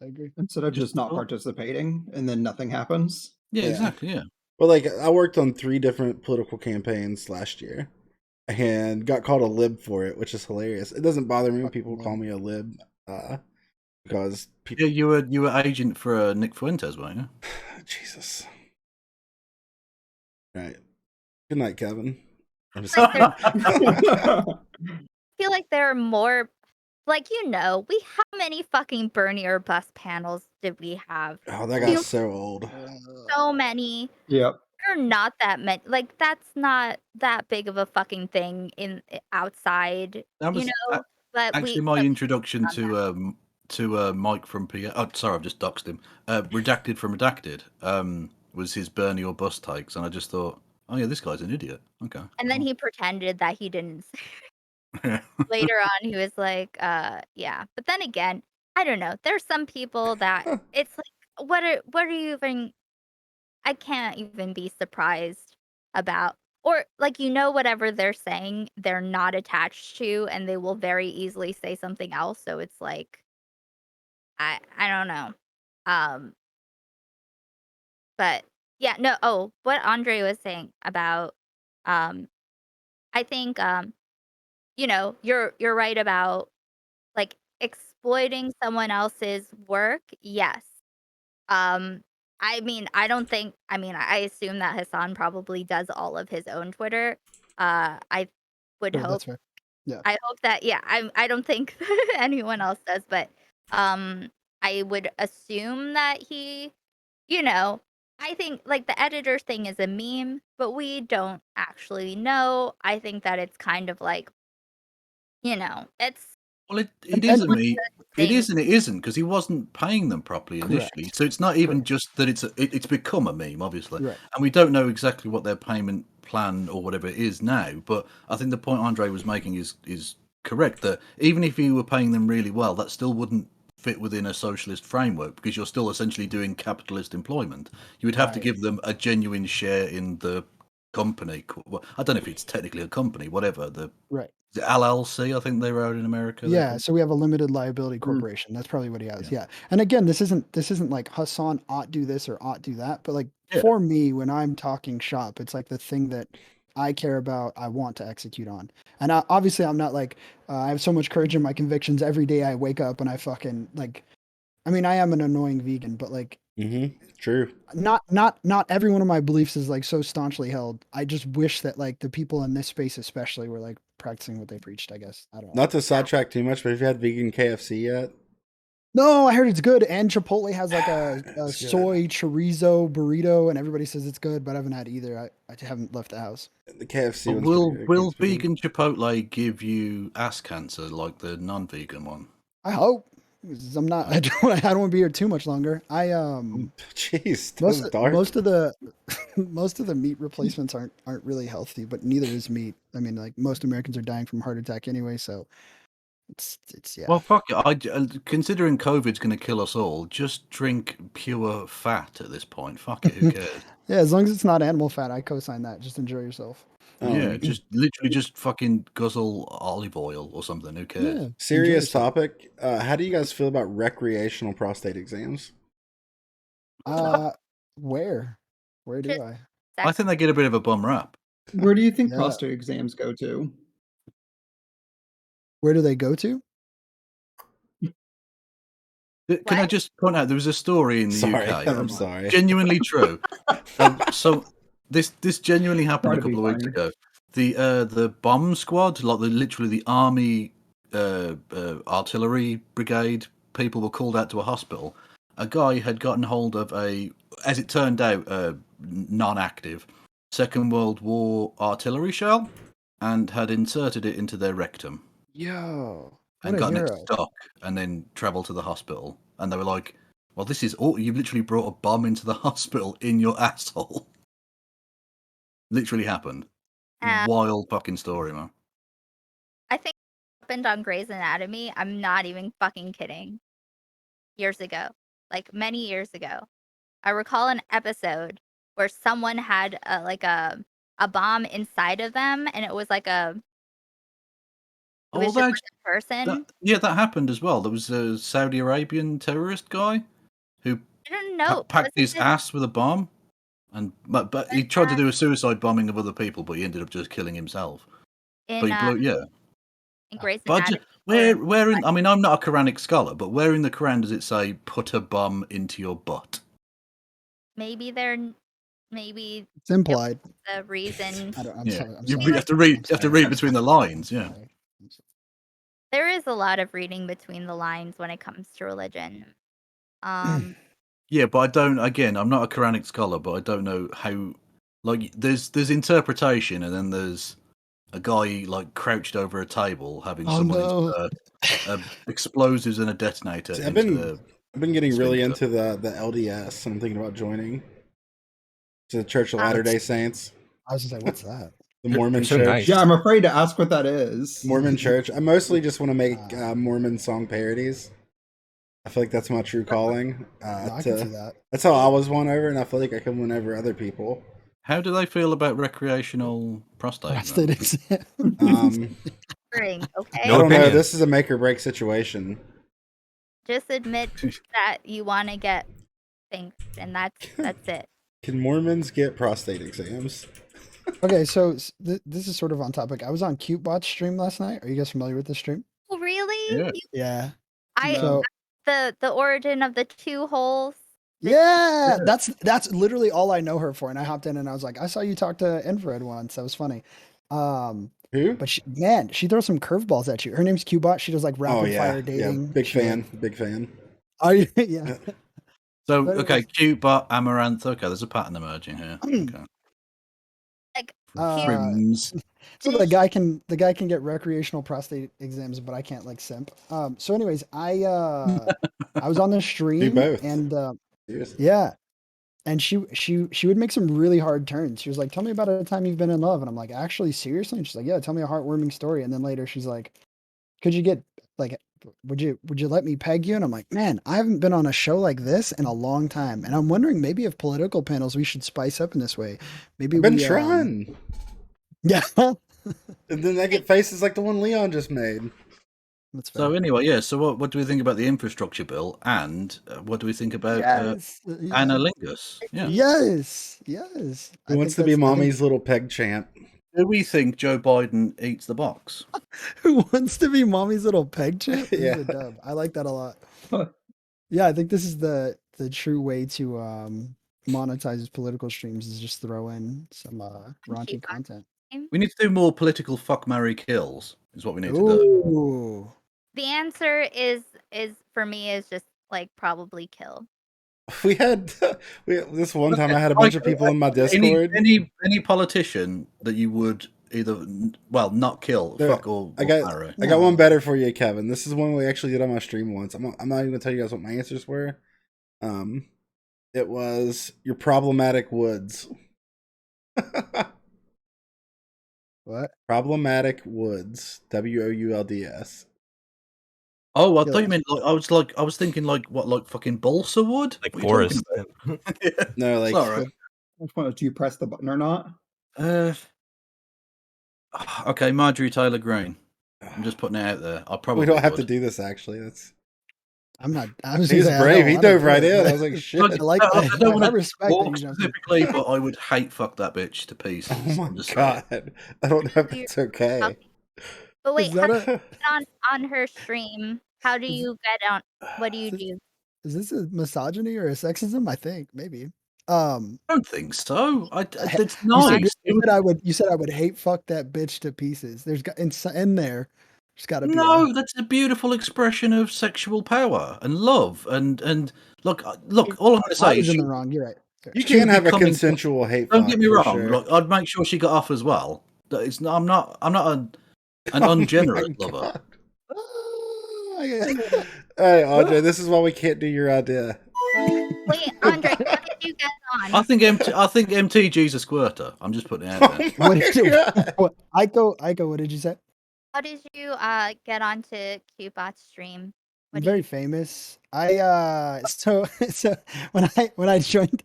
I agree. Instead of just not participating and then nothing happens. Yeah, exactly. Yeah. Well, like I worked on 3 different political campaigns last year, and got called a lib for it, which is hilarious. It doesn't bother me when people call me a lib, because people. Yeah, you were agent for Nick Fuentes, weren't you? Jesus. Right. Good night, Kevin. I'm just... I feel like there are more, like, how many fucking Bernie or Bus panels did we have? Oh, that got so old. So many. Yep. There are not that many. Like, that's not that big of a fucking thing outside. That was but actually my introduction to Mike from PA. Oh, sorry, I've just doxed him. Redacted from Redacted was his Bernie or Bus takes, and I just thought, oh yeah, this guy's an idiot. Okay. And then he pretended that he didn't. Later on, he was like, yeah. But then again, I don't know. There's some people that it's like, what are you even? I can't even be surprised about. Or like, whatever they're saying, they're not attached to, and they will very easily say something else. So it's like, I don't know. But yeah, no. Oh, what Andre was saying about, I think, you're right about like exploiting someone else's work. Yes. I mean, I assume that Hassan probably does all of his own Twitter. I would hope. That's fair. Yeah. I hope that. Yeah. I don't think anyone else does, but I would assume that he, I think like the editor thing is a meme, but we don't actually know. I think that it's kind of like, it's. Well, it is a meme. It is and it isn't, because he wasn't paying them properly initially. So it's not even just that it's become a meme, obviously. Right. And we don't know exactly what their payment plan or whatever it is now. But I think the point Andre was making is correct, that even if you were paying them really well, that still wouldn't fit within a socialist framework, because you're still essentially doing capitalist employment. You would have to give them a genuine share in the company. Well, I don't know if it's technically a company, whatever. The LLC, I think they were out in America. Yeah, so we have a limited liability corporation. That's probably what he has. Yeah. And again, this isn't like Hassan ought do this or ought do that, but like for me, when I'm talking shop, it's like the thing that I care about, I want to execute on. And obviously I'm not like, I have so much courage in my convictions. Every day I wake up and I fucking like, I mean, I am an annoying vegan, but like, true. Not every one of my beliefs is like so staunchly held. I just wish that like the people in this space especially were like practicing what they preached, I guess. I don't know. Not to sidetrack too much, but have you had vegan KFC yet? No, I heard it's good. And Chipotle has like a soy chorizo burrito, and everybody says it's good, but I haven't had either. I haven't left the house. The KFC one's will vegan Chipotle give you ass cancer like the non-vegan one? I hope. I'm not. I don't want to be here too much longer. Jeez, most of the meat replacements aren't really healthy, but neither is meat. I mean, like most Americans are dying from heart attack anyway, so it's yeah. Well, fuck it. Considering COVID's going to kill us all, just drink pure fat at this point. Fuck it, who cares? Yeah, as long as it's not animal fat, I co-sign that. Just enjoy yourself. Yeah, just literally fucking guzzle olive oil or something. Who cares? Yeah, serious topic. How do you guys feel about recreational prostate exams? Where? Where do Just I? I think they get a bit of a bum rap. Where do you think Yeah. prostate exams go to? Where do they go to? Can I What? just point out there was a story in the Sorry, UK, I'm sorry. genuinely true. So this genuinely happened Try a to be couple of weeks funny. ago. The bomb squad, like literally the army artillery brigade people were called out to a hospital. A guy had gotten hold of as it turned out, non-active Second World War artillery shell and had inserted it into their rectum Yo, what and a gotten it hero. stuck and then travelled to the hospital. And they were like, well, this is all you've literally brought a bomb into the hospital in your asshole. Literally happened. Uh, Wild fucking story, man. I think it happened on Grey's Anatomy. I'm not even fucking kidding. Years ago, like many years ago, I recall an episode where someone had a bomb inside of them, and it was like it was just like a person. That happened as well. There was a Saudi Arabian terrorist guy who I don't know. packed Was it his this ass with a bomb, and but he tried to do a suicide bombing of other people, but he ended up just killing himself. But in he blew, yeah. Grey's But Anatomy? where in? I mean, I'm not a Quranic scholar, but where in the Quran does it say "put a bomb into your butt"? Maybe maybe It's implied. the reason I don't, I'm Yeah, sorry. I'm you sorry. have to read. I'm You have to sorry. read between the lines. Yeah. Sorry. there is a lot of reading between the lines when it comes to religion. Yeah, but I don't. Again, I'm not a Quranic scholar, but I don't know how. Like, there's interpretation, and then there's a guy like crouched over a table having Oh, someone no. insert explosives and a detonator See, into I've been getting really sphincter. into the LDS, and I'm thinking about joining to the Church of Oh. Latter-day Saints, I was just like, what's that? the Mormon They're so Church. nice. Yeah, I'm afraid to ask what that is. Mormon Church. I mostly just want to make Mormon song parodies. I feel like that's my true calling. No, I can see that. That's how I was won over, and I feel like I can win over other people. How do they feel about recreational prostate? Prostate exam. Okay. I No don't know. opinion. This is a make or break situation. Just admit that you want to get things, and that's it. Can Mormons get prostate exams? Okay, so this is sort of on topic. I was on CuteBot's stream last night. Are you guys familiar with this stream? Oh, really? Yeah. Yeah. I So the origin of the two holes. yeah, that's literally all I know her for. And I hopped in and I was like, I saw you talk to Infrared once. That was funny. Who? But she throws some curveballs at you. Her name's CuteBot. She does like rapid fire dating. Big She, fan. like- Big fan. Are you? Yeah. So But it okay, was- cute but amaranth. Okay, there's a pattern emerging here. Okay. Like Frims. So the guy can get recreational prostate exams, but I can't like simp. So anyways, I was on the stream both. and Seriously. yeah. And she would make some really hard turns. She was like, "Tell me about a time you've been in love." And I'm like, "Actually, seriously?" And she's like, "Yeah, tell me a heartwarming story." And then later she's like, "Could you get like would you let me peg you?" And I'm like, "Man, I haven't been on a show like this in a long time." And I'm wondering maybe if political panels we should spice up in this way. Maybe I've been we trying. yeah. And then they get faces like the one Leon just made. That's So fair. anyway, yeah. So what do we think about the infrastructure bill, and what do we think about Yes. Anna Lingus? Yeah. Yes. Yes. Who wants to be mommy's little peg champ? Do we think Joe Biden eats the box? Who wants to be mommy's little peg champ? This Yeah. is a dub. I like that a lot. Yeah, I think this is the true way to monetize his political streams is just throw in some raunchy content. We need to do more political fuck, marry, kills. Is what we need to do. Ooh. the answer is for me is just like probably kill. We had this one time I had a bunch of people in my Discord. Any politician that you would either not kill, There- fuck or marry. I got one better for you, Kevin. This is one we actually did on my stream once. I'm not even gonna tell you guys what my answers were. It was your problematic woods. What? Problematic woods. WOULDS. Oh, I Yeah. thought you meant I was thinking like fucking balsa wood, Like What are you forest. talking about? Yeah. No, like Sorry. Which one do you press the button or not? Okay, Marjorie Taylor Greene. I'm just putting it out there. I probably we don't have to would. do this actually. That's I'm not. I was gonna He's say, brave. He I don't dove right do it, in. but I was like, shit. Look, I like. I don't want I to respect that talk you jumped in. specifically, but I would hate fuck that bitch to pieces. Oh my I'm just saying. god. I don't know if You're that's okay. talking- But wait, Is how that do you a? get on her stream? How do you get on? What do you Is this, do? is this a misogyny or a sexism? I think maybe. I don't think so. It's You said, nice. you said I would. You said I would hate fuck that bitch to pieces. There's got in there. There's got to be. No, that's a beautiful expression of sexual power and love. And look, look. All I'm going to I say was is in the wrong. You're right. You she would can be have a coming. consensual hate Don't fuck get me for wrong. sure. Look, I'd make sure she got off as well. It's not. I'm not an Oh ungenerous my lover. God. Hey, Andre, this is why we can't do your idea. Wait, Andre, how did you get on? I think MTG's a squirter. I'm just putting it out Oh there. What my did you? God. What, Aiko, what did you say? How did you get onto Cubot's stream? I'm What do very you? famous. So when I joined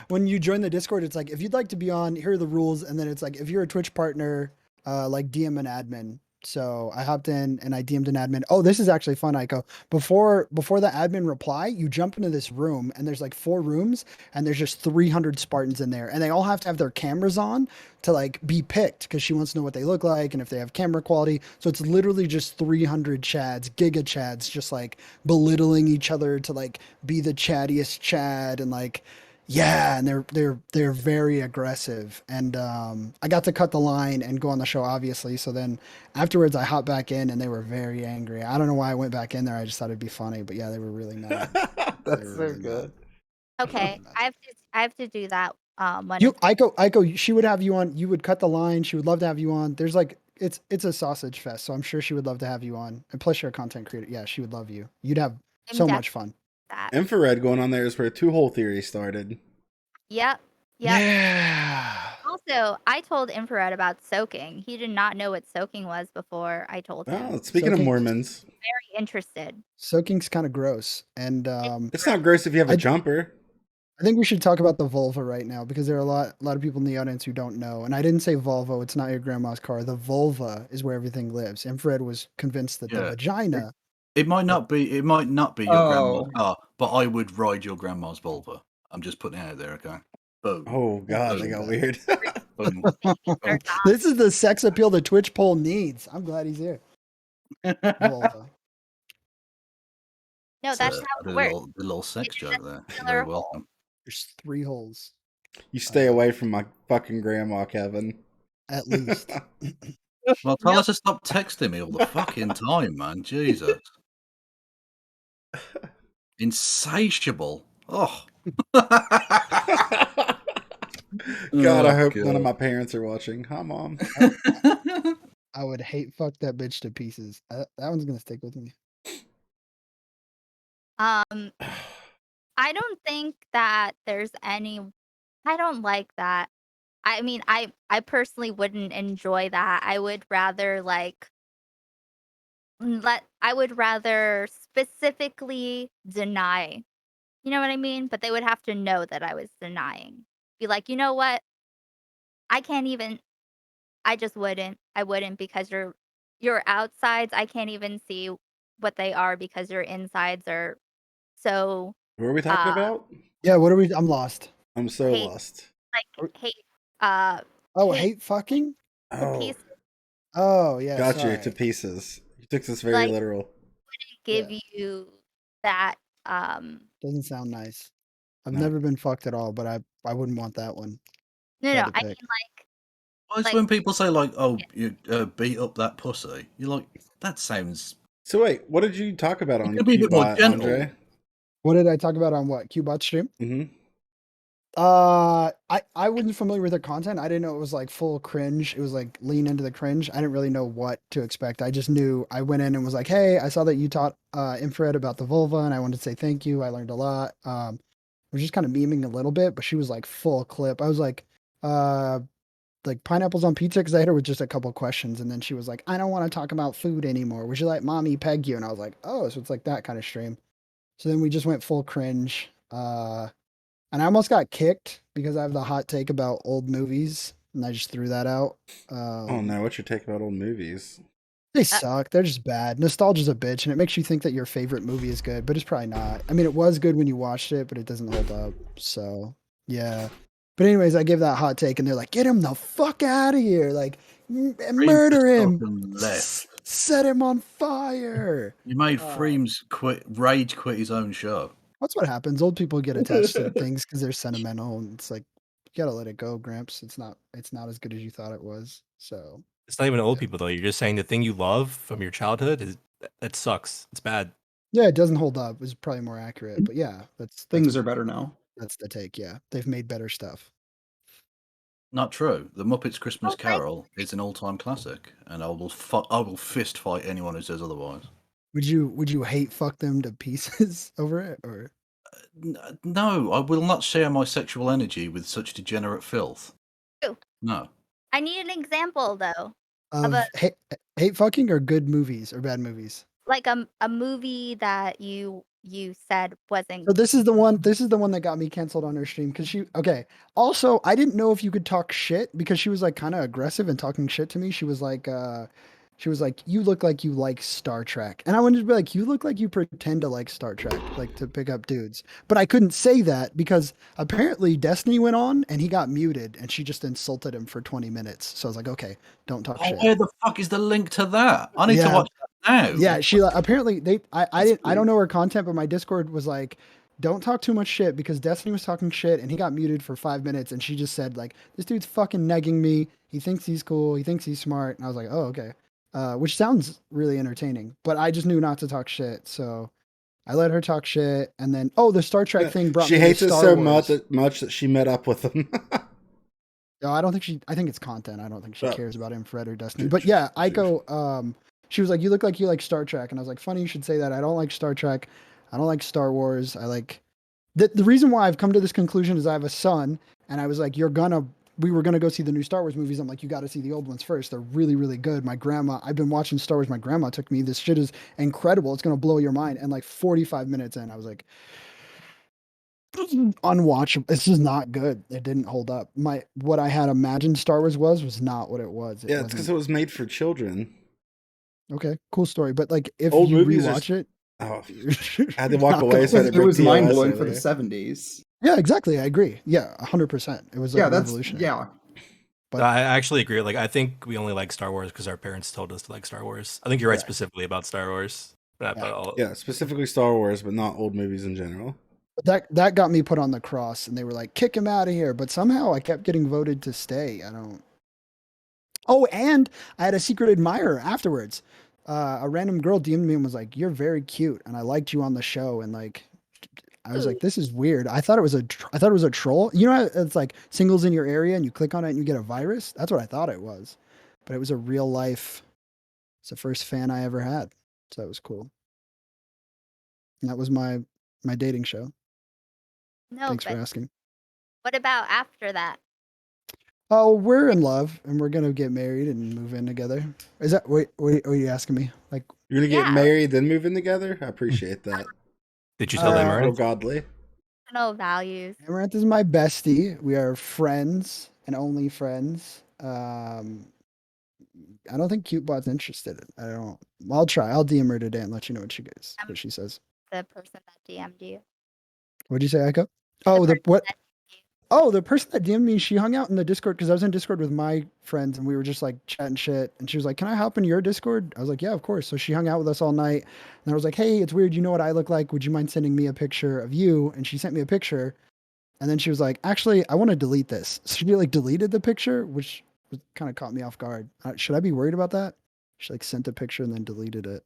when you join the Discord, it's like if you'd like to be on, here are the rules, and then it's like if you're a Twitch partner, like DM an admin. So I hopped in and I DM'd an admin. Oh, this is actually fun, Aiko. Before the admin reply, you jump into this room and there's like 4 rooms and there's just 300 Spartans in there and they all have to have their cameras on to like be picked because she wants to know what they look like and if they have camera quality. So it's literally just 300 chads, giga chads, just like belittling each other to like be the chattiest chad and like yeah, and they're very aggressive. And I got to cut the line and go on the show, obviously. So then afterwards, I hopped back in, and they were very angry. I don't know why I went back in there. I just thought it'd be funny, but yeah, they were really mad. That's were so really good. Okay, I have to do that. When You, it's- Aiko, she would have you on. You would cut the line. She would love to have you on. There's like it's a sausage fest, so I'm sure she would love to have you on. And plus, you're a content creator. Yeah, she would love you. You'd have I'm so def- much fun. that. Infrared going on there is where 2-hole theory started. Yep. Yeah. Also, I told Infrared about soaking. He did not know what soaking was before I told him. Oh, speaking of Soaking- Mormons, Very interested. Soaking's kind of gross, and it's not gross if you have a I- jumper. I think we should talk about the vulva right now because there are a lot of people in the audience who don't know. And I didn't say Volvo; it's not your grandma's car. The vulva is where everything lives. Infrared was convinced that the Yeah. vagina. It might not be your grandma's Oh. car, but I would ride your grandma's Volvo. I'm just putting it out there, okay? Boom. Oh god, they got weird. Boom. This is the sex appeal the Twitch poll needs. I'm glad he's here. Vulva. No, So, that's I how did it a works. little sex It's joke a there. You're filler very hole. welcome. There's 3 holes You stay away from my fucking grandma, Kevin. at least. Well, tell her to stop texting me all the fucking time, man. Jesus. Insatiable. Oh. God, I hope God. none of my parents are watching. Hi, Mom. I would hate fuck that bitch to pieces. That one's gonna stick with me. I don't think that there's any. I don't like that. I mean, I personally wouldn't enjoy that. I would rather like I would rather specifically deny. You know what I mean? But they would have to know that I was denying. Be like, you know what? I can't even. I just wouldn't. I wouldn't because your outsides. I can't even see what they are because your insides are so Who are we talking Uh, about? Yeah, what are we? I'm lost. I'm so hate- lost. like hate. Oh, Hate- hate fucking? The Oh, piece Oh, yeah. got you sorry. to pieces. You took this very Like- literal. give you that. Doesn't sound nice. I've No. never been fucked at all, but I wouldn't want that one. No, Had no. to I pick. mean like. Well, it's Like- when people say, like, oh, you beat up that pussy. You're like, that sounds. So wait, what did you talk about on could be a bit more Cubot, gentle. Andre? What did I talk about on what? Qbot stream? Hmm. I wasn't familiar with the content. I didn't know it was like full cringe. It was like lean into the cringe. I didn't really know what to expect. I just knew I went in and was like, hey, I saw that you taught Infrared about the vulva and I wanted to say thank you. I learned a lot. I was just kind of memeing a little bit, but she was like full clip. I was like pineapples on pizza because I hit her with just a couple questions and then she was like, I don't want to talk about food anymore. Would you like mommy peg you? And I was like, oh, so it's like that kind of stream. So then we just went full cringe. And I almost got kicked because I have the hot take about old movies, and I just threw that out. Oh no, what's your take about old movies? They suck. They're just bad. Nostalgia's a bitch, and it makes you think that your favorite movie is good, but it's probably not. I mean, it was good when you watched it, but it doesn't hold up. So, yeah. But anyways, I give that hot take, and they're like, "Get him the fuck out of here! Like, murder just him! fucking left. Set him on fire!" You made Freems rage quit his own show. That's what happens. Old people get attached to things because they're sentimental, and it's like you gotta let it go, Gramps. It's not as good as you thought it was. So It's not even old people though. You're just saying the thing you love from your childhood is that sucks. It's bad. yeah, it doesn't hold up. Is probably more accurate, but yeah, that's Things are better now. That's the take. Yeah, they've made better stuff. Not true. The Muppets Christmas Oh, thank Carol is an all-time classic, and I will fist fight anyone who says otherwise. Would you hate fuck them to pieces over it, or No, I will not share my sexual energy with such degenerate filth. Ew. No. I need an example though, of a- hate fucking or good movies or bad movies? like a movie that you said wasn't. So this is the one that got me canceled on her stream because she okay. Also, I didn't know if you could talk shit because she was like kind of aggressive and talking shit to me. She was like you look like you like Star Trek. And I wanted to be like, you look like you pretend to like Star Trek, like to pick up dudes. But I couldn't say that because apparently Destiny went on and he got muted and she just insulted him for 20 minutes. So I was like, okay, don't talk shit. Where the fuck is the link to that? I need to Yeah. watch that now. Yeah, she apparently I don't know her content, but my Discord was like, don't talk too much shit because Destiny was talking shit and he got muted for 5 minutes and she just said like, this dude's fucking negging me. He thinks he's cool. He thinks he's smart. And I was like, oh, okay. Which sounds really entertaining, but I just knew not to talk shit. So I let her talk shit. And then, the Star Trek thing brought She me to hates it Star so Wars. much that she met up with him. No, I think it's content. I don't think she Oh. cares about Infrared or Destiny. But yeah, Aiko, she was like, you look like you like Star Trek. And I was like, funny you should say that. I don't like Star Trek. I don't like Star Wars. I like the reason why I've come to this conclusion is I have a son and I was like, we were gonna go see the new Star Wars movies. I'm like, you got to see the old ones first. They're really, really good. I've been watching Star Wars. My grandma took me. This shit is incredible. It's gonna blow your mind. And like 45 minutes in, I was like, unwatchable. It's just not good. It didn't hold up. What I had imagined Star Wars was not what it was. Yeah, it's because it was made for children. Okay, cool story. But like, if Old you movies rewatch it, I had to walk away. So I had to It was break mind TOS blowing for over the it. 70s. yeah, exactly. I agree. Yeah, 100%. It was like revolutionary. yeah. But- I actually agree. Like, I think we only like Star Wars because our parents told us to like Star Wars. I think you're right specifically about Star Wars. Yeah, specifically Star Wars, but not old movies in general. That got me put on the cross, and they were like, "Kick him out of here!" But somehow I kept getting voted to stay. I don't. Oh, and I had a secret admirer afterwards. A random girl DM'd me and was like, "You're very cute, and I liked you on the show." And like, I was like, "This is weird." I thought it was a troll. You know, how it's like singles in your area, and you click on it and you get a virus. That's what I thought it was, but it was a real life. It's the first fan I ever had, so that was cool. And that was my dating show. No, Thanks for but asking. what about after that? Oh, we're in love and we're gonna get married and move in together. Is that what are you asking me? Like, You're gonna get Yeah. married then move in together? I appreciate that. Did you tell them, Real Ernest? godly. No values. Amaranth is my bestie. We are friends and only friends. I don't think CuteBot's interested. I don't. I'll try. I'll DM her today and let you know what she says. The person that DM'd you. What'd you say, Aiko? Oh, person what? that- Oh, the person that DM'd me, she hung out in the Discord because I was in Discord with my friends and we were just like chatting shit. And she was like, "Can I hop in your Discord?" I was like, "Yeah, of course." So she hung out with us all night. And I was like, "Hey, it's weird. You know what I look like? Would you mind sending me a picture of you?" And she sent me a picture. And then she was like, "Actually, I want to delete this." So she like deleted the picture, which kind of caught me off guard. Should I be worried about that? She like sent a picture and then deleted it.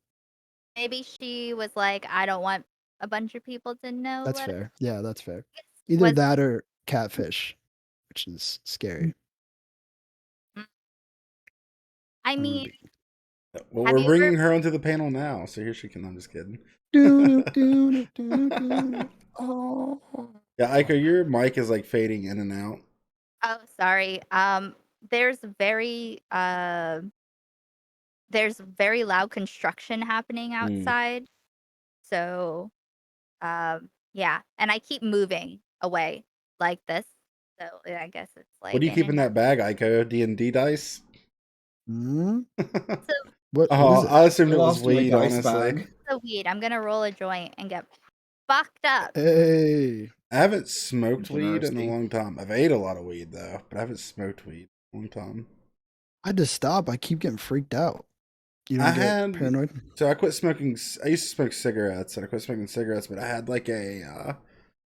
Maybe she was like, I don't want a bunch of people to know. That's what fair. Yeah, that's fair. it Either was. that or catfish, which is scary. I mean, Well, Have we're you bringing ever- her onto the panel now, so here she can. I'm just kidding. Oh. Yeah, Aiko, your mic is like fading in and out. oh, sorry. There's very loud construction happening outside. So, yeah, and I keep moving away like this. So I guess it's like. What do you keep in that bag, Aiko? D&D dice? Hmm? What Oh, is it? I assumed I it was lost my weed, dice honestly. bag. The weed. I'm gonna roll a joint and get fucked up. Hey. I haven't smoked weed in a Interesting. long time. I've ate a lot of weed though, but I haven't smoked weed in a long time. I had to stop. I keep getting freaked out. You don't I get had paranoid? so I quit smoking. I used to smoke cigarettes, and I quit smoking cigarettes, but I had like a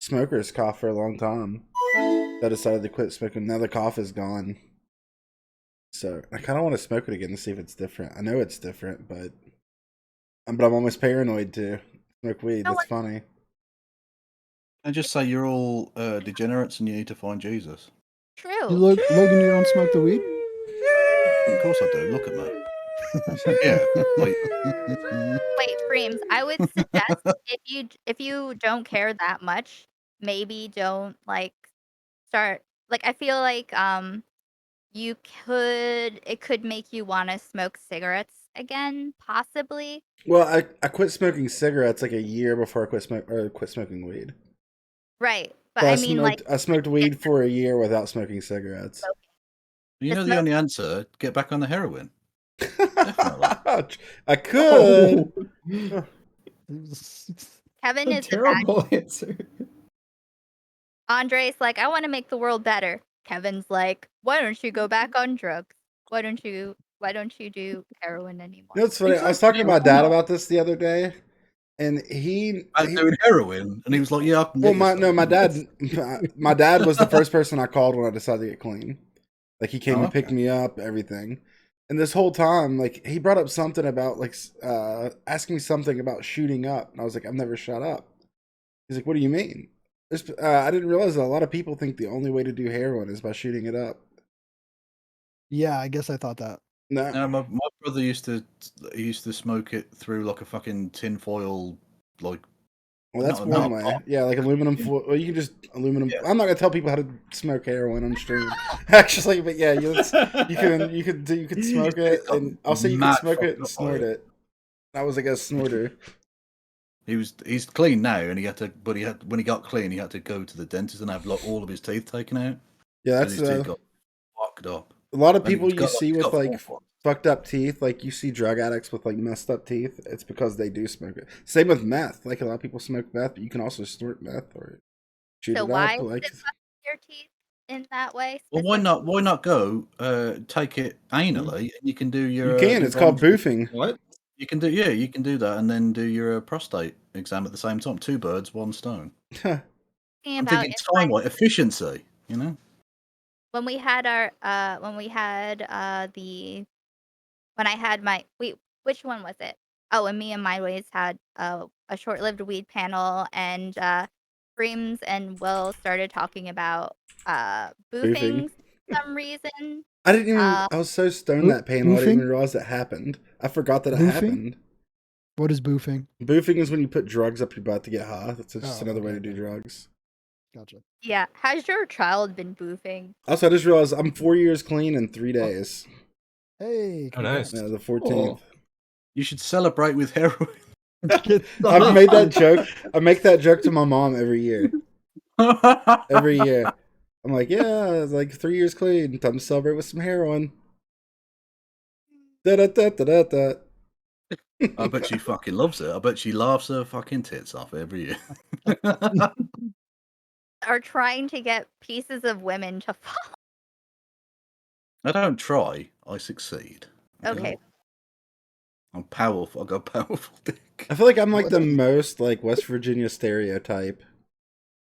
smoker's cough for a long time. So I decided to quit smoking. Now the cough is gone. So I kind of want to smoke it again to see if it's different. I know it's different, but I'm almost paranoid to smoke weed. No, That's funny. And just say you're all degenerates and you need to find Jesus. True. Logan, you don't smoke the weed? Of course I do. Look at me. Yeah. Like, Wait, Freems, I would suggest if you don't care that much, maybe don't like start like I feel like it could make you want to smoke cigarettes again, possibly. Well, I quit smoking cigarettes like a year before I quit smoking weed. Right. But So I mean like I smoked weed for a year without smoking cigarettes. you The know the smoke- only answer? Get back on the heroin. Definitely. I could. Oh, Kevin a is the bad. terrible answer. Andre's like, I want to make the world better. Kevin's like, why don't you go back on drugs? Why don't you do heroin anymore? You know what's funny? I was talking to my dad about this the other day, and I was doing heroin, and he was like, "Yeah, I can well, get you some." my dad was the first person I called when I decided to get clean. Like he came Oh, and picked me up, everything. And this whole time, like he brought up something about like asking me something about shooting up, and I was like, I've never shot up. He's like, what do you mean? I didn't realize that a lot of people think the only way to do heroin is by shooting it up. Yeah, I guess I thought that. No, No, my brother used to smoke it through like a fucking tinfoil, like. well, that's not one a way. pot. Yeah, like aluminum foil. Well, you can just aluminum. Yeah. I'm not gonna tell people how to smoke heroin on stream, actually, but yeah, you can smoke it, and I'll say you can Mad smoke it fucked and up by snort it. I was like a snorter. He's clean now, and when he got clean, he had to go to the dentist and have like all of his teeth taken out. Yeah, And that's his teeth got fucked up. a lot of And people he's you got, see he's with got like four. fucked up teeth. Like you see drug addicts with like messed up teeth. It's because they do smoke it. Same with meth. Like a lot of people smoke meth, but you can also snort meth or shoot So it why up. would Like it fuck your teeth in that way? Well, why not? Why not go take it anally, and you can do your. you can. your It's called voluntary- boofing. What? You can do you can do that, and then do your prostate exam at the same time. Two birds, one stone. I'm thinking time, like efficiency. You know. When we had our when I had my which one was it? Oh, and me and my ways had a short-lived weed panel, and Freems and Will started talking about boofing for some reason. I didn't even. I was so stoned that panel. I didn't even realize it happened. I forgot that it Boofing? happened. What is boofing? Boofing is when you put drugs up your butt to get high. That's just Oh, another way okay, to do okay. drugs. Gotcha. Yeah, has your child been boofing? Also, I just realized I'm 4 years clean in 3 days. Hey, Oh, nice. Yeah, the 14th. You should celebrate with heroin. I've made that joke. I make that joke to my mom every year. Every year. I'm like, yeah, it's like 3 years clean. Time to celebrate with some heroin. Da da da da da da. I bet she fucking loves it. I bet she laughs her fucking tits off every year. Are trying to get pieces of women to follow. I don't try. I succeed. Okay. I'm powerful. I got a powerful dick. I feel like I'm like the most like West Virginia stereotype.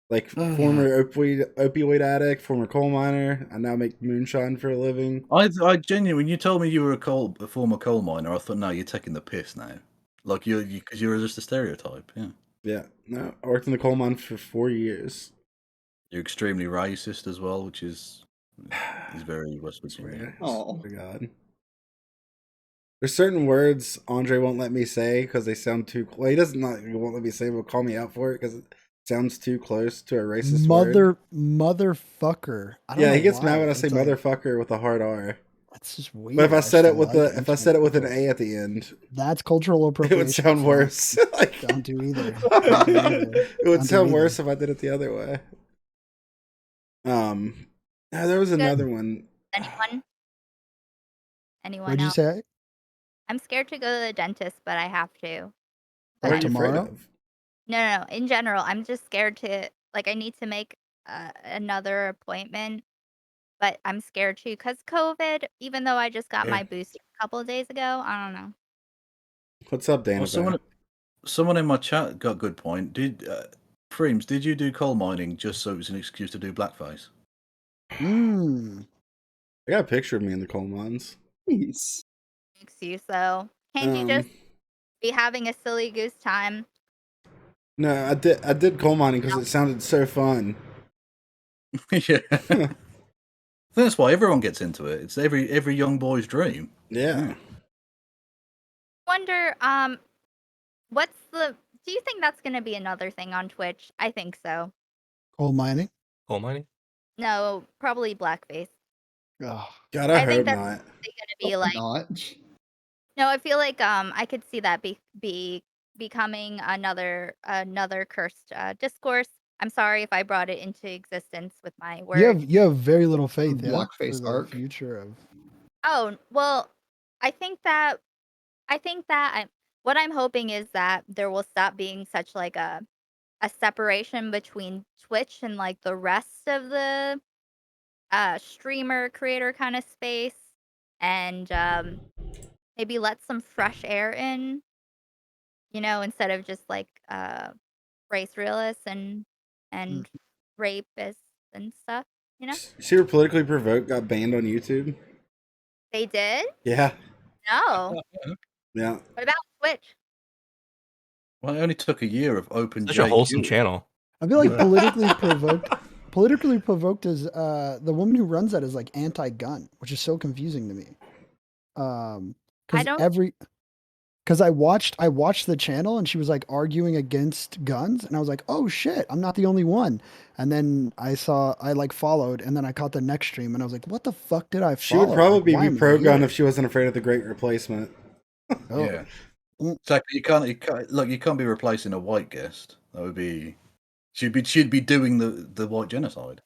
Like former opioid addict, former coal miner. I now make moonshine for a living. I genuinely, when you told me you were a former coal miner, I thought, no, you're taking the piss now. Like because you're just a stereotype. Yeah. Yeah. No, I worked in the coal mine for 4 years. You're extremely racist as well, which is very West Virginia. Oh. My God. There's certain words Andre won't let me say because they sound too. Well, he won't let me say, but call me out for it because it sounds too close to a racist word. Motherfucker. I don't Yeah, know he gets why. mad when I say It's like, motherfucker with a hard R. That's just weird. But if I said it with still like if I said it with an A at the end, that's cultural it appropriation. would sound so worse. Like, Don't do either. Don't do either. it would Don't do sound either. worse if I did it the other way. There was another one. Anyone? Anyone What'd you else? say? I'm scared to go to the dentist, but I have to. What But are Like you afraid tomorrow? of? no. In general, I'm just scared to like. I need to make another appointment, but I'm scared too because COVID. Even though I just got Yeah. my booster a couple of days ago, I don't know. What's up, Dana? Well, someone in my chat got a good point. Did Freems, did you do coal mining just so it was an excuse to do blackface? Mm. I got a picture of me in the coal mines. Jeez. Excuse though. Can't you just Um, be having a silly goose time? no, I did coal mining because it sounded so fun. Yeah. That's why everyone gets into it. It's every young boy's dream. Yeah. Wonder, what's the? Do you think that's gonna be another thing on Twitch? I think so. Coal mining. Coal mining. No, probably blackface. Ugh. God, I I think hope that's not. gonna be like. Not. No, I feel like I could see that becoming another cursed discourse. I'm sorry if I brought it into existence with my words. You have very little faith, yeah, for Blackface the arc. future of. Oh well, I think that what I'm hoping is that there will stop being such like a separation between Twitch and like the rest of the streamer creator kind of space, and maybe let some fresh air in. Instead of just like race realists and rapists and stuff. See where Politically Provoked got banned on YouTube? They did? Yeah. No. Yeah. What about Twitch? Well, it only took a year of open Such a wholesome JQ. channel. I feel like politically provoked. Politically provoked is the woman who runs that is like anti-gun, which is so confusing to me. I Because don't. because I watched the channel and she was like arguing against guns and I was like, oh shit, I'm not the only one. And then I like followed and then I caught the next stream and I was like, what the fuck did I follow? She would probably Like, why be am I pro-gun here? if she wasn't afraid of the Great Replacement. Oh. Yeah. Mm. Exactly. You can't be replacing a white guest. That would be she'd be doing the white genocide.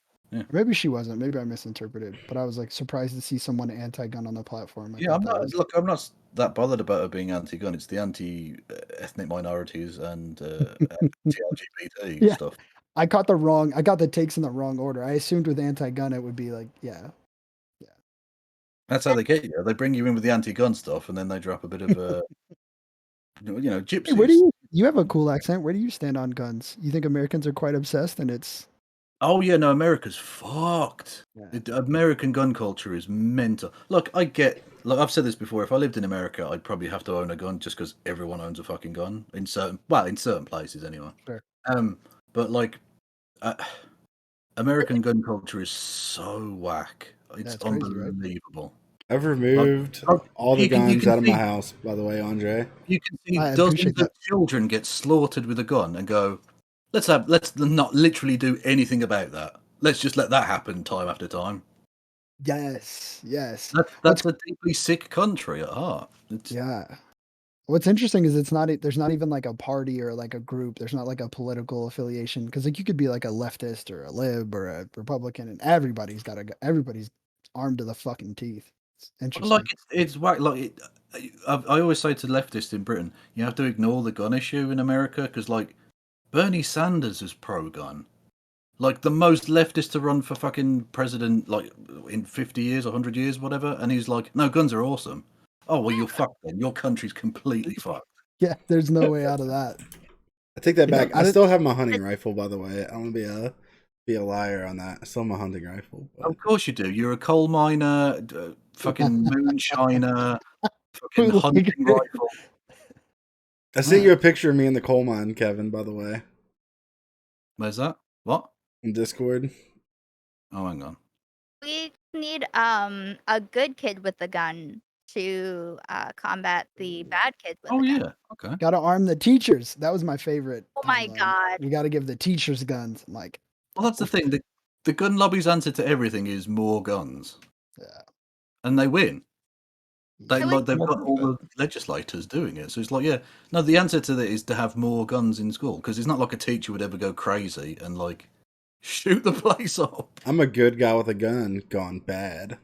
Maybe she wasn't. Maybe I misinterpreted. But I was like surprised to see someone anti-gun on the platform. I Yeah, thought I'm that not. was Look, I'm not that bothered about her being anti-gun. It's the anti-ethnic minorities and anti-LGBT Yeah. stuff. I got the takes in the wrong order. I assumed with anti-gun it would be like, yeah. That's how they get you. They bring you in with the anti-gun stuff, and then they drop a bit of Hey, where do gypsies. you have a cool accent? Where do you stand on guns? You think Americans are quite obsessed and it's Oh yeah, no, America's fucked. Yeah. American gun culture is mental. Look, I've said this before. If I lived in America, I'd probably have to own a gun just because everyone owns a fucking gun in certain places anyway. Sure. But like, American gun culture is so whack. It's That's crazy, right? unbelievable. I've removed all the you can guns out of my see- house, by the way, Andre. You can see I dozens appreciate of that. children get slaughtered with a gun and go, let's not literally do anything about that. Let's just let that happen time after time. Yes. That's a deeply sick country at heart. Yeah. What's interesting is there's not even like a party or like a group. There's not like a political affiliation because like you could be like a leftist or a lib or a Republican and everybody's armed to the fucking teeth. It's interesting. Like it's whack. Like I always say to leftists in Britain, you have to ignore the gun issue in America because like Bernie Sanders is pro-gun, like the most leftist to run for fucking president like in 50 years, 100 years, whatever, and he's like, no, guns are awesome. Oh well, you're fucked then. Your country's completely fucked. Yeah, there's no way out of that. I take that Yeah, back. I I did- still have my hunting rifle, by the way. I don't want to be a liar on that. I still have my hunting rifle. But... Of course you do. You're a coal miner, fucking moonshiner, fucking Like- hunting rifle. I sent you a picture of me in the coal mine, Kevin, by the way, Where's that? What? in Discord. Oh, hang on. We need a good kid with a gun to combat the bad kids with Oh a gun. yeah. Okay. Gotta arm the teachers. That was my favorite. Oh my tagline. God. We gotta give the teachers guns. I'm like, Well, that's the thing. The gun lobby's answer to everything is more guns, yeah. and they win. I would- They've got all the legislators doing it, so it's like, yeah, no. The answer to that is to have more guns in school because it's not like a teacher would ever go crazy and like shoot the place up. I'm a good guy with a gun gone bad.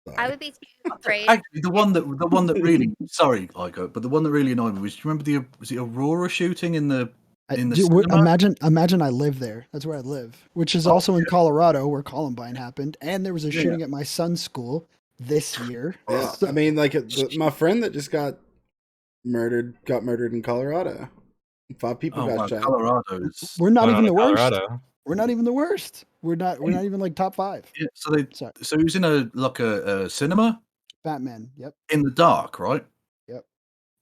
I Sorry. would be too afraid. Actually, the one that really sorry, Aiko, but the one that really annoyed me was, do you remember was the Aurora shooting in the cinema? Imagine I live there. That's where I live, which is Oh, also in Colorado, where Columbine happened, and there was a Yeah. shooting at my son's school this year. Yeah, So- I mean, like my friend that just got murdered in Colorado. 5 people Oh, got wow, shot. Colorado's. we're not Going even on the in worst. Colorado. We're not even the worst. We're not even like top 5. Yeah, Sorry, so he was in a cinema Batman. Yep. in the dark, right? Yep.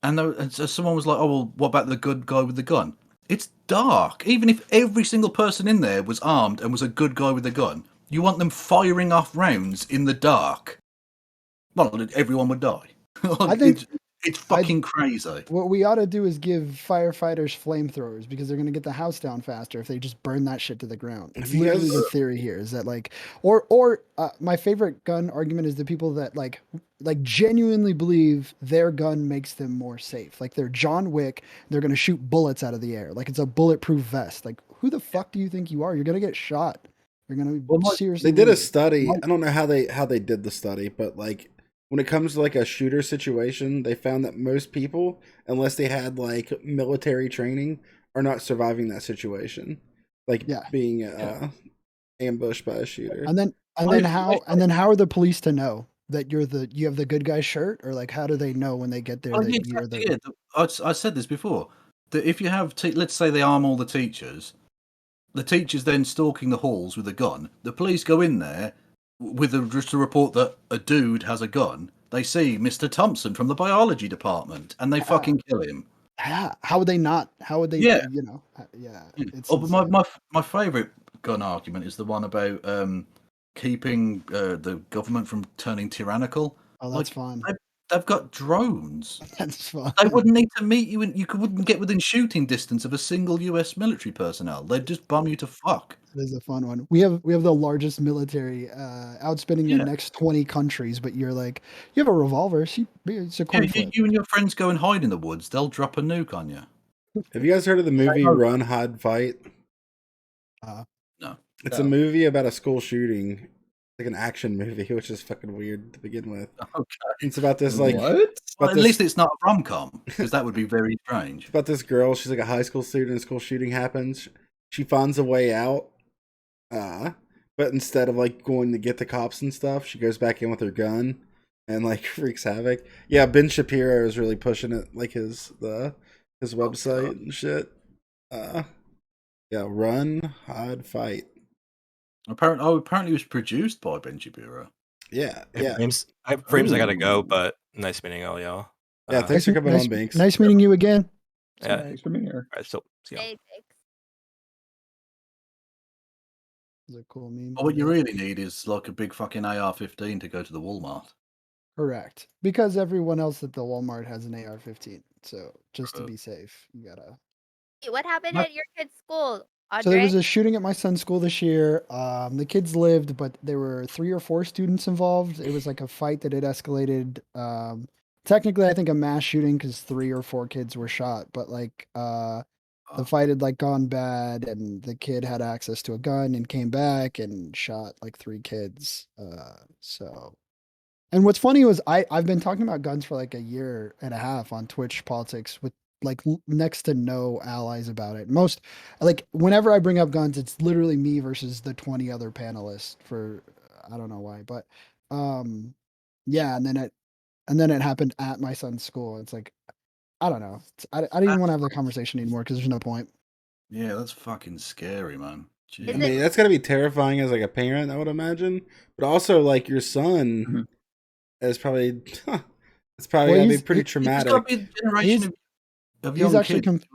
And so someone was like, "Oh well, what about the good guy with the gun?" It's dark. Even if every single person in there was armed and was a good guy with a gun, you want them firing off rounds in the dark? Well, everyone would die. I think- it's fucking crazy. What we ought to do is give firefighters flamethrowers because they're going to get the house down faster if they just burn that shit to the ground. If It's you literally guys- the theory here is that like, my favorite gun argument is the people that like genuinely believe their gun makes them more safe. Like they're John Wick, they're going to shoot bullets out of the air. Like it's a bulletproof vest. Like who the fuck do you think you are? You're going to get shot. You're going to be Well, seriously. They did a wounded. study. I don't know how they did the study, but like when it comes to like a shooter situation, they found that most people, unless they had like military training, are not surviving that situation. Like Yeah. being ambushed by a shooter. And then how are the police to know that you have the good guy shirt, or like how do they know when they get there Oh, that yeah, you're the exactly, yeah. I said this before. That if you have, let's say they arm all the teachers then stalking the halls with a gun. The police go in there with just a report that a dude has a gun. They see Mr. Thompson from the biology department, and they fucking kill him. How would they not? How would they? Yeah. Yeah. It's Oh, but insane. my favorite gun argument is the one about keeping the government from turning tyrannical. Oh, that's fun. They've got drones. That's fun. They wouldn't need to meet you, and wouldn't get within shooting distance of a single U.S. military personnel. They'd just bomb you to fuck. This is a fun one. We have the largest military, outspending the next 20 countries. But you're like, you have a revolver. It's a coin flip. You and your friends go and hide in the woods. They'll drop a nuke on you. Have you guys heard of the movie Run, Hide, Fight? No. It's a movie about a school shooting. Like an action movie, which is fucking weird to begin with. Okay. It's about this like What? Well, at least it's not a rom-com, because that would be very strange. It's about this girl. She's like a high school student. A school shooting happens. She finds a way out. But instead of like going to get the cops and stuff, she goes back in with her gun and like wreaks havoc. Yeah, Ben Shapiro is really pushing it, like his website and shit. Yeah, Run, Hide, Fight. Apparently it was produced by Ben Shapiro. Yeah. Frames, I gotta go, but nice meeting all y'all. Yeah, thanks for coming on, Banks. Nice meeting you again. Yeah. Thanks for being here. All right, so see y'all. Hey, thanks. It's a cool meme. But what you really need is like a big fucking AR-15 to go to the Walmart. Correct. Because everyone else at the Walmart has an AR-15. So just to be safe, you gotta. Hey, what happened at your kid's school, Andre? So there was a shooting at my son's school this year. The kids lived, but there were 3 or 4 students involved. It was like a fight that had escalated. Technically, I think a mass shooting because 3 or 4 kids were shot. But like, the fight had like gone bad, and the kid had access to a gun and came back and shot like 3 kids. And what's funny was I've been talking about guns for like a year and a half on Twitch Politics with like next to no allies about it. Most like whenever I bring up guns, it's literally me versus the 20 other panelists for I don't know why, but yeah, and then it happened at my son's school. It's like I don't know. I don't even want to have the conversation anymore because there's no point. Yeah, that's fucking scary, man. Is I it- mean, that's gotta be terrifying as like a parent, I would imagine. But also, like your son is probably it's probably Well, gonna be he's- pretty It's traumatic. got to be a generation of He's young actually kids.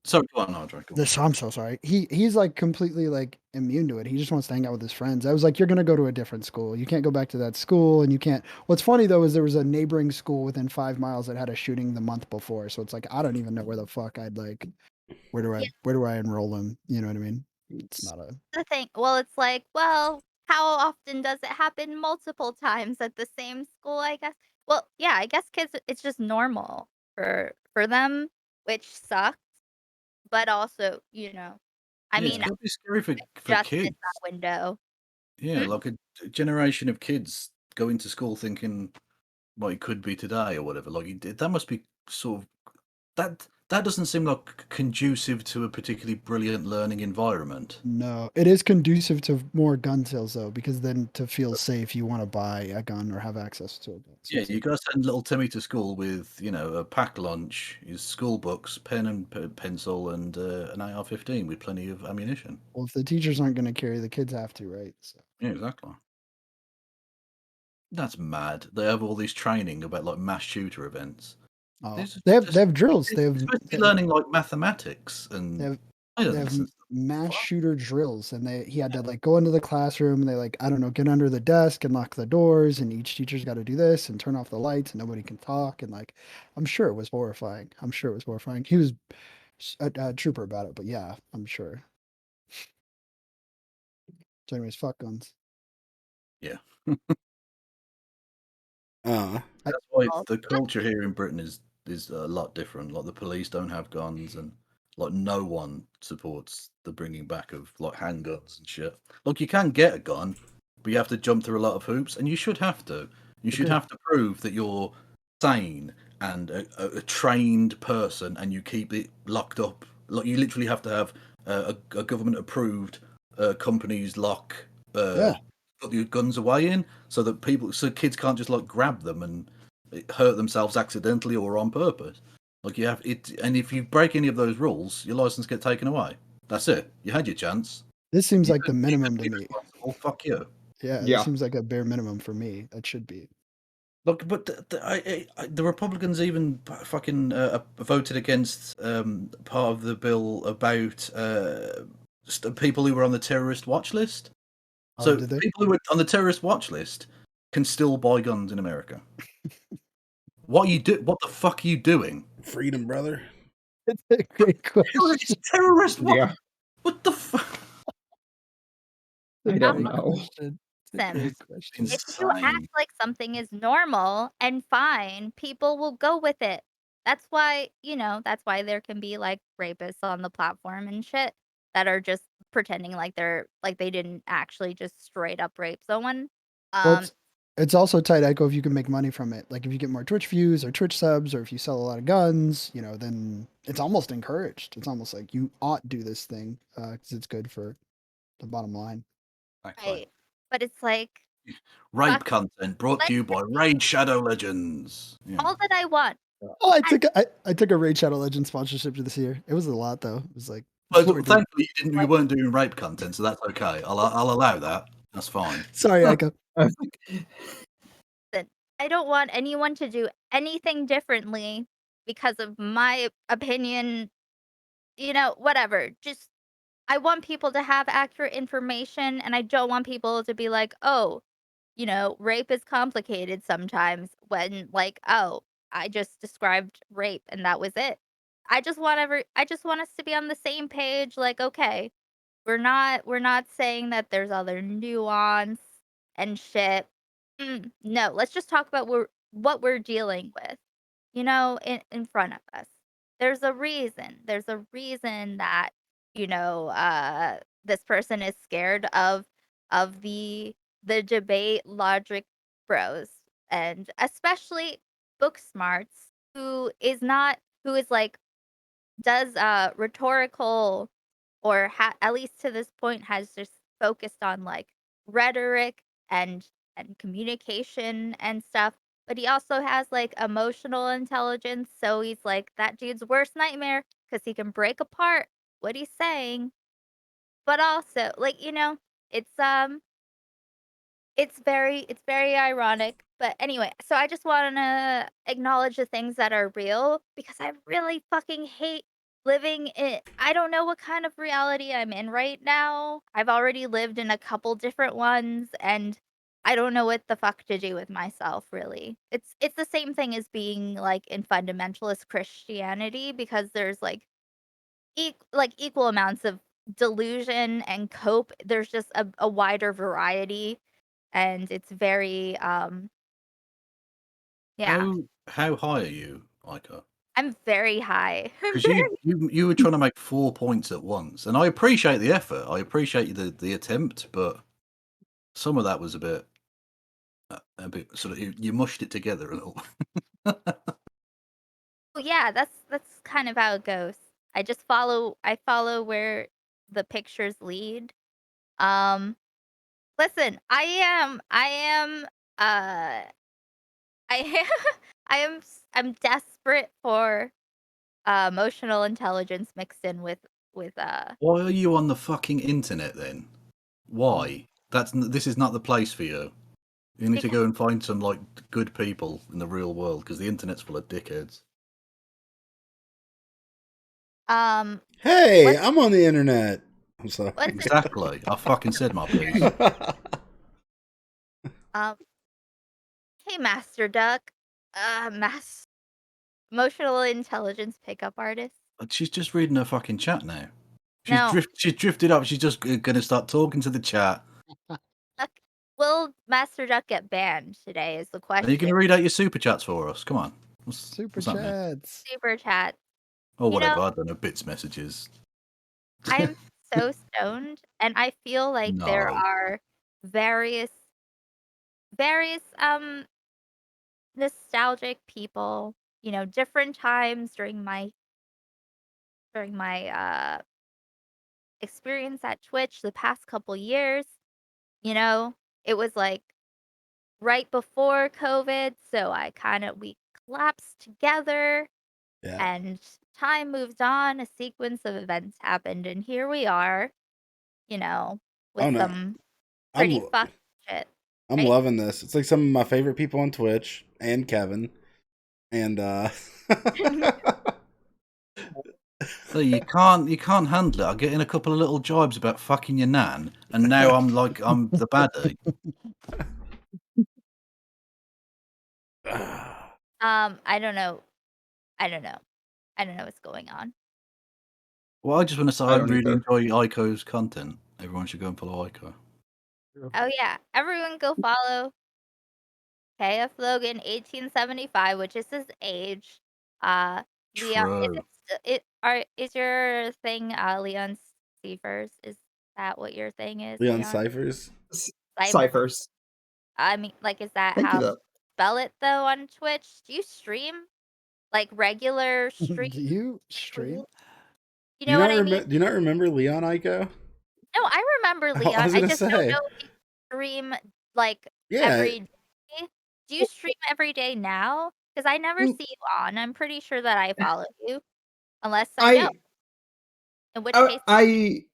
Sorry, go on, Andre. Go on. I'm so sorry. He's like completely like immune to it. He just wants to hang out with his friends. I was like, you're gonna go to a different school. You can't go back to that school, and you can't. What's funny though is there was a neighboring school within 5 miles that had a shooting the month before. So it's like I don't even know where the fuck I'd like. Where do I enroll him? You know what I mean? It's not a. the thing. Well, it's like, well, how often does it happen multiple times at the same school, I guess? Well, yeah, I guess kids it's just normal for them, which sucks. But also, I mean, it's gotta be scary for just kids. in that window. Yeah, like a generation of kids go into school thinking what it could be today or whatever. Like that must be sort of that doesn't seem like conducive to a particularly brilliant learning environment. No, it is conducive to more gun sales though, because then to feel safe, you want to buy a gun or have access to a gun. So Yeah, it's you like, got to send little Timmy to school with, a packed lunch, his school books, pen and pencil, and an AR-15 with plenty of ammunition. well, if the teachers aren't going to carry, the kids have to, right? So Yeah, exactly. That's mad. They have all this training about like mass shooter events. they have drills. They're supposed to be learning like mathematics and they have science and stuff. mass shooter drills, and he had to like go into the classroom, and they like, I don't know, get under the desk and lock the doors, and each teacher's got to do this and turn off the lights, and nobody can talk, and like, I'm sure it was horrifying. He was a trooper about it, but yeah, I'm sure. So anyways, fuck guns. Yeah. That's why the culture here in Britain is a lot different. Like the police don't have guns, and like no one supports the bringing back of like handguns and shit. Look, you can get a gun, but you have to jump through a lot of hoops, and you should have to. You should have to prove that you're sane and a trained person, and you keep it locked up. Like you literally have to have a government approved company's lock. Put your guns away in, so that kids can't just like grab them and hurt themselves accidentally or on purpose. Like you have it, and if you break any of those rules, your license gets taken away. That's it. You had your chance. This seems like the minimum to me. Oh fuck you. Yeah, it seems like a bare minimum for me. That should be. Look, but the Republicans even fucking voted against part of the bill about people who were on the terrorist watch list. So people who are on the terrorist watch list can still buy guns in America. What the fuck are you doing? Freedom, brother. That's a great question. Terrorist watch? Yeah. What the fuck? I don't know. If you act like something is normal and fine, people will go with it. That's why, there can be like rapists on the platform and shit that are just pretending like they didn't actually just straight up rape someone. Well, it's also tight, Aiko, if you can make money from it. Like if you get more Twitch views or Twitch subs, or if you sell a lot of guns, then it's almost encouraged. It's almost like you ought do this thing because it's good for the bottom line. Right. But it's like rape content brought to you by Raid Shadow Legends. Yeah. all that I want. Oh, I took a Raid Shadow Legends sponsorship this year. It was a lot though. It was like. Well, thankfully you weren't doing rape content, so that's okay. I'll allow that. That's fine. Sorry, Aiko. I don't want anyone to do anything differently because of my opinion. Whatever. Just I want people to have accurate information, and I don't want people to be like, oh, rape is complicated sometimes when like, oh, I just described rape and that was it. I just want us to be on the same page. Like, okay, we're not saying that there's other nuance and shit. No, let's just talk about what we're dealing with, in front of us. There's a reason. There's a reason that, this person is scared of the debate logic bros, and especially book smarts who is like does rhetorical, or at least to this point has just focused on like rhetoric and communication and stuff, but he also has like emotional intelligence, so he's like that dude's worst nightmare because he can break apart what he's saying, but also like it's very ironic. But anyway, so I just want to acknowledge the things that are real because I really fucking hate living in I don't know what kind of reality I'm in right now. I've already lived in a couple different ones, and I don't know what the fuck to do with myself, really. It's the same thing as being like in fundamentalist Christianity, because there's like equal amounts of delusion and cope. There's just a wider variety, and it's very yeah. How high are you, Aiko? I'm very high. Because you were trying to make 4 points at once, and I appreciate the effort. I appreciate the attempt, but some of that was a bit a bit sort of you mushed it together a little. Well, yeah, that's kind of how it goes. I follow where the pictures lead. Um, listen, uh, I am, I'm desperate for emotional intelligence mixed in with. Why are you on the fucking internet then? Why? This is not the place for you. You need to go and find some like good people in the real world because the internet's full of dickheads. Hey, What's- I'm on the internet. I'm sorry. What's Exactly. I fucking said my piece. um, hey, Master Duck, emotional intelligence pickup artist. She's just reading her fucking chat now. No. She's drifted up. She's just going to start talking to the chat. Will Master Duck get banned today? Is the Are question. you going to read out your super chats for us? Come on. Super what's that mean? chats. Super chat. Or You whatever. know- I don't know. Bits messages. I'm so stoned, and I feel like there No. are various nostalgic people. You know, different times during my experience at Twitch the past couple years. You know, it was like right before COVID, so we collapsed together. Yeah. And time moved on, a sequence of events happened, and here we are, you know, with Oh, no. some pretty I'm fucked shit. I'm right? loving this. It's like some of my favorite people on Twitch and Kevin. And So you can't handle it. I get in a couple of little jibes about fucking your nan, and now I'm the baddie. I don't know. I don't know what's going on. Well, I just want to say I I don't really either. enjoy Aiko's content. Everyone should go and follow Aiko. Oh yeah, everyone go follow KF Logan 1875, which is his age. Leon, True. is your thing Leon Seifers? Is that what your thing is? Leon Cyphers. Ciphers. I mean, like, is that Thank you, how though. you spell it though on Twitch? Do you stream like regular stream? Do you stream? You know what I mean? Do you not remember Leon Aiko? No, I remember I Leon. was I gonna just don't say. know if you stream like Yeah. every day. Do you stream every day now? Because I never Mm. see you on. I'm pretty sure that I follow you, unless I don't. In which case,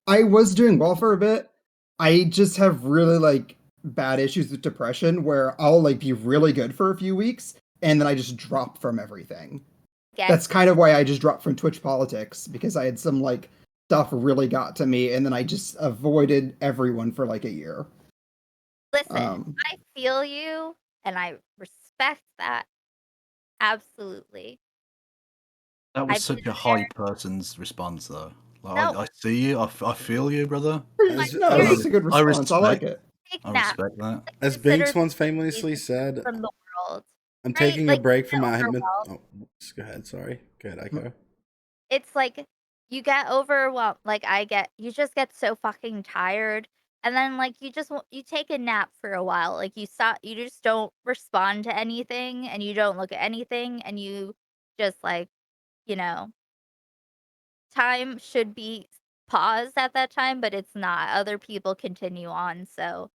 I was doing well for a bit. I just have really like bad issues with depression where I'll like be really good for a few weeks and then I just drop from everything. get That's kind of why I just dropped from Twitch politics because I had some like stuff really got to me and then I just avoided everyone for like a year. listen. I feel you, and I respect that. Absolutely. That was I've such been a high person's response, though. Like, No. I see you. I feel you, brother. No, that's a good I response. I like respect- it. Take I naps. respect that. As Consider Binks once the famously reason said, from the world. I'm right? taking Like, a break you from get my overwhelmed. Oh, whoops, go ahead. Sorry. Go ahead, Aiko. It's like you get overwhelmed. Like you just get so fucking tired, and then like you take a nap for a while. Like you just don't respond to anything, and you don't look at anything, and you just like, you know, time should be paused at that time, but it's not. Other people continue on. So,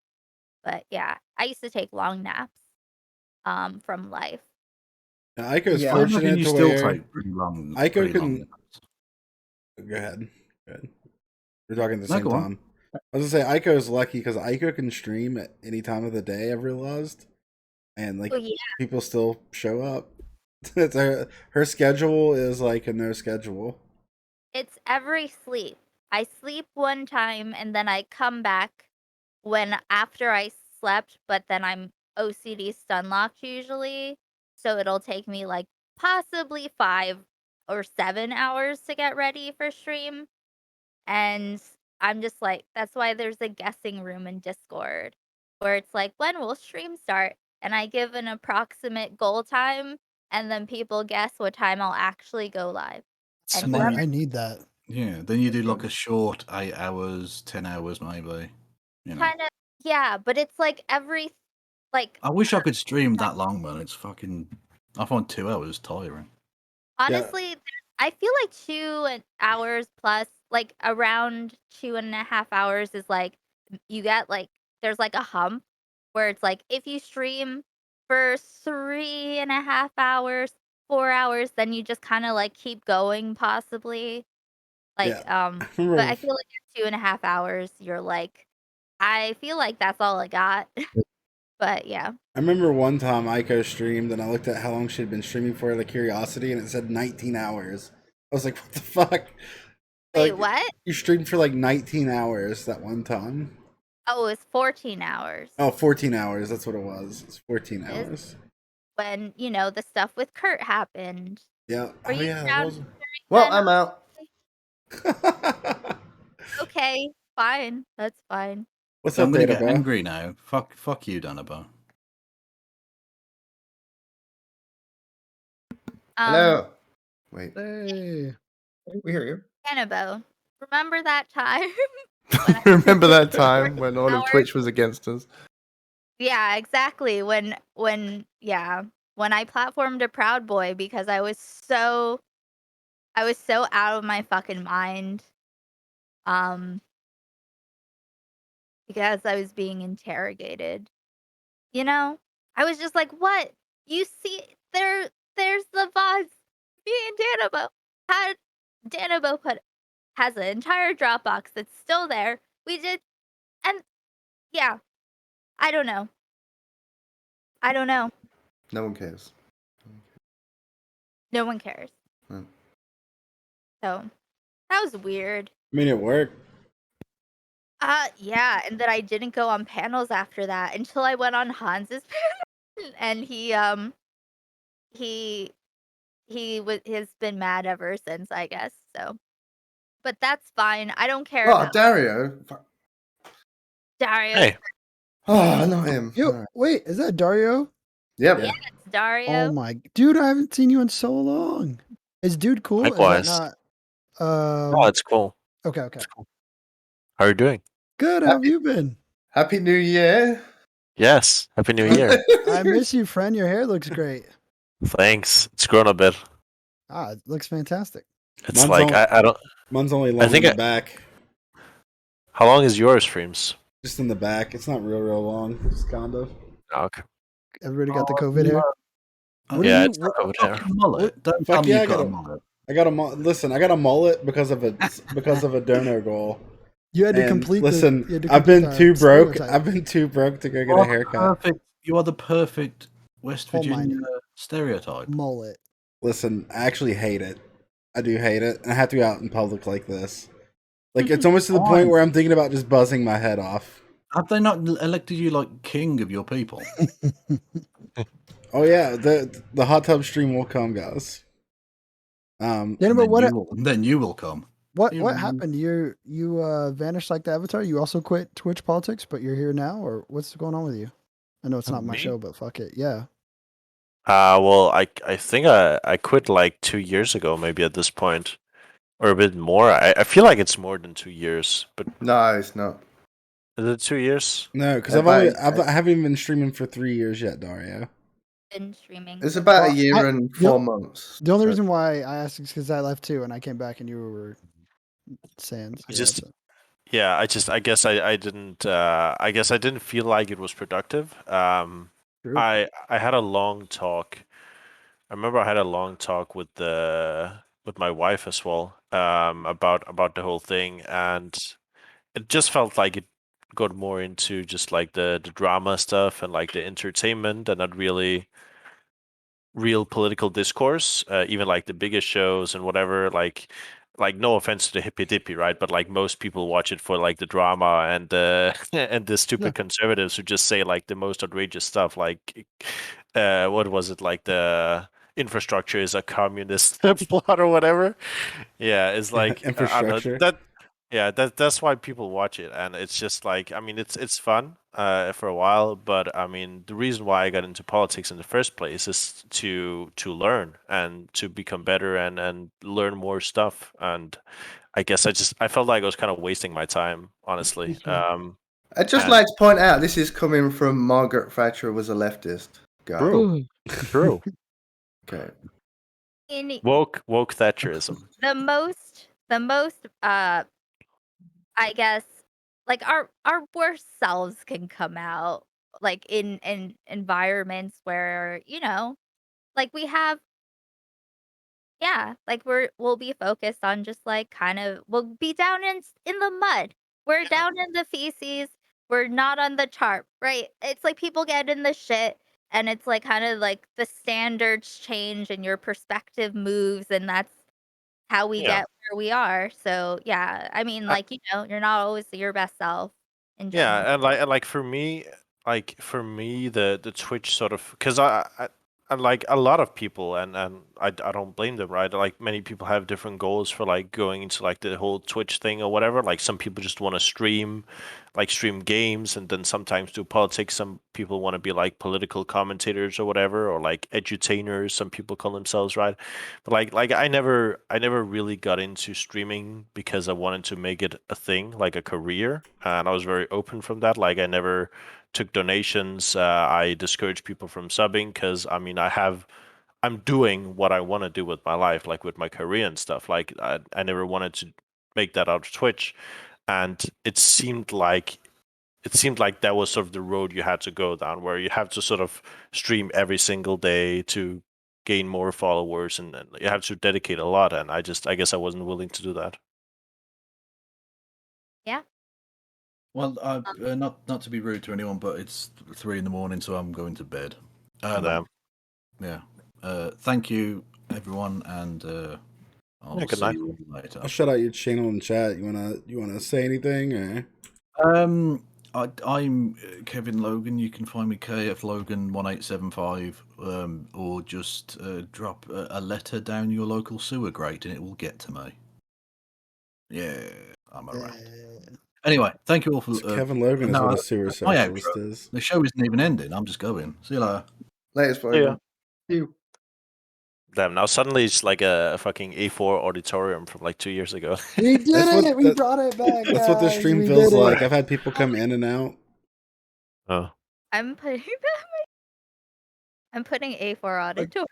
but yeah, I used to take long naps, from life. Now, Aiko's Yeah. I imagine fortunate you to still where take pretty long. Aiko pretty can. long naps. Go ahead. Go ahead. We're talking at the No, same go on. time. I was gonna say Aiko is lucky because Aiko can stream at any time of the day. I've realized, and like Oh yeah. people still show up. It's her schedule is like a no schedule. It's every sleep. I sleep one time and then I come back when after I slept, but then I'm OCD stun locked usually. So it'll take me like possibly 5 or 7 hours to get ready for stream. And I'm just like, that's why there's a guessing room in Discord where it's like, when will stream start? And I give an approximate goal time, and then people guess what time I'll actually go live. And Smart. whoever I need that. Yeah, then you do like a short 8 hours, 10 hours maybe. You know. kind of, yeah, but it's like every Like I wish I could stream that long, man. It's fucking. I find 2 hours tiring. honestly, I feel like 2 hours plus, like around 2.5 hours is like you get like there's like a hump where it's like if you stream for 3.5 hours, 4 hours, then you just kind of like keep going possibly. Like I but remember, I feel like at 2.5 hours you're like I feel like that's all I got. But yeah. I remember one time Aiko streamed, and I looked at how long she'd been streaming for out of curiosity, and it said 19 hours. I was like, what the fuck? Wait, Like, what? you streamed for like 19 hours that one time. Oh, it was 14 hours. Oh, 14 hours. That's what it was. It's 14 Is hours. when, the stuff with Kurt happened. Yeah. Were Oh, you yeah. That down was. during Well, then? I'm out. Okay, fine. That's fine. What's I'm up, gonna get Databell? angry now. Fuck you, Danabo. Hello. Wait. Hey. We hear you. Annabo, remember that time? Remember that time when all of Hours? Twitch was against us? Yeah, exactly. When I platformed a Proud Boy because I was so out of my fucking mind. Because I was being interrogated. I was just like, "What? You see there's the VODs. Me and Danabo has an entire Dropbox that's still there. We did and yeah, I don't know. No one cares. No one cares." No. So, that was weird. I mean, it worked. Yeah, and that I didn't go on panels after that until I went on Hans's panel, and he has been mad ever since, I guess. So, but that's fine. I don't care Oh, about Dario. Dario. Hey. Oh, not him. Yo, Alright. wait, is that Dario? Yep. Yeah. It's Dario. Oh my dude, I haven't seen you in so long. Is dude cool? Likewise. Is that not Oh, it's cool. okay. It's cool. How are you doing? Good, how have you been? Happy New Year. Yes. Happy New Year. I miss you, friend. Your hair looks great. Thanks. It's grown a bit. It looks fantastic. It's Mine's like all- I don't. Mine's only long think in the I- back. How long is yours, Freems? Just in the back. It's not real long. Just kind of. Oh, okay. Everybody got the COVID hair? What Yeah, are it's not over there. Fucking mullet. Don't Fuck tell me yeah, you I got got a a- mullet. I got a listen. I got a mullet because of a donor goal. You had to And complete listen, you had to I've complete been the too broke. stereotype. I've been too broke to go get You a are the haircut. You are the perfect West Hold Virginia mine. stereotype. mullet. Listen, I actually hate it. I do hate it, and I have to be out in public like this. Like it's almost to the point Fine. where I'm thinking about just buzzing my head off. Have they not elected you like king of your people? Oh yeah, the hot tub stream will come, guys. Yeah, And but then you will come. what You- happened? You vanished like the Avatar. You also quit Twitch politics, but you're here now, or what's going on with you? I know it's not my Me? show, but fuck it. Yeah. Well, I think I quit like 2 years ago, maybe at this point, or a bit more. I feel like it's more than 2 years, but No, it's not. is it 2 years? No, because About- I haven't even been streaming for 3 years yet, Dario. Been streaming. It's about Well, a year and 4 months. The only So- reason why I asked is because I left too, and I came back, and you were saying. I guess I didn't feel like it was productive. True. I had a long talk. I remember I had a long talk with my wife as well, about the whole thing, and it just felt like it got more into just like the drama stuff and like the entertainment, and not really real political discourse. Even like the biggest shows and whatever, like no offense to the hippy dippy, right? But like most people watch it for like the drama and the and the stupid Yeah. conservatives who just say like the most outrageous stuff, like what was it, like the infrastructure is a communist plot or whatever. Yeah, it's like I don't know, Infrastructure. that's why people watch it, and it's just like, I mean, it's fun for a while, but I mean, the reason why I got into politics in the first place is to learn and to become better and learn more stuff. And I guess I felt like I was kind of wasting my time, honestly. I'd just And- like to point out this is coming from Margaret Thatcher was a leftist guy. True. True. Okay. In Woke Thatcherism. the most I guess like our worst selves can come out like in environments where, you know, like we have like we'll be focused on just like kind of we'll be down in the mud. We're down in the feces. We're not on the chart, right? It's like people get in the shit and it's like kind of like the standards change and your perspective moves and that's how we Yeah. get where we are. So yeah, I mean, like, you know, you're not always your best self in general. Yeah, and like for me, the Twitch sort of because I like a lot of people, and I don't blame them, right? Like many people have different goals for like going into like the whole Twitch thing or whatever. Like some people just want to stream games, and then sometimes do politics. Some people want to be like political commentators or whatever, or like edutainers. Some people call themselves, right? But like I never really got into streaming because I wanted to make it a thing, like a career, and I was very open from that. Like I never took donations. I discourage people from subbing because I mean I'm doing what I want to do with my life, like with my career and stuff. Like I never wanted to make that out of Twitch, and it seemed like that was sort of the road you had to go down, where you have to sort of stream every single day to gain more followers, and you have to dedicate a lot. And I guess I wasn't willing to do that. Yeah. Well, not to be rude to anyone, but it's 3 a.m, so I'm going to bed. Yeah. Thank you, everyone, and I'll Yeah, good see night. you later. I'll shout out your channel in chat. You wanna say anything? Or? I'm Kevin Logan. You can find me KF Logan 1875, or just drop a letter down your local sewer grate, and it will get to me. Yeah, I'm around. Anyway, thank you all for. Kevin Logan is no, what a sewer my socialist outro. is. The show isn't even ending. I'm just going. See you later. Latest, Yeah. You. Damn, now suddenly it's like a fucking A4 auditorium from like 2 years ago. We did That's it. what- We that- brought it back. That's what the guys. stream We feels did it. like. I've had people come in and out. Oh. I'm putting A4 auditorium.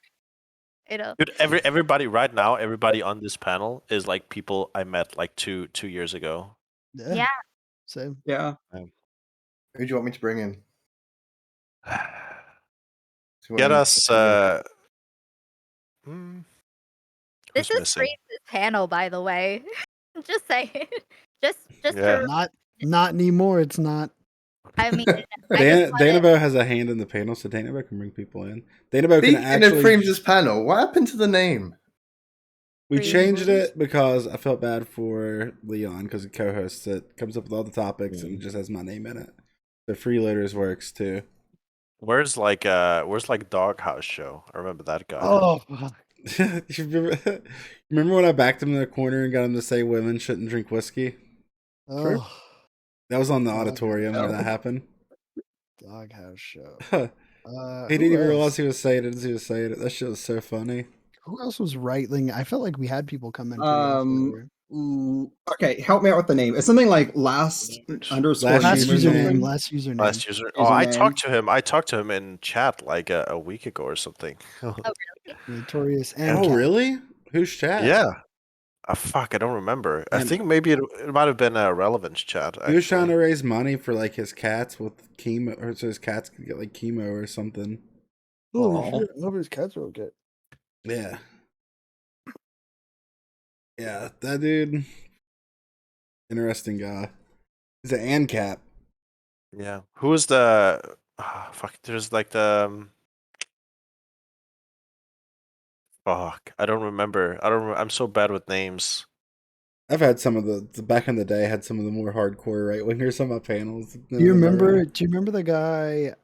You know. Dude, everybody right now, everybody on this panel is like people I met like two years ago. Yeah. Same. Yeah. Who do you want me to bring in? Get us This who's is missing? Freeze's panel, by the way. Just saying. Just Yeah. Not anymore. It's not. I mean, I just wanna- Danabo has a hand in the panel, so Danabo can bring people in. Danabo can Speaking of actually. Freems' panel, what happened to the name? We changed Freeloaders? it because I felt bad for Leon because he co-hosts it, comes up with all the topics, and it just has my name in it. The Freeloaders works too. Where's like Doghouse Show? I remember that guy. Oh, You remember when I backed him in the corner and got him to say women shouldn't drink whiskey? oh, That was on the Oh, auditorium when that happened. Doghouse Show. He didn't even realize he was saying it as he was saying it. That shit was so funny. Who else was Rightling? I felt like we had people come in. pretty often there. Okay, help me out with the name. It's something like last underscore Last Last username. username. Last username. Last user. Oh, I Username. talked to him in chat like a week ago or something. Oh, really? Notorious and Oh, Cat. really? Who's chat? Yeah. Fuck, I don't remember. I And- think maybe it might have been a relevance chat. He was trying actually. to raise money for like his cats with chemo, or so his cats could get like chemo or something. Holy shit! Nobody's cats are okay. Yeah. Yeah, that dude. Interesting guy. He's an ANCAP. Yeah. Who was the? Fuck. There's like the. Fuck. I don't remember. I'm so bad with names. I've had some of the back in the day. I had some of the more hardcore right wingers on my panels. Do you remember? Do you remember the guy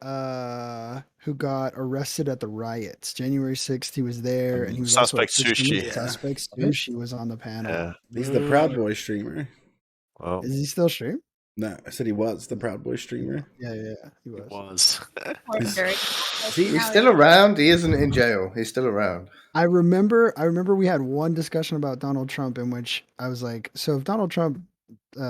who got arrested at the riots? January 6th, he was there, and he was Suspect also a Sushi. Christian. Suspect Sushi was on the panel. Yeah. He's the Proud Boy streamer. Well, Is he still stream? No, I said he was the Proud Boy streamer. Yeah, he was. it was. He's still around. He isn't in jail. He's still around. I remember we had one discussion about Donald Trump in which I was like, so if Donald Trump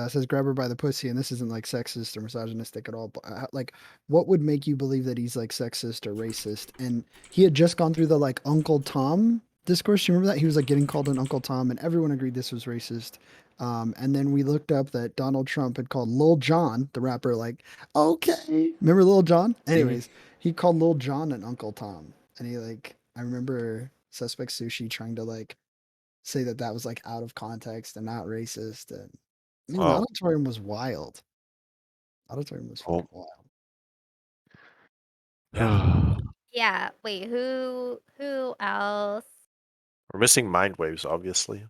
says grab her by the pussy, and this isn't like sexist or misogynistic at all. But like, what would make you believe that he's like sexist or racist? And he had just gone through the like Uncle Tom discourse. You remember that he was like getting called an Uncle Tom, and everyone agreed this was racist. And then we looked up that Donald Trump had called Lil Jon, the rapper, like, okay, remember Lil Jon? Anyways, he called Lil Jon an Uncle Tom, and he like, I remember Suspect Sushi trying to like say that that was like out of context and not racist, and man, the Oh. auditorium was wild. Auditorium was fucking wild. Yeah. Wait. Who else? We're missing Mind Waves, obviously.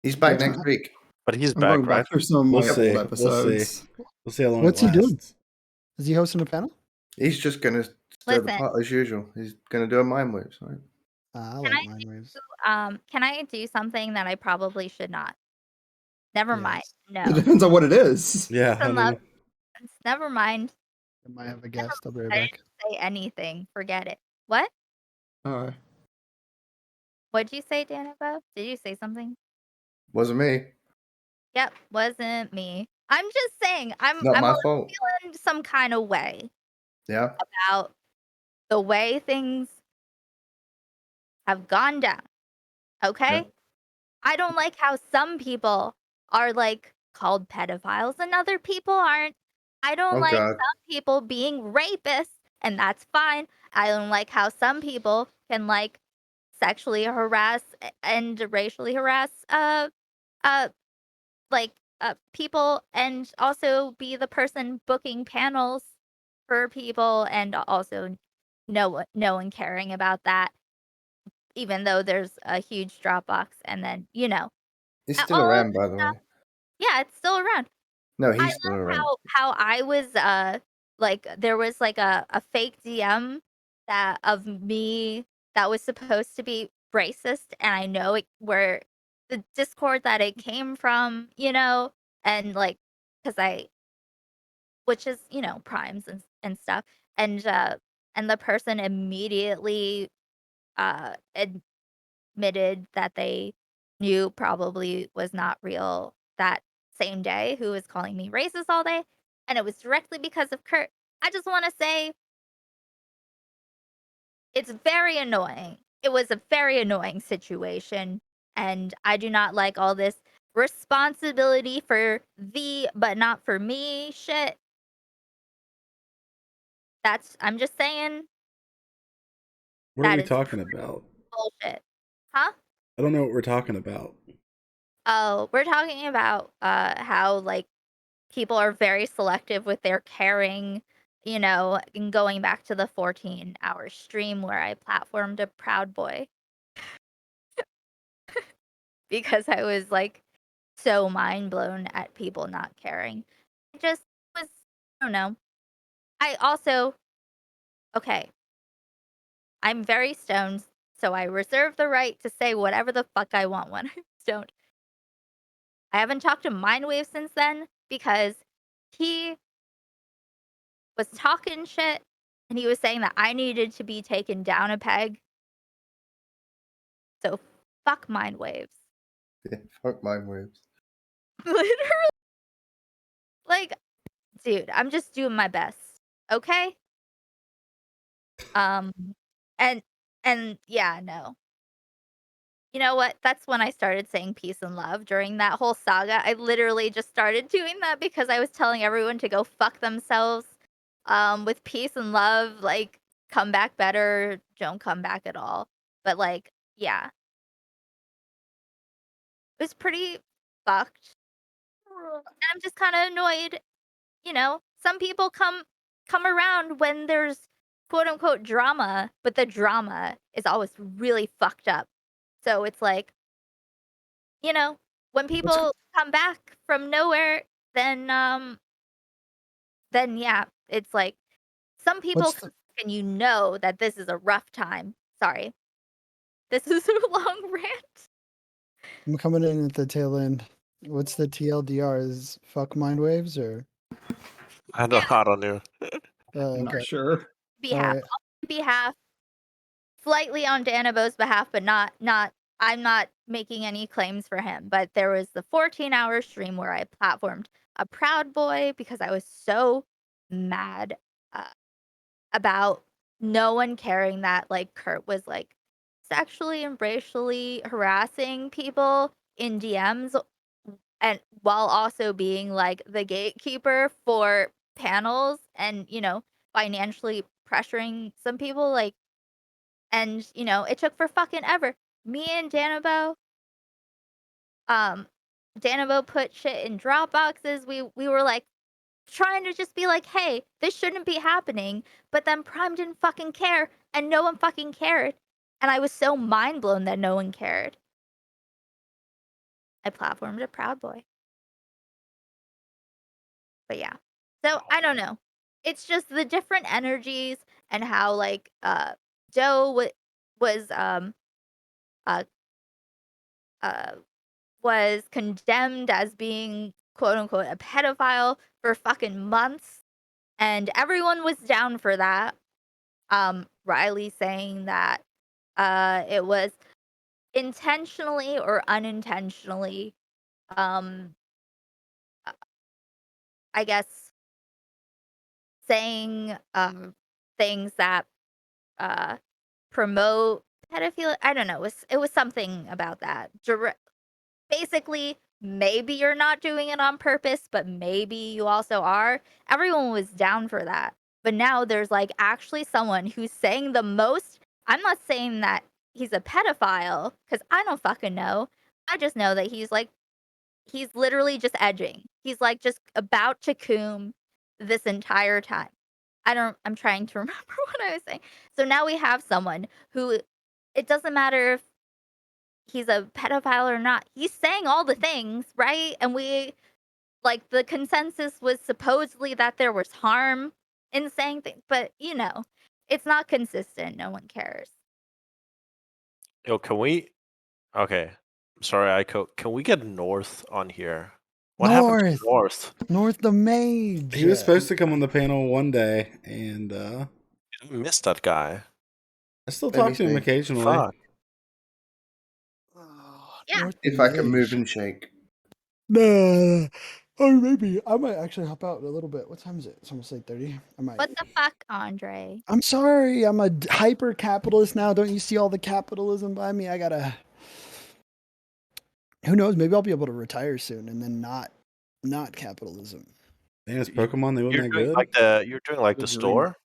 He's back yeah. next week. But he's I'm back, going right? back through some of We'll my see. old episodes. We'll see how long What's it he doing? lasts. Is he hosting a panel? He's just gonna stir the Listen. pot as usual. He's gonna do a mind waves, right? I Can like I mind waves. Can I do something that I probably should not? Never mind. Yes. It No. depends on what it is. Yeah, I Some don't know. love. Never mind. I might have a guest. I'll be right I back. didn't say anything. Forget it. What? Alright. What'd you say, Danica? Did you say something? Wasn't me. Yep, wasn't me. I'm just saying. I'm Not my already fault. feeling some kind of way Yeah. about the way things have gone down. Okay? Yeah. I don't like how some people are like called pedophiles and other people aren't. I don't Oh like God. some people being rapists, and that's fine. I don't like how some people can like sexually harass and racially harass people, and also be the person booking panels for people, and also no one caring about that, even though there's a huge Dropbox, and then He's all still of around, this by the stuff. way. Yeah, it's still around. No, I he's still love around. how I was like there was like a fake DM that of me that was supposed to be racist, and I know it where the Discord that it came from, and like because which is primes and stuff, and the person immediately admitted that they knew probably was not real that same day, who was calling me racist all day, and it was directly because of Kurt. I just want to say it's very annoying. It was a very annoying situation, and I do not like all this responsibility for thee but not for me shit. I'm just saying What are that we is talking about? bullshit. Huh? I don't know what we're talking about. Oh, we're talking about how like people are very selective with their caring, and going back to the 14-hour stream where I platformed a Proud Boy because I was like so mind blown at people not caring. It just was, I don't know. I also, okay, I'm very stoned, so I reserve the right to say whatever the fuck I want when I'm stoned. I haven't talked to Mindwave since then because he was talking shit, and he was saying that I needed to be taken down a peg. So fuck mind waves. Yeah, fuck mind waves. Literally. Like, dude, I'm just doing my best. Okay? And yeah, no. You know what? That's when I started saying peace and love during that whole saga. I literally just started doing that because I was telling everyone to go fuck themselves. With peace and love, like come back better, don't come back at all. But like, yeah. It was pretty fucked. And I'm just kind of annoyed. Some people come around when there's quote unquote drama, but the drama is always really fucked up. So it's like, when people come back from nowhere, then yeah, it's like some people What's the and that this is a rough time. Sorry. This is a long rant. I'm coming in at the tail end. What's the TLDR? Is fuck mind waves or I don't know. I'm okay. not sure. Behalf. Alright. On behalf. Slightly on Danabo's behalf, but not I'm not making any claims for him, but there was the 14-hour stream where I platformed a Proud Boy because I was so mad about no one caring that like Kurt was like sexually and racially harassing people in DMs and while also being like the gatekeeper for panels and financially pressuring some people like and it took for fucking ever. Me and Danabo put shit in drop boxes. We were like trying to just be like, hey, this shouldn't be happening. But then Prime didn't fucking care and no one fucking cared. And I was so mind blown that no one cared. I platformed a Proud Boy. But yeah. So I don't know. It's just the different energies and how like Joe was condemned as being quote unquote a pedophile for fucking months and everyone was down for that. Riley saying that it was intentionally or unintentionally I guess saying things that promote pedophilia. I don't know. It was something about that. Basically, maybe you're not doing it on purpose, but maybe you also are. Everyone was down for that. But now there's like actually someone who's saying the most. I'm not saying that he's a pedophile because I don't fucking know. I just know that he's literally just edging. He's like just about to coom this entire time. I'm trying to remember what I was saying. So now we have someone who it doesn't matter if he's a pedophile or not. He's saying all the things, right? And we like the consensus was supposedly that there was harm in saying things, but it's not consistent. No one cares. Yo, can we? Okay, sorry, Aiko. Can we get North on here? What happened to North? North the Mage. He was supposed to come on the panel one day, and I missed that guy. I still talk to him occasionally. Fuck. Yeah. North If the I can Mage. move and shake. Nah. Or maybe I might actually hop out in a little bit. What time is it? It's almost 8:30. I might. What the fuck, Andre? I'm sorry. I'm a hyper capitalist now. Don't you see all the capitalism by me? I gotta. Who knows? Maybe I'll be able to retire soon and then not capitalism. Man, it's Pokemon. They wasn't that good. You're doing like the store.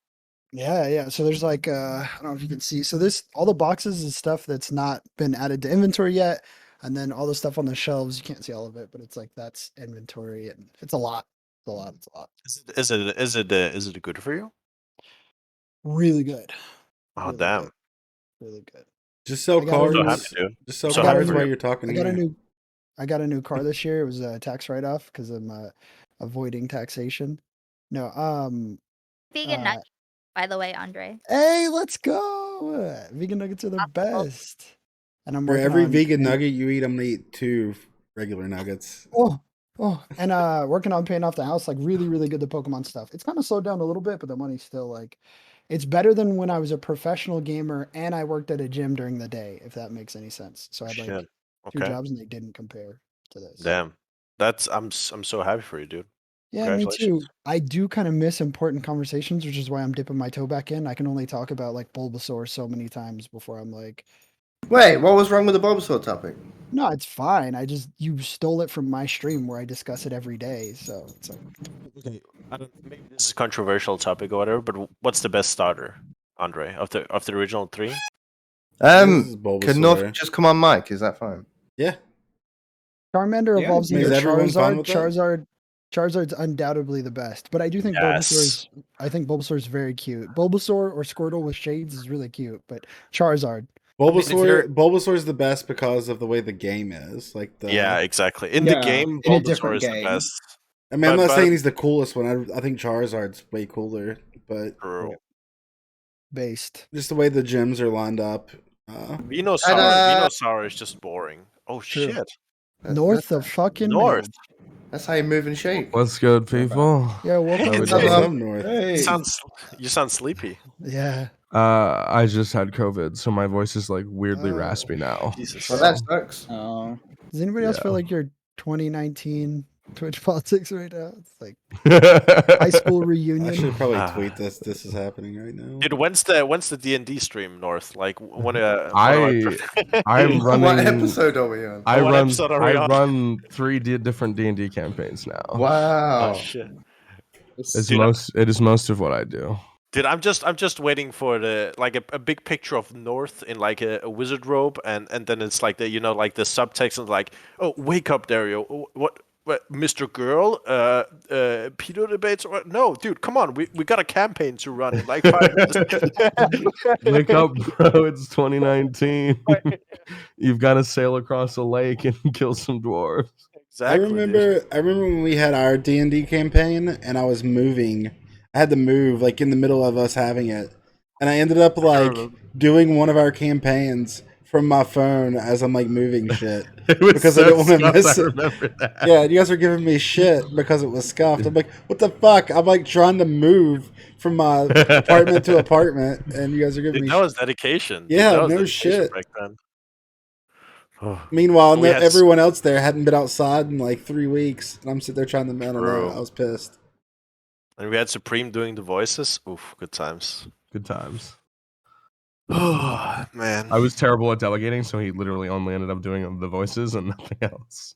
Yeah. So there's like I don't know if you can see. So there's all the boxes and stuff that's not been added to inventory yet, and then all the stuff on the shelves. You can't see all of it, but it's like that's inventory, and it's a lot. It's a lot. Is it good for you? Really good. Oh Really damn. good. Really good. Just sell I got a new- cards. Just sell So cards happy. while you're talking. I got a new car this year. It was a tax write-off because I'm avoiding taxation. No, Vegan nut, by the way, Andre. hey, let's go. Vegan nuggets are the best. And I'm For working every on- vegan nugget you eat, I'm gonna eat 2 regular nuggets. And working on paying off the house, like really, really good. The Pokemon stuff. It's kind of slowed down a little bit, but the money's still like, it's better than when I was a professional gamer and I worked at a gym during the day, if that makes any sense. So I had like Shit. 2 Okay. jobs and they didn't compare to this. Damn. I'm so happy for you, dude. Yeah, me too. Congratulations. I do kind of miss important conversations, which is why I'm dipping my toe back in. I can only talk about like Bulbasaur so many times before I'm like, Wait, what was wrong with the Bulbasaur topic? no, it's fine. You stole it from my stream where I discuss it every day. So it's like, Okay. Maybe this is a controversial topic or whatever, but what's the best starter, Andre, of the original 3? This is Can North Bulbasaur. just come on mic? Is that fine? Yeah. Charmander Yeah, evolves into is everyone fine with that? Charizard's undoubtedly the best, but I do think Yes. Bulbasaur is very cute. Bulbasaur or Squirtle with shades is really cute, but Charizard. Bulbasaur is the best because of the way the game is. Like Yeah, exactly. In the Yeah, game, in a Bulbasaur different is the game. best. I mean, I'm But- not but- saying he's the coolest one. I think Charizard's way cooler, but True. Based. just the way the gyms are lined up. Venusaur is just boring. Oh True. shit. North the fucking North. Mage. That's how you move and shake. What's good, people? Yeah, welcome. How we What's doing? up, North? Hey. You sound sleepy. Yeah. I just had COVID, so my voice is like weirdly raspy now. Jesus. Well, that sucks. Oh. Does anybody else feel Yeah. like you're 2019 Twitch politics right now? It's like high school I reunion. should probably tweet this. This is happening right now. Dude, when's the D&D stream, North? Like when I'm running. What episode are we on? I What run. episode are we I on? run 3 different D&D campaigns now. Wow. Oh shit. It is most of what I do. Dude, I'm just waiting for the like a big picture of North in like a wizard robe, and then it's like the like the subtext and like, oh, wake up, Dario. What Mr. Girl? Pedo debates? Or no, dude, come on, we got a campaign to run in like 5 minutes. Wake up, bro! It's 2019. You've got to sail across a lake and kill some dwarves. Exactly. I remember when we had our D&D campaign and I was moving. I had to move like in the middle of us having it. And I ended up like doing one of our campaigns from my phone as I'm like moving shit. Because I didn't want to miss it. I remember that. Yeah, you guys were giving me shit because it was scuffed. I'm like, what the fuck? I'm like trying to move from my apartment to apartment and you guys are giving Dude, me that was dedication. Dude, Yeah, that was no dedication shit. back then. Oh. Meanwhile, We had everyone else there hadn't been outside in like 3 weeks. And I'm sitting there trying to, I don't know, True. I was pissed. And we had Supreme doing the voices. Oof, good times. Good times. Oh man. I was terrible at delegating, so he literally only ended up doing the voices and nothing else.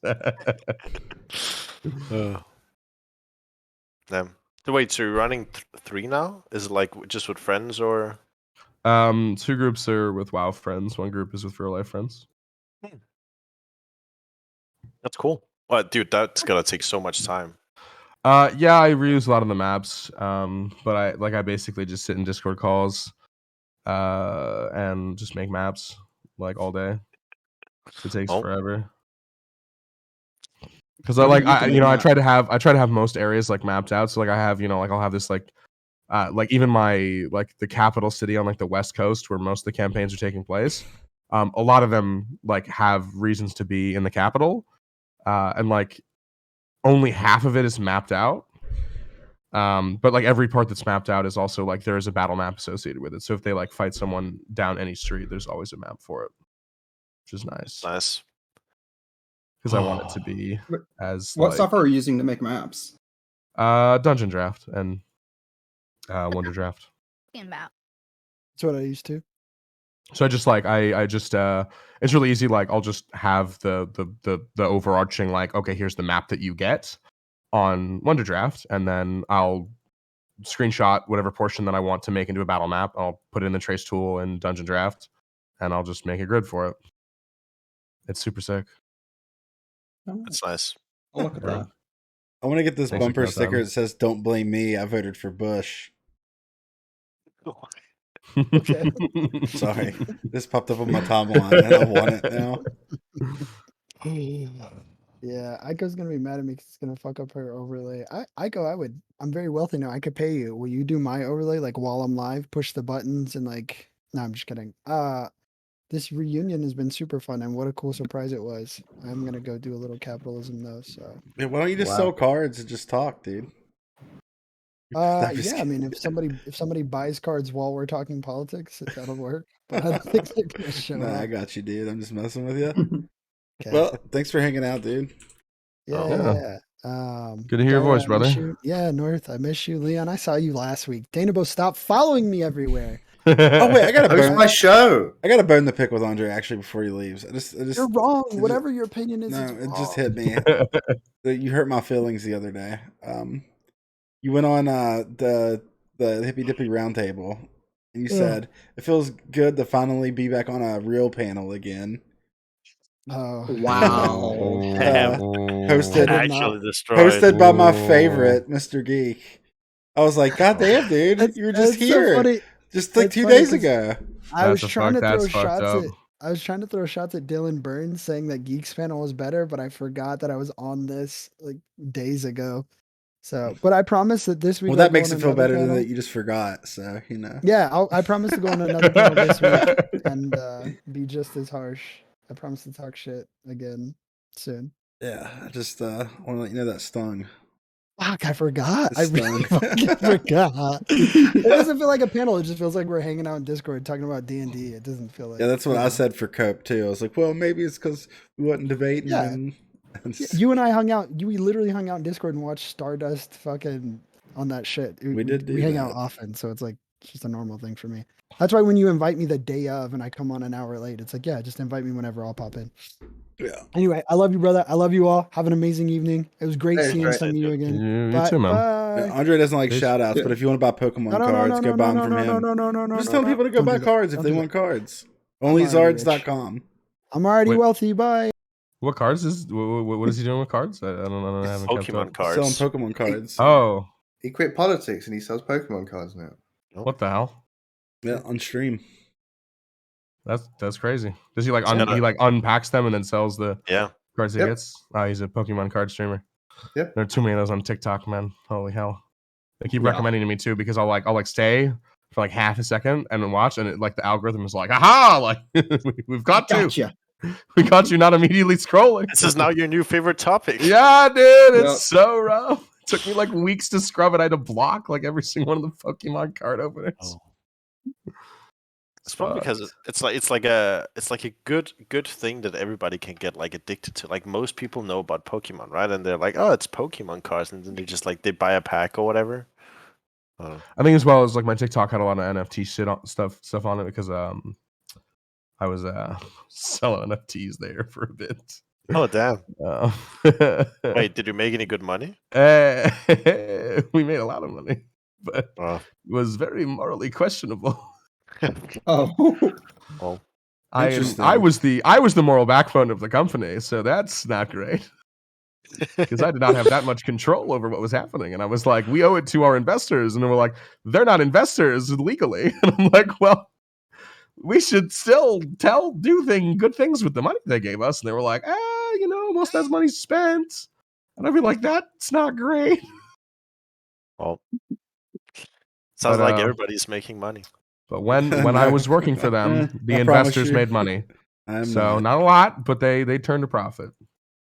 Damn. So wait, so you're running 3 now? Is it like just with friends or? 2 groups are with WoW friends. 1 group is with real life friends. That's cool. Well, dude, that's gonna take so much time. Yeah, I reuse a lot of the maps. But I basically just sit in Discord calls, and just make maps like all day. It takes forever. Because I try to have most areas like mapped out. So like I have like I'll have this like even my like the capital city on like the west coast where most of the campaigns are taking place. A lot of them like have reasons to be in the capital, and like only half of it is mapped out. But like every part that's mapped out is also like there is a battle map associated with it. So if they like fight someone down any street, there's always a map for it, which is nice. Nice. Because I want it to be as What like, software are you using to make maps? Dungeon Draft and Wonder Draft. About. That's what I used to. So I just like I just it's really easy. Like I'll just have the overarching like, okay, here's the map that you get on Wonder Draft, and then I'll screenshot whatever portion that I want to make into a battle map. I'll put it in the trace tool in Dungeon Draft, and I'll just make a grid for it. It's super sick. That's nice. I'll look at that. I want to get this Thanks for bumper coming, sticker Tom. that says "Don't blame me. I voted for Bush." Okay. Sorry, this popped up on my timeline, and I want it now. Yeah, Aiko's gonna be mad at me because it's gonna fuck up her overlay. Aiko, I'm very wealthy now. I could pay you. Will you do my overlay like while I'm live? Push the buttons and like. No, I'm just kidding. This reunion has been super fun, and what a cool surprise it was. I'm gonna go do a little capitalism though. So. Yeah, why don't you just sell cards and just talk, dude? I'm just Yeah. I mean, if somebody buys cards while we're talking politics, that'll work. But I don't think they're gonna show Nah, up. I got you, dude. I'm just messing with you. Okay. Well, thanks for hanging out, dude. Yeah. Good to hear your Dario, voice, I brother. miss you. Yeah, North, I miss you. Leon, I saw you last week. Danabo, stop following me everywhere. Oh wait, I gotta Host burn my show. I gotta burn the pick with Andre actually before he leaves. I just You're wrong. Whatever your opinion is, no, it's it wrong. just hit me. You hurt my feelings the other day. You went on the Hippy Dippy Roundtable, and you said it feels good to finally be back on a real panel again. Oh Wow. Hosted Actually destroyed. hosted by my favorite, Mr. Geek. I was like, God damn, dude, you were just That's so here, funny. just like It's 2 funny days 'cause ago. I was That's trying to throw fucked shots up. at. I was trying to throw shots at Dylan Burns saying that Geeks panel was better, but I forgot that I was on this like days ago. So, but I promise that this week. Well, I'll that go makes on it feel another better panel. that you just forgot. So Yeah, I promise to go on another panel this week and be just as harsh. I promise to talk shit again soon. Yeah, I just want to let you know that stung. Fuck, I forgot. I It's really done. fucking forgot. It doesn't feel like a panel. It just feels like we're hanging out in Discord talking about D&D. It doesn't feel like. Yeah, that's what I said for Cope too. I was like, well, maybe it's because we wasn't debating. Yeah. And You and I hung out. We literally hung out in Discord and watched Stardust fucking on that shit. We did do We hang that. out often, so it's like it's just a normal thing for me. That's why when you invite me the day of and I come on an hour late, it's like, yeah, just invite me whenever I'll pop in. Yeah. Anyway, I love you, brother. I love you all. Have an amazing evening. It was great Hey, seeing great. some of you again. You Bye- too, man. bye. Andre doesn't like Peace. shout outs, but if you want to buy Pokemon No, no, no, cards, no, go no, buy no, them from no, him. no, no, no, no, Just no, telling no. people to go Don't buy do that. cards if Don't they do want that. cards. I'm already Onlyzards.com. I'm already Wait. wealthy. Bye. What cards is? What is he doing with cards? I don't know. I haven't kept Pokemon up. cards. Selling Pokemon cards. Oh, He quit politics and he sells Pokemon cards now. what the hell? Yeah, on stream. That's crazy. Does he like Yeah. he like unpacks them and then sells the Yeah. cards he Yep. gets? Oh, he's a Pokemon card streamer. Yep. There are too many of those on TikTok, man. Holy hell. They keep Yeah. recommending to me too because I'll like stay for like half a second and then watch and it, like the algorithm is like, aha, like we've got you. Gotcha. We got you not immediately scrolling. This is now your new favorite topic. Yeah, dude, it's Yep. so rough. It took me like weeks to scrub it. I had to block like every single one of the Pokemon card openers. Oh. It's probably because it's like a good thing that everybody can get like addicted to. Like most people know about Pokemon, right? And they're like, oh, it's Pokemon cards, and then they just like they buy a pack or whatever. I think as well as like my TikTok had a lot of NFT shit on, stuff on it because I was selling NFTs there for a bit. Oh damn! Uh, Wait, did you make any good money? we made a lot of money, but Oh. it was very morally questionable. Oh. Oh. I was the moral backbone of the company, so that's not great. Because I did not have that much control over what was happening. And I was like, we owe it to our investors. And they were like, they're not investors legally. And I'm like, well, we should still do good things with the money they gave us. And they were like, most of that money's spent. And I'd be like, that's not great. Well, sounds But, like everybody's making money. But when I was working for them, the I promise investors you. made money. I'm So not a lot, but they turned a profit.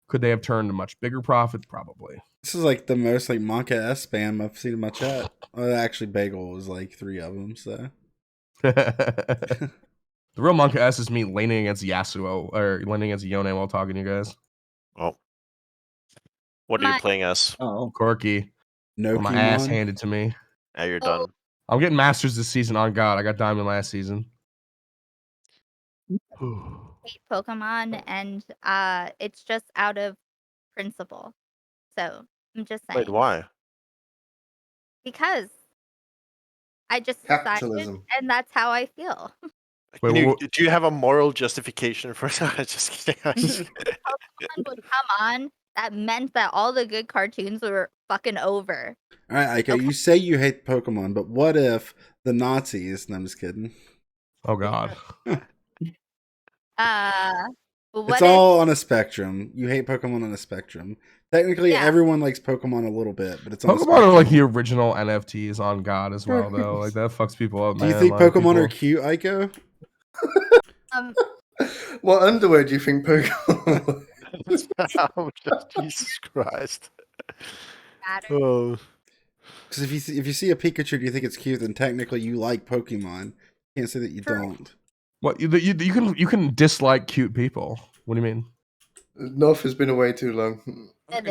Could they have turned a much bigger profit? Probably. This is like the most like Monka S spam I've seen in my chat. Oh, actually, Bagel was like 3 of them. So The real Monka S is me leaning against Yasuo or leaning against Yone while talking to you guys. Oh, what are you playing as? Oh. Corky. no Got my ass Kimon. handed to me. Now you're Oh. done. I'm getting Masters this season. On God, I got Diamond last season. Hate Pokemon, and it's just out of principle. So I'm just saying. Wait, why? Because I just decided, Capitalism. and that's how I feel. Wait, Do you have a moral justification for that? Just kidding. Pokemon would come on. That meant that all the good cartoons were fucking over. All right, Aiko, you say you hate Pokemon, but what if the Nazis? No, I'm just kidding. Oh God. What It's if, all on a spectrum. You hate Pokemon on a spectrum. Technically, Yeah. everyone likes Pokemon a little bit, but it's on a Pokemon spectrum. are like the original NFTs on God as well, though. Like that fucks people up. Do you man. think Like, Pokemon are people- cute, Aiko? What underwear do you think Pokemon? Jesus Christ. matter? Oh. Because if you see a Pikachu, do you think it's cute? Then technically, you like Pokemon. You can't say that you True. don't. What you can dislike cute people. What do you mean? North has been away too long. How do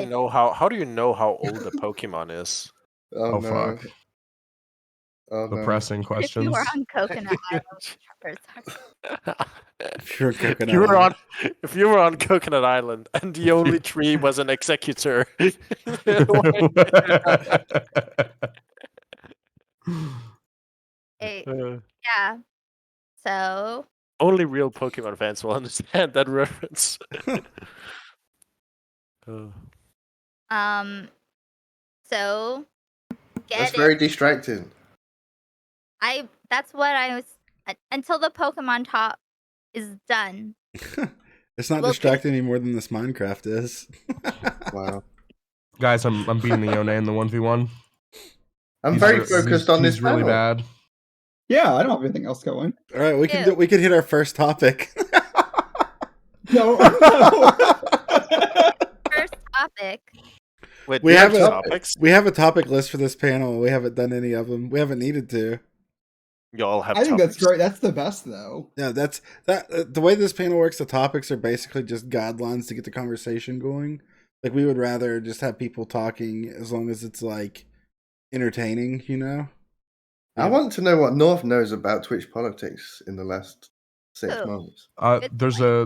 you know how old a Pokemon is? Oh, Oh, no. fuck. Oh, no. Depressing If questions. you were on Coconut Island, or sorry. If you're a Coconut If you were Island. if you were on Coconut Island and the only tree was an executor, Hey, yeah. So only real Pokemon fans will understand that reference. so That's get very it. distracting. That's what I was until the Pokemon top is done. It's not Well, distracting any more than this Minecraft is. Wow. Guys, I'm beating the Yone in the 1v1. I'm He's very re- focused on this He's really panel. bad. Yeah, I don't have anything else going. All right, we can hit our first topic. No. First topic. Wait, We do you have have a- topics. We have a topic list for this panel. We haven't done any of them. We haven't needed to. You all have I think topics. that's great. That's the best though. Yeah, that's that. The way this panel works, the topics are basically just guidelines to get the conversation going. Like we would rather just have people talking as long as it's like entertaining, you know. I want to know what North knows about Twitch politics in the last 6 Oh. months. There's a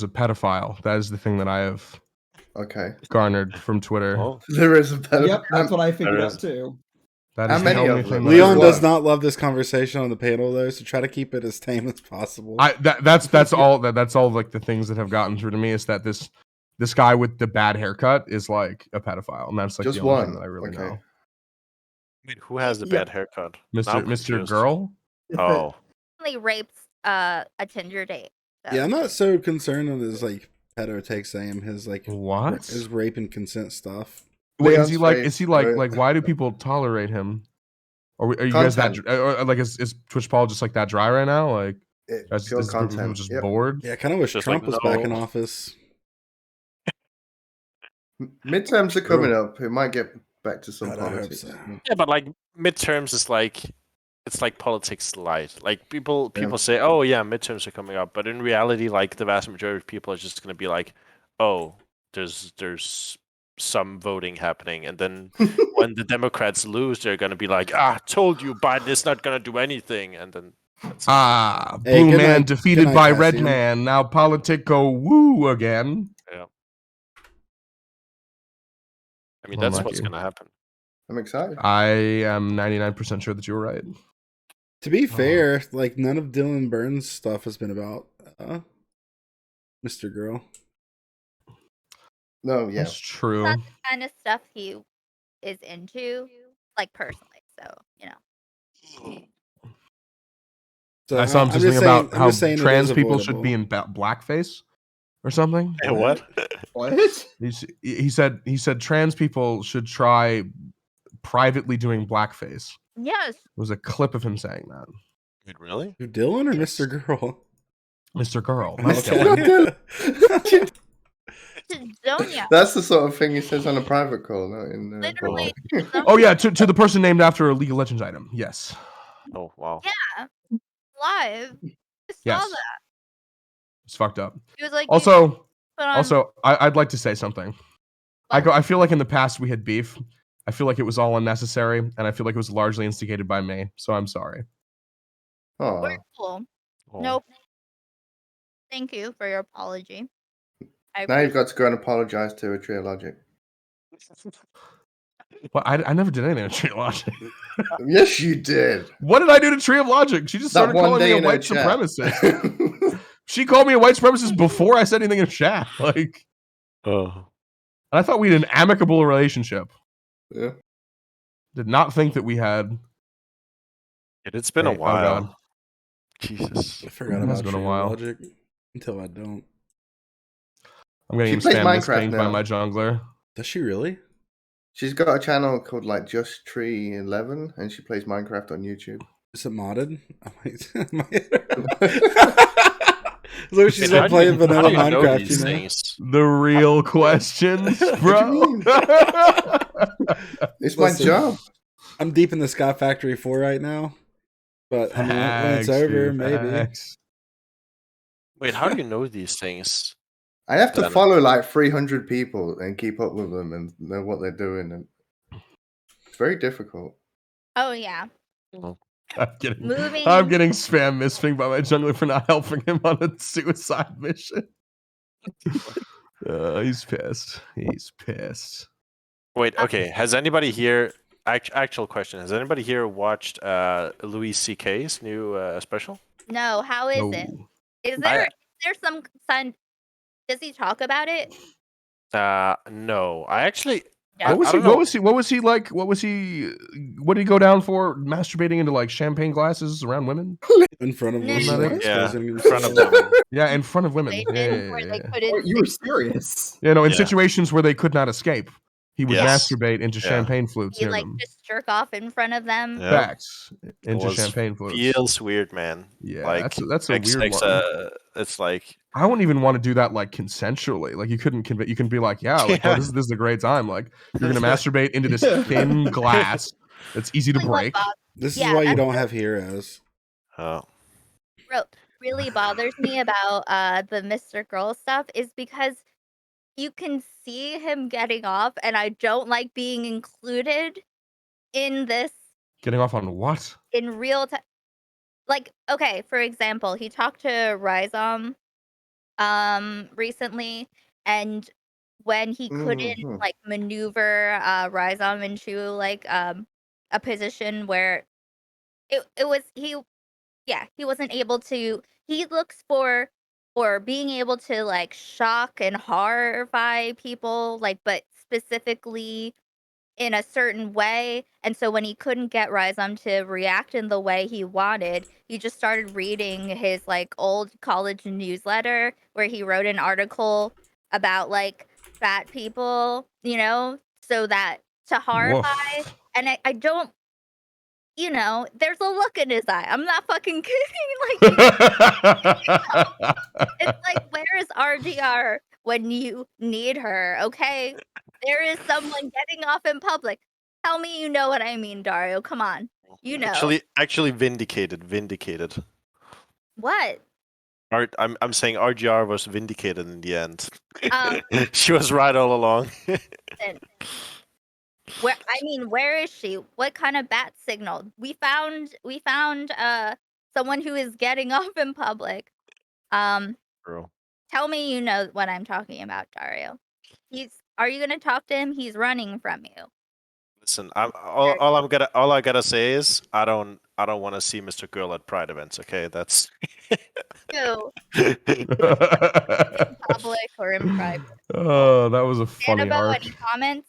pedophile. That is the thing that I have Okay. garnered from Twitter. Oh, There is a better. Yep, that's what I figured there out is. too. That How is the many only of thing them? that I Leon What? does not love this conversation on the panel though, so try to keep it as tame as possible. That's all like the things that have gotten through to me is that this guy with the bad haircut is like a pedophile, and that's like Just the only thing one. that I really Okay. know. wait, who has the Yep. bad haircut? Now Mr. I'm Mr. confused. Girl. Oh, Only rapes a Tinder date. So. Yeah, I'm not so concerned on his like pedo takes aim, his like What? his rape and consent stuff. Wait, Leon's is he like right. why do people tolerate him? Or are you guys that Content. or, like is Twitch Paul just like that dry right now? Like is Pure this group of people content. just Yep. bored? Yeah, I kind of wish Just Trump like, was back in no. office. Midterms are coming up. It might get back to some God, I hope politics. so. yeah, but like midterms is like it's like politics light. Like people Yeah. say, oh yeah, midterms are coming up, but in reality, like the vast majority of people are just gonna be like, oh, there's some voting happening, and then when the Democrats lose, they're gonna be like, told you Biden is not gonna do anything, and then that's Ah, Hey, blue good man night- defeated good night, by red Cassian. man. Now Politico woo again. I mean Well, that's lucky. what's gonna happen. I'm excited. I am 99% sure that you were right. To be fair, like none of Dylan Burns' stuff has been about Mr. Girl. No, yeah. That's true. That's the kind of stuff he is into, like personally. So So I saw him I'm just thinking saying- about I'm how just saying it trans is people should avoidable. be in blackface or something. Hey, what? What? He said trans people should try privately doing blackface. yes, It was a clip of him saying that. Wait, really? Who, Dylan or Mr. Girl? Mr. Girl. Okay. Not Dylan. Zonia. That's the sort of thing he says on a private call, not in. Literally. Oh yeah, to the person named after a League of Legends item. Yes. Oh wow. Yeah, live. I saw Yes. that. It's fucked up. He was like, Also, put on- I'd like to say something. I feel like in the past we had beef. I feel like it was all unnecessary, and I feel like it was largely instigated by me. So I'm sorry. Oh, We're cool. Oh. Nope. Thank you for your apology. I now you've got to go and apologize to a Trio Logic. Well, I never did anything to Tree of Logic. Yes, you did. What did I do to Tree of Logic? She just That started one calling me day a in her white chat. supremacist. She called me a white supremacist before I said anything in chat. Like, Oh. I thought we had an amicable relationship. Yeah. Did not think that we had. It's been Hey, a oh, while. God. I Jesus. forgot It has about been a Trio while. Logic until I don't. I'm getting She plays spam Minecraft pinged by now. my jungler. Does she really? She's got a channel called like Just Tree 11, and she plays Minecraft on YouTube. Is it modded? So she's Wait, not playing how vanilla do you know Minecraft, these you know? things? The real questions, bro. It's my Listen, job. I'm deep in the Scott Factory 4 right now. But I mean, when it's Facts, over, dude, maybe. facts. Wait, how do you know these things? I have to Then- follow like 300 people and keep up with them and know what they're doing, and it's very difficult. Oh yeah. Moving. I'm getting spam misping by my jungler for not helping him on a suicide mission. He's pissed. He's pissed. Wait, okay. Has anybody here? Actual question: has anybody here watched Louis C.K.'s new special? No, how is it? No. Is there some sign? Does he talk about it? No. I actually. No. What was he? What was he like? What did he go down for? Masturbating into like champagne glasses around women? In front of No. women. Yeah, exposing in front of himself. women. Yeah, in front of women. Situations Yeah, where they yeah. couldn't Oh, you were serious. You know, in Yeah. situations where they could not escape. He would Yes. masturbate into Yeah. champagne flutes He near like them. just jerk off in front of them. Yeah. Facts. It Into was champagne flutes. feels weird, man. Yeah, Like that's a weird one. It's like I wouldn't even want to do that like consensually. Like you couldn't you can be like, yeah, like Yeah. oh, this is a great time. Like you're gonna masturbate into this thin glass that's easy to Really what break. bothers- This is Yeah, why you that's don't have heroes. oh. really bothers me about the Mr. Girl stuff is because you can see him getting off, and I don't like being included in this Getting off on what? in real time. Like, okay, for example, he talked to Rhizome recently, and when he couldn't Mhm. like maneuver Rhizome into like a position where it was he wasn't able to. He looks for being able to like shock and horrify people, like, but specifically in a certain way. And so when he couldn't get Rhizome to react in the way he wanted, he just started reading his like old college newsletter where he wrote an article about like fat people, so that to horrify. Woof. And I don't, there's a look in his eye. I'm not fucking kidding. Like, it's like, where is RDR when you need her? Okay, there is someone getting off in public. Tell me you know what I mean, Dario. Come on, you know Actually vindicated. what? I'm saying RGR was vindicated in the end. Um, She was right all along. and where is she? What kind of bat signal? We found someone who is getting off in public. Bro. Tell me you know what I'm talking about, Dario. Are you gonna talk to him? He's running from you. Listen, all I gotta say is I don't want to see Mr. Girl at Pride events. Okay, that's Ew. In public or in private. Oh, that was a funny Annabelle, arc. any comments?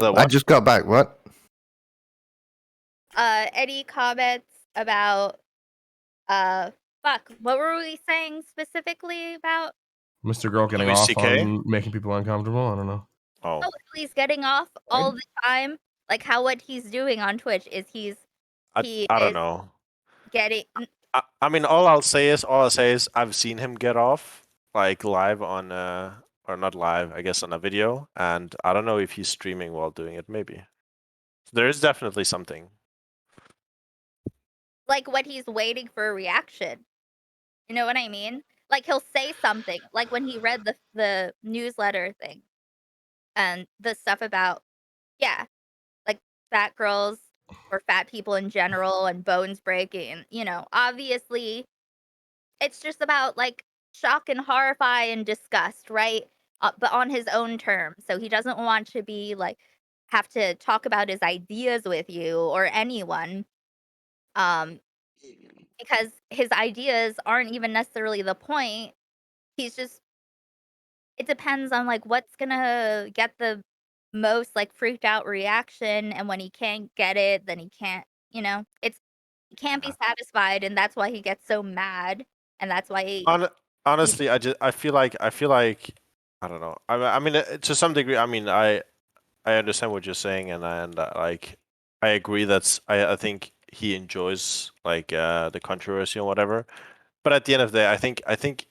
I just got back. What? Any comments about what were we saying specifically about? Mr. Girl getting off WCK? on making people uncomfortable. I don't know. Oh, He's getting off all the time. Like how what he's doing on Twitch is he I don't is know. getting I mean, all I'll say is I've seen him get off like live on or not live, I guess on a video, and I don't know if he's streaming while doing it. Maybe there is definitely something. like what he's waiting for a reaction. You know what I mean? Like he'll say something, like when he read the newsletter thing and the stuff about like fat girls or fat people in general and bones breaking. Obviously it's just about like shock and horrify and disgust, right? But on his own terms. So he doesn't want to be like have to talk about his ideas with you or anyone. Because his ideas aren't even necessarily the point. He's just it depends on like what's gonna get the most like freaked out reaction, and when he can't get it, then he can't, he can't be satisfied, and that's why he gets so mad, and that's why he Honestly, I feel like I don't know. I mean, to some degree, I mean, I understand what you're saying, and like I agree. I think he enjoys like the controversy and whatever. But at the end of the day, I think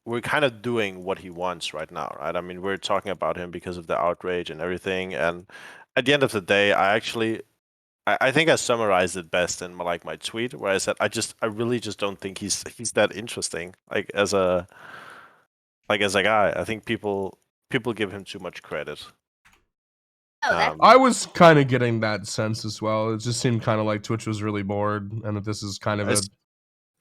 we're kind of doing what he wants right now, right? I mean, we're talking about him because of the outrage and everything, and at the end of the day, I think I summarized it best in my tweet where I said I really just don't think he's that interesting like as a guy. I think people give him too much credit. I was kind of getting that sense as well. It just seemed kind of like Twitch was really bored, and that this is kind of it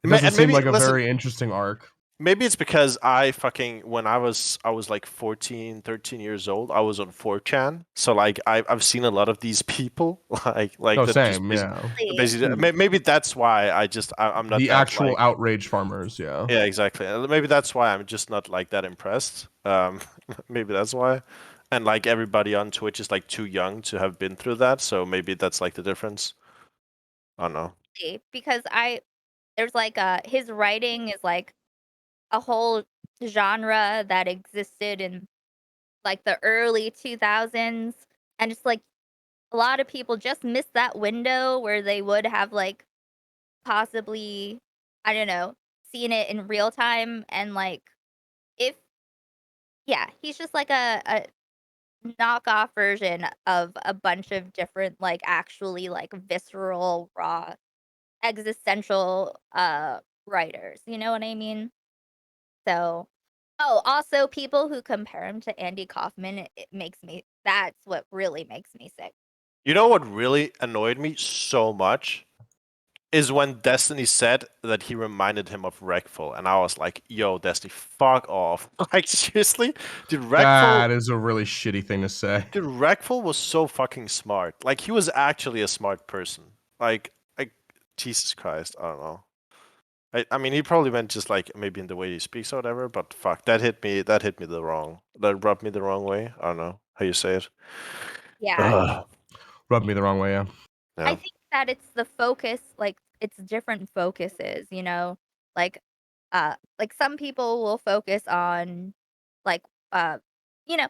doesn't seem like a very interesting arc. Maybe it's because when I was like 14, 13 years old, I was on 4chan. So like I've seen a lot of these people like oh, that same, just yeah. basically maybe that's why I'm not the that, actual outrage farmers, yeah. Yeah, exactly. Maybe that's why I'm just not like that impressed. Maybe that's why. And like everybody on Twitch is like too young to have been through that, so maybe that's like the difference. I don't know. Because there's like his writing is like a whole genre that existed in like the early 2000s, and just like a lot of people just missed that window where they would have like possibly, I don't know, seen it in real time. And like if yeah, he's just like a knockoff version of a bunch of different like actually like visceral, raw, existential writers. You know what I mean? So oh, also people who compare him to Andy Kaufman, it makes me that's what really makes me sick. You know what really annoyed me so much is when Destiny said that he reminded him of Wreckful, and I was like, "Yo, Destiny, fuck off!" Like seriously, dude, That is a really shitty thing to say. Dude, Wreckful was so fucking smart. Like he was actually a smart person. Like Jesus Christ, I don't know. I mean, he probably meant just like maybe in the way he speaks or whatever. But fuck, that hit me. That hit me the wrong. That rubbed me the wrong way. I don't know how you say it. Yeah. Ugh. Rubbed me the wrong way, yeah. I Yeah. think that it's the focus, like it's different focuses, you know? Like some people will focus on like you know,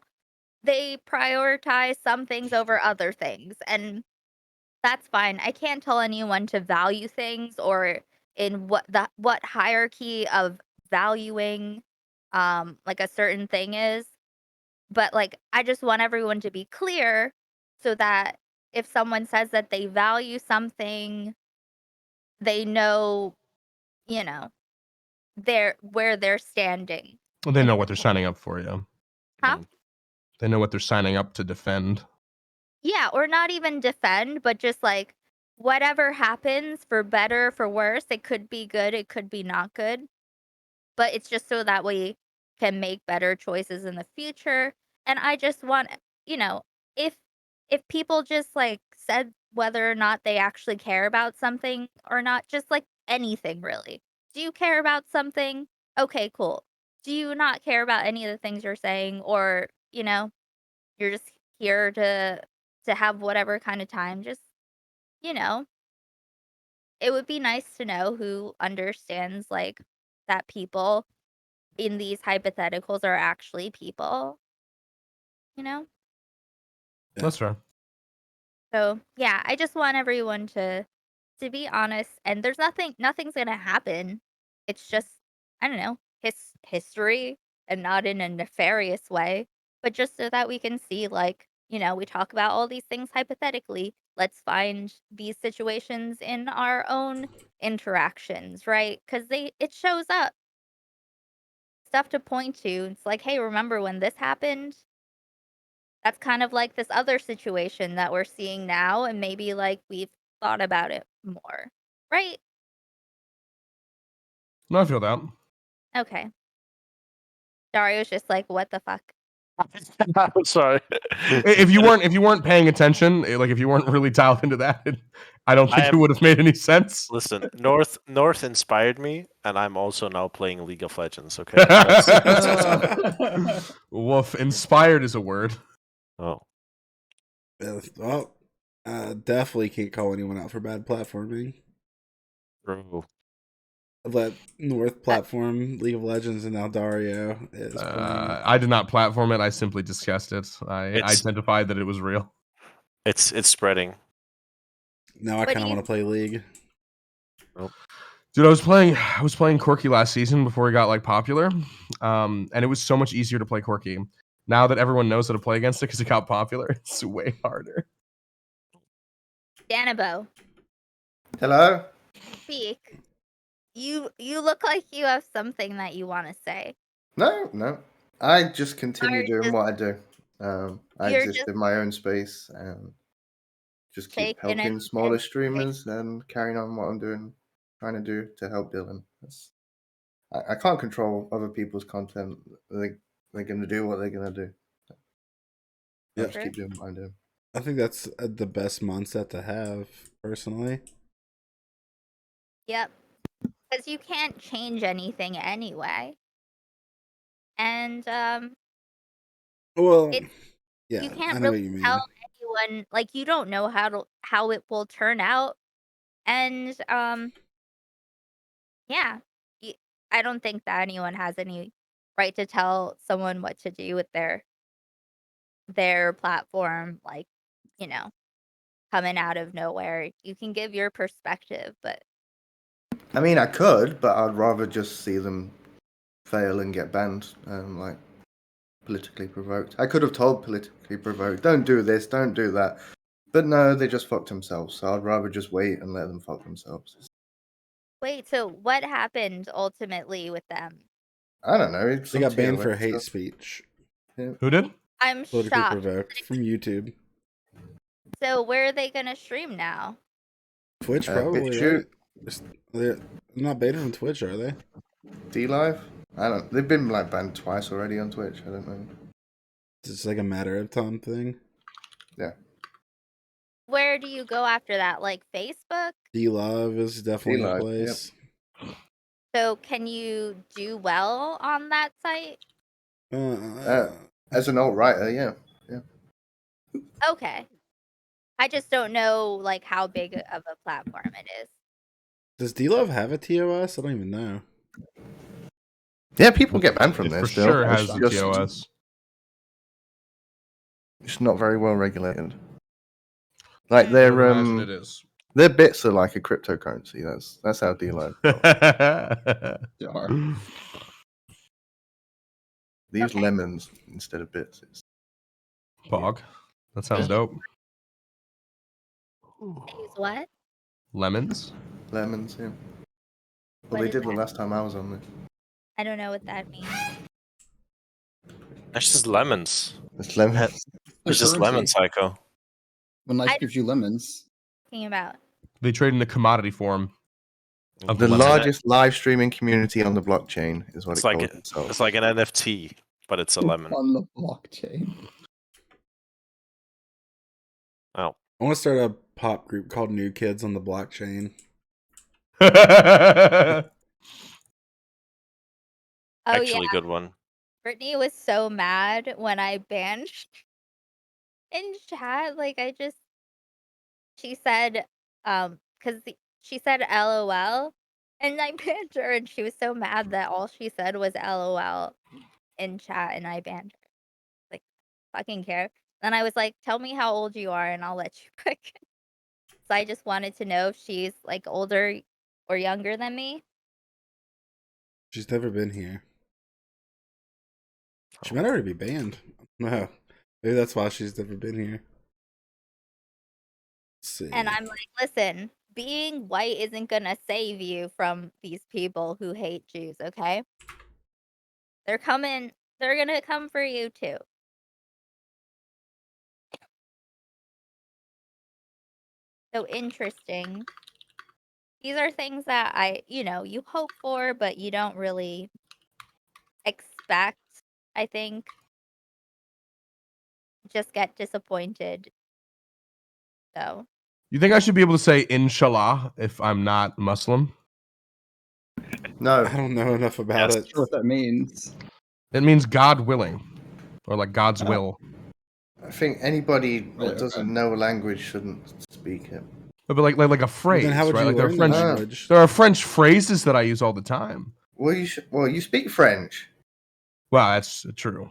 they prioritize some things over other things, and that's fine. I can't tell anyone to value things or in what hierarchy of valuing like a certain thing is. But like I just want everyone to be clear so that if someone says that they value something, they know, you know, where they're standing. Well, they know what they're signing up for, yeah. Huh? They know what they're signing up to defend. Yeah, or not even defend, but just like whatever happens, for better, for worse, it could be good, it could be not good. But it's just so that we can make better choices in the future. And I just want, you know, if if people just like said whether or not they actually care about something or not, just like anything really. Do you care about something? Okay, cool. Do you not care about any of the things you're saying, or, you know, you're just here to have whatever kind of time? Just, you know, it would be nice to know who understands like that people in these hypotheticals are actually people, you know? That's right. So, yeah, I just want everyone to be honest, and there's nothing's going to happen. It's just I don't know, history, and not in a nefarious way, but just so that we can see like, you know, we talk about all these things hypothetically. Let's find these situations in our own interactions, right? Cuz it shows up stuff to point to. It's like, "Hey, remember when this happened?" That's kind of like this other situation that we're seeing now, and maybe like we've thought about it more, right? No, I feel that. Okay. Dario's just like, what the fuck? I'm sorry. If you weren't paying attention, like if you weren't really dialed into that, I don't think it would have made any sense. Listen, North inspired me, and I'm also now playing League of Legends. Okay. Woof. Inspired is a word. Oh. Well, definitely can't call anyone out for bad platforming. True. Let North platform League of Legends, and now Dario is playing. I did not platform it. I simply discussed it. I identified that it was real. It's spreading. Now I kind of want to play League. Nope. Dude, I was playing Corki last season before he got like popular, and it was so much easier to play Corki. Now that everyone knows how to play against it because it got popular, it's way harder. Danabo, Hello? speak. You look like you have something that you want to say. No. I just continue Or doing just- what I do. I you're exist just in my own space and just keep taking helping it smaller and streamers and carrying on what I'm trying to do to help Dylan. I can't control other people's content. They're going to do what they're going to do. I'll just keep doing what I'm doing. I think that's the best mindset to have, personally. Yep. Because you can't change anything anyway. And Well, you yeah, I can't know what really you mean. tell anyone, like you don't know how it will turn out. And yeah, I don't think that anyone has any right to tell someone what to do with their their platform, like, you know, coming out of nowhere. You can give your perspective, but I mean, I could, but I'd rather just see them fail and get banned, like politically provoked. I could have told politically provoked, don't do this, don't do that. But no, they just fucked themselves. So I'd rather just wait and let them fuck themselves. wait, so what happened ultimately with them? I don't know. They got banned for hate speech. Who did? I'm Politically shocked. provoked from YouTube. So where are they gonna stream now? Twitch probably. BitChute. Right? They're not banned from Twitch, are they? D-Live? I don't. They've been like banned twice already on Twitch. I don't know. It's like a matter of time thing. Yeah. Where do you go after that? Like Facebook? D-Live is definitely a D-Live, place. So can you do well on that site? As an alt-writer, yeah. Okay. I just don't know like how big of a platform it is. Does D-Love have a TOS? I don't even know. Yeah, people get banned from It there for still. sure It's has the just- TOS. It's not very well regulated. Like their Imagine it is. their bits are like a cryptocurrency. That's how D-Live. They are. They use Okay. lemons instead of bits. Bog. That sounds dope. They use what? Lemons. Lemons, yeah. What Well, they is did the that? last time I was on there. I don't know what that means. That's just lemons. It's lemons. It's just lemons, Aiko. When life I- gives you lemons. Thinking about. They trade in the commodity form of The lemon. largest live streaming community on the blockchain is what It's it like calls a- itself. It's like an NFT, but it's a lemon. On the blockchain. Oh, I want to start a pop group called New Kids on the Blockchain. Oh actually, yeah, good one. Brittany was so mad when I banned in chat. Like she said, because she said LOL, and I banned her, and she was so mad that all she said was LOL in chat, and I banned her. Like, fucking care. Then I was like, tell me how old you are, and I'll let you pick. So I just wanted to know if she's like older or younger than me. She's never been here. She might already be banned. No. Maybe that's why she's never been here. Let's see. And I'm like, listen, being white isn't gonna save you from these people who hate Jews, okay? They're gonna come for you too. So interesting. These are things that you hope for, but you don't really expect, I think. Just get disappointed. So You think I should be able to say inshallah if I'm not Muslim? No, I don't know enough about Yes. it. Sure what that means. It means God willing, or like God's will. I think anybody Oh, that doesn't okay. know a language shouldn't speak it. But like a Well, phrase, then how would right? you Like there are learn the French. language? There are French phrases that I use all the time. Well, you speak French. Well, that's true.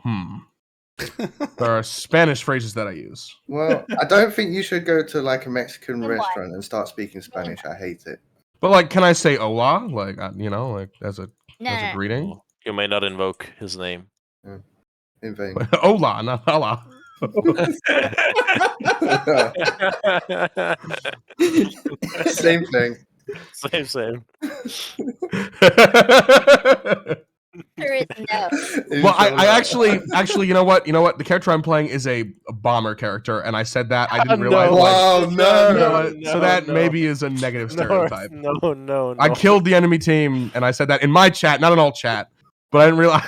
There are Spanish phrases that I use. Well, I don't think you should go to like a Mexican Then why? restaurant and start speaking Spanish. I hate it. But like, can I say hola? Like, like as a no. greeting? You may not invoke his name. In vain. Hola, not hola. Same thing. Same. There is no. Well, I actually, you know what? The character I'm playing is a bomber character, and I said that I didn't No. realize. Wow, no. So that maybe is a negative stereotype. No. I killed the enemy team, and I said that in my chat, not in all chat. But I didn't realize.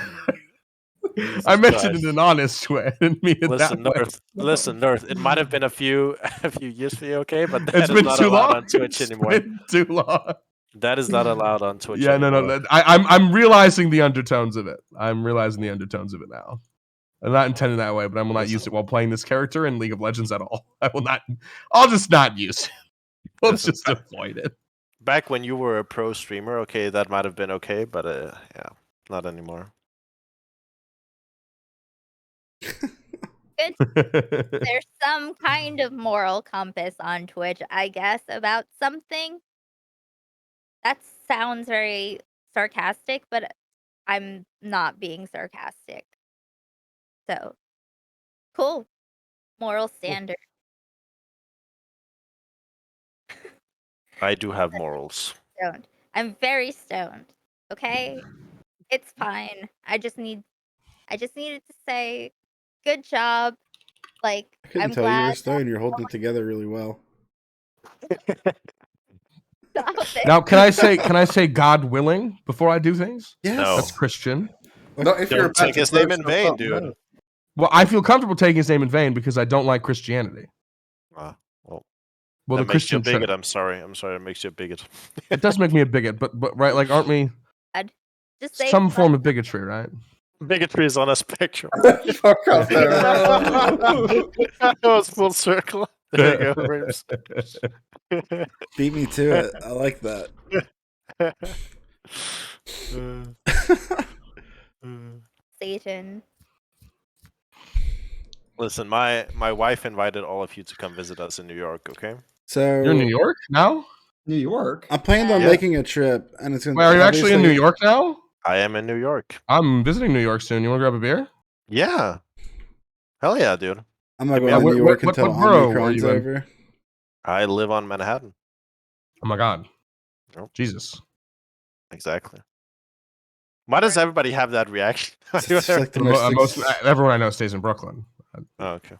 I mentioned it in an honest way. I didn't mean it Listen, that way. North. It might have been a few years for you, okay? But that It's is been not too allowed long. on Twitch It's anymore. been too long. That is not allowed on Twitch. Yeah, anymore. no. I'm realizing the undertones of it. I'm realizing the undertones of it now. I'm not intending that way, but I will not use it while playing this character in League of Legends at all. I will not. I'll just not use it. Let's just avoid it. Back when you were a pro streamer, okay, that might have been okay, but yeah, not anymore. There's some kind of moral compass on Twitch, I guess, about something. That sounds very sarcastic, but I'm not being sarcastic. So, cool. Moral standard. I do have morals. Stoned. I'm very stoned. Okay? It's fine. I just needed to say good job. Like, I couldn't I'm tell you were glad. stoned. You're holding it together really well. Stop it. Now, can I say God willing before I do things? Yes. No. That's Christian. Not if you're Don't about take to his blow name in stuff vain, up, dude. no. Well, I feel comfortable taking his name in vain because I don't like Christianity. Well, Well, that the makes you Christian a bigot. Trinity. I'm sorry. It makes you a bigot. It does make me a bigot, but right, like, aren't we Just say some form of bigotry, right? Bigotry is on a spectrum. Fuck off there. That was full circle. There you go, Rims. Beat me to it. I like that. Satan. Listen, my wife invited all of you to come visit us in New York. Okay. So You're in New York now? New York. I planned on Yeah. making a trip, and it's gonna. Wait, are you actually in New obviously- York now? I am in New York. I'm visiting New York soon. You want to grab a beer? Yeah. Hell yeah, dude. I'm not Yeah, going to what- New York what until borough are Omicron's you in? over. I live on Manhattan. Oh my God. Nope. Jesus. Exactly. Why does everybody have that reaction? It's just like the Mo- most. everyone I know stays in Brooklyn Oh, okay.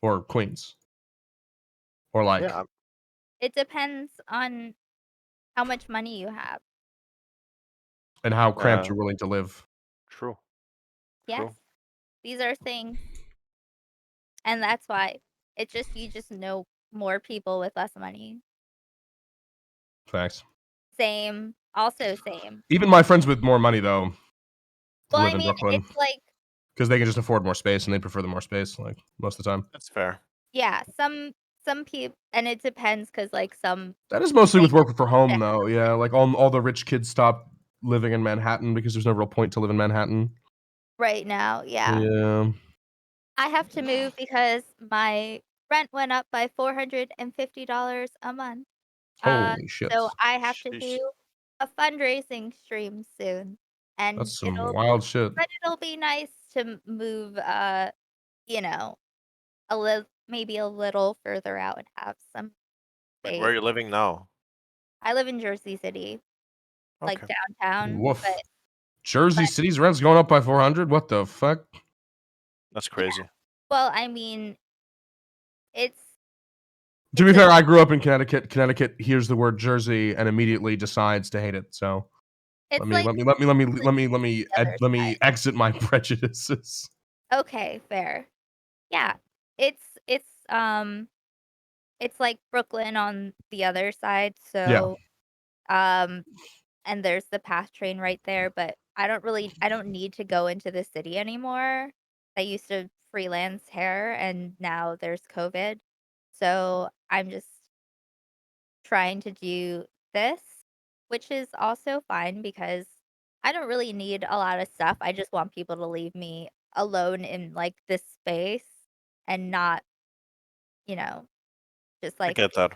or Queens. Or like, Yeah. It depends on how much money you have. and how cramped you're willing to live. True. Yes. True. These are things. And that's why you just know more people with less money. Facts. Same. Also same. Even my friends with more money, though, Well, live I in mean, Brooklyn it's like, because they can just afford more space and they prefer the more space, like, most of the time. That's fair. yeah, some people, and it depends because like some That is mostly with they- working from home, Yeah. though. Yeah, like all the rich kids stop living in Manhattan because there's no real point to live in Manhattan. right now, yeah. Yeah. I have to move because my rent went up by $450 a month. Holy shit. So I have to Sheesh. do a fundraising stream soon, and That's some it'll wild shit. be nice to move, you know, maybe a little further out and have some Like, space. where are you living now? I live in Jersey City, like Okay. downtown. Woof. But Jersey City's rent's going up by 400. What the fuck? That's crazy. well, I mean, it's To be fair, I grew up in Connecticut. Connecticut hears the word Jersey and immediately decides to hate it. So it's let me exit my prejudices. okay, fair. Yeah, it's like Brooklyn on the other side. So and there's the PATH train right there, but I don't need to go into the city anymore. I used to freelance hair and now there's COVID. So I'm just trying to do this, which is also fine because I don't really need a lot of stuff. I just want people to leave me alone in like this space and not, just I like get that.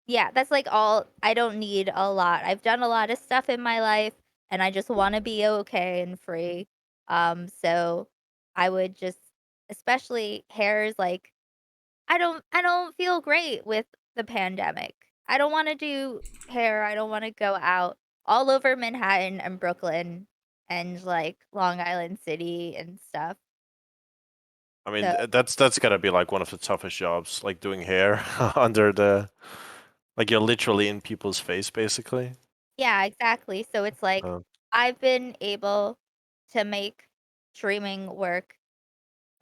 yeah, that's like all. I don't need a lot. I've done a lot of stuff in my life and I just want to be okay and free. So I would just, especially hairs, like I don't feel great with the pandemic. I don't want to do hair. I don't want to go out all over Manhattan and Brooklyn and like Long Island City and stuff. I mean, So- that's gotta be like one of the toughest jobs, like doing hair under the, like you're literally in people's face, basically. Yeah, exactly. So it's like I've been able to make streaming work,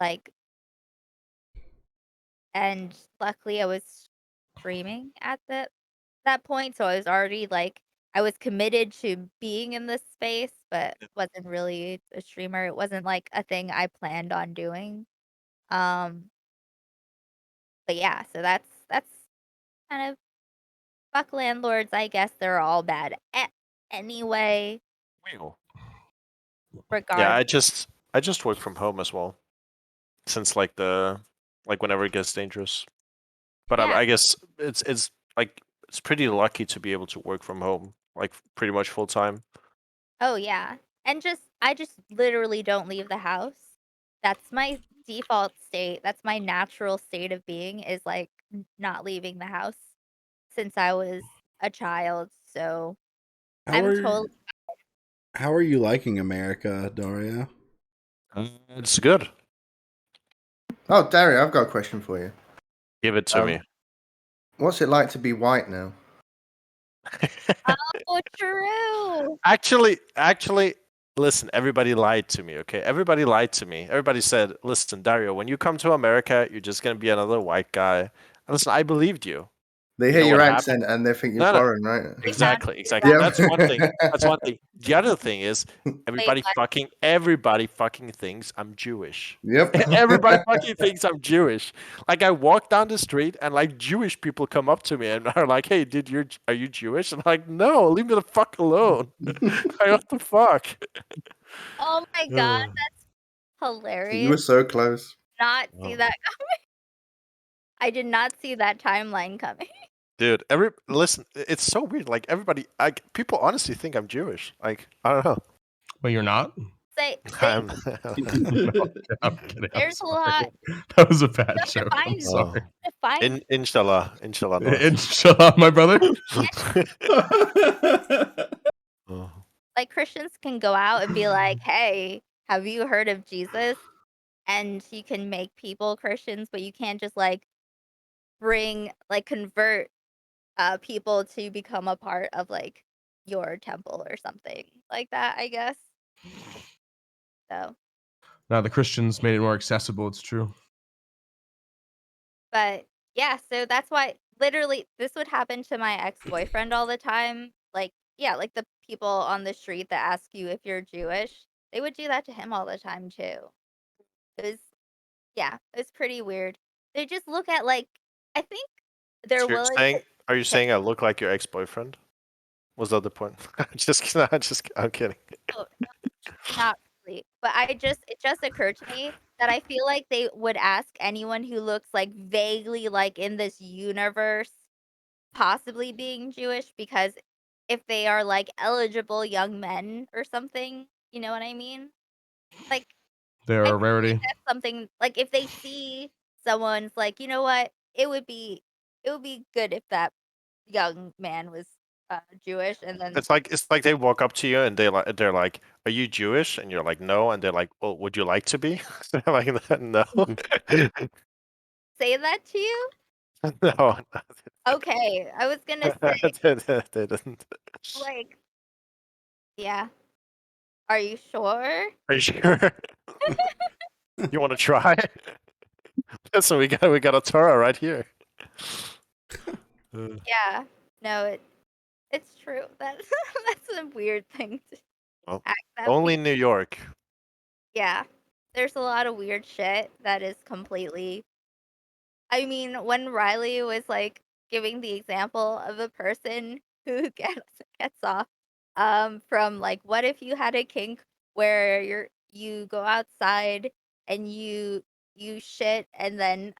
like, and luckily I was streaming at that point, so I was already like I was committed to being in this space, but wasn't really a streamer. It wasn't like a thing I planned on doing. But yeah, so that's kind of fuck landlords. I guess they're all bad anyway. Well, Regardless. yeah, I just work from home as well. since like whenever it gets dangerous. But Yeah. I guess it's like it's pretty lucky to be able to work from home, like pretty much full time. Oh yeah. And I just literally don't leave the house. That's my default state. That's my natural state of being is like not leaving the house since I was a child. So How I'm are totally how are you liking America, Dario? It's good. Oh, Dario, I've got a question for you. Give it to me. What's it like to be white now? Oh, true. Actually, listen. Everybody lied to me. Okay, everybody lied to me. Everybody said, "Listen, Dario, when you come to America, you're just gonna be another white guy." And listen, I believed you. They You hear know your what happened? accent and they think you're No, no. foreign, right? Exactly. Yeah. That's one thing. That's one thing. The other thing is everybody fucking thinks I'm Jewish. Yep. Everybody fucking thinks I'm Jewish. Like I walk down the street and like Jewish people come up to me and are like, "Hey, are you Jewish?" And I'm like, "No, leave me the fuck alone." Like, what the fuck? Oh my god, that's hilarious. You were so close. Not see that coming. I did not see that timeline coming. Dude, listen, it's so weird. Like everybody, people honestly think I'm Jewish. Like I don't know. But you're not. I'm, No, I'm kidding. I'm There's a sorry. lot. That was a bad No, joke. you're I'm fine. sorry. Fine. Inshallah, no. Inshallah, my brother. Oh. Like Christians can go out and be like, "Hey, have you heard of Jesus?" And you can make people Christians, but you can't just like convert people to become a part of like your temple or something like that, I guess. So, Now the Christians made it more accessible. It's true. but yeah, so that's why literally this would happen to my ex-boyfriend all the time. Like, yeah, like the people on the street that ask you if you're Jewish, they would do that to him all the time too. It was, yeah, it's pretty weird. They just look at like, I think they're So willing are you saying I look like your ex-boyfriend? Was that the point? Just kidding. I'm kidding. to, not really, but it just occurred to me that I feel like they would ask anyone who looks like vaguely like in this universe, possibly being Jewish, because if they are like eligible young men or something, you know what I mean? Like They're I a feel rarity. like that's something like if they see someone's like, you know what, it would be good if that young man was Jewish, and then It's like they walk up to you and they're like, "Are you Jewish?" And you're like, "No." And they're like, "Well, would you like to be?" They're like, "No." say that to you. No. Okay, I was gonna say They didn't. like, yeah. Are you sure? Are you sure? You want to try? Listen, we got a Torah right here. Yeah. No, it's true. That's that's a weird thing to Well, accept. only New York. Yeah. There's a lot of weird shit that is completely I mean, when Riley was like giving the example of a person who gets off from like what if you had a kink where you go outside and you shit and then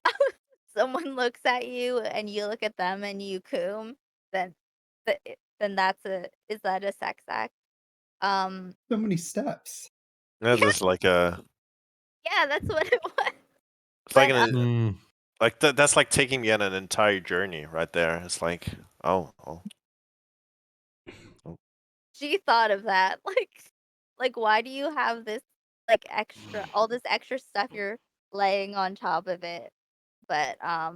someone looks at you and you look at them and you coom, then then is that a sex act? So many steps. That's just like a. Yeah, that's what it was. It's like But, an, like that's like taking me on an entire journey right there. It's like, oh. she thought of that. Like why do you have this like all this extra stuff you're laying on top of it? But I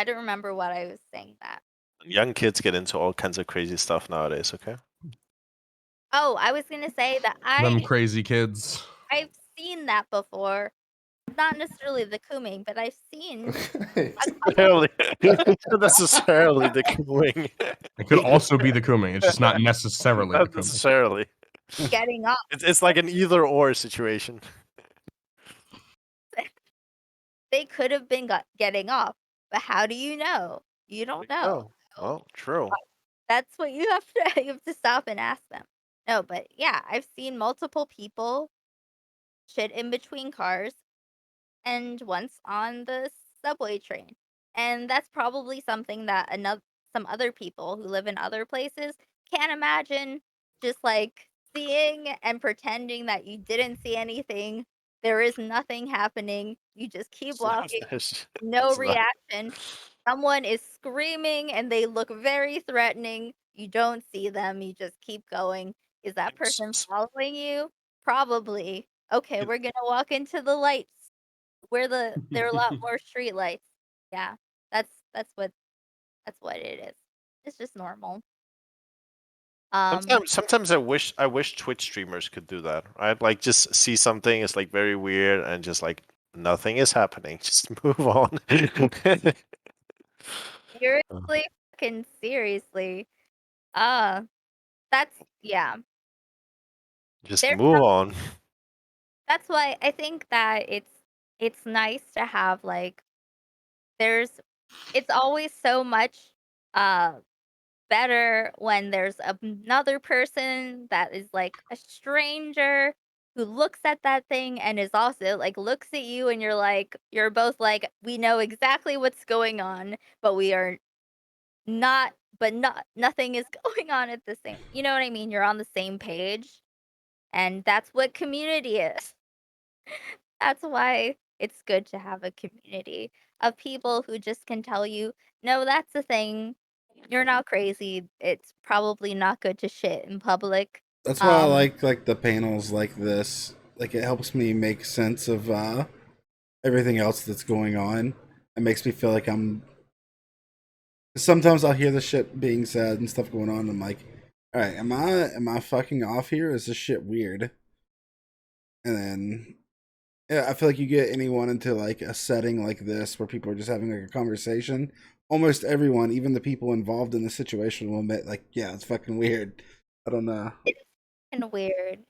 don't remember what I was saying that. Young kids get into all kinds of crazy stuff nowadays. Okay. Oh, I was gonna say that Them crazy kids. I've seen that before. Not necessarily the cooming, but I've seen Necessarily the cooing. It could also be the cooming. It's just not necessarily the Not cooming. necessarily. getting off. It's like an either or situation. They could have been getting off, but how do you know? You don't know. Oh, well, true. That's what you have to you have to stop and ask them. No, but yeah, I've seen multiple people shit in between cars and once on the subway train. And that's probably something that some other people who live in other places can't imagine, just like seeing and pretending that you didn't see anything. There is nothing happening. You just keep walking, no It's not- reaction. Someone is screaming and they look very threatening. You don't see them. You just keep going. Is that person following you? Probably. Okay, we're gonna walk into the lights where there are a lot more street lights. Yeah, that's what it is. It's just normal. Sometimes I wish Twitch streamers could do that. Right? Like just see something is like very weird and just like nothing is happening. Just move on. Seriously, fucking seriously. Uh, yeah. Just There move on. That's why I think that it's nice to have like there's it's always so much uh better when there's another person that is like a stranger who looks at that thing and is also like looks at you and you're both like we know exactly what's going on, but we are nothing is going on at the same. You know what I mean? You're on the same page, and that's what community is. That's why it's good to have a community of people who just can tell you, "No, that's the thing. You're not crazy. It's probably not good to shit in public." That's why I like the panels like this. Like it helps me make sense of everything else that's going on. It makes me feel like I'm. Sometimes I'll hear the shit being said and stuff going on. And I'm like, all right, am I fucking off here? Is this shit weird? And then, yeah, I feel like you get anyone into like a setting like this where people are just having like a conversation. Almost everyone, even the people involved in the situation, will admit, like, yeah, it's fucking weird. I don't know. It's fucking weird.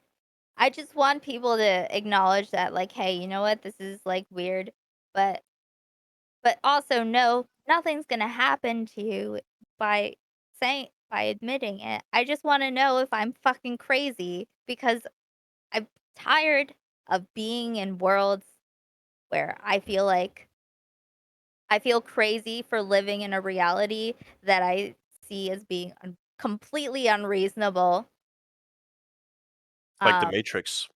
I just want people to acknowledge that, like, hey, you know what? This is like weird, but also no, nothing's gonna happen to you by admitting it. I just want to know if I'm fucking crazy because I'm tired of being in worlds where I feel crazy for living in a reality that I see as being completely unreasonable. Like the Matrix.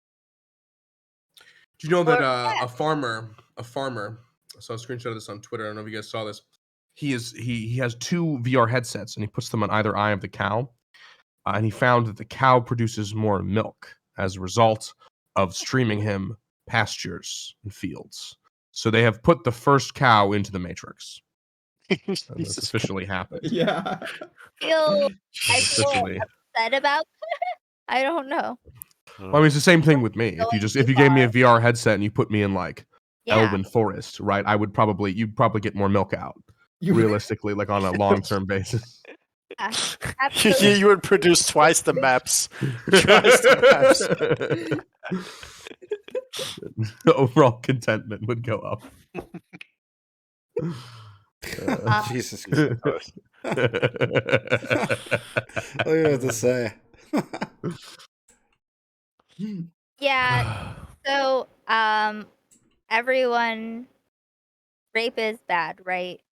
Do you know that yeah. a farmer, I saw a screenshot of this on Twitter. I don't know if you guys saw this. He has 2 VR headsets and he puts them on either eye of the cow, and he found that the cow produces more milk as a result of streaming him pastures and fields. So they have put the first cow into the Matrix. And it's officially happened. Yeah. I feel Officially. upset about I don't know. Well, I mean, it's the same thing with me. If you gave me a VR headset and you put me in like Elven Forest, right? You'd probably get more milk out. Realistically, like on a long-term basis. You would produce twice the maps. Twice the maps. The overall contentment would go up. Jesus Christ. What do you have to say? Yeah. So, everyone, rape is bad, right?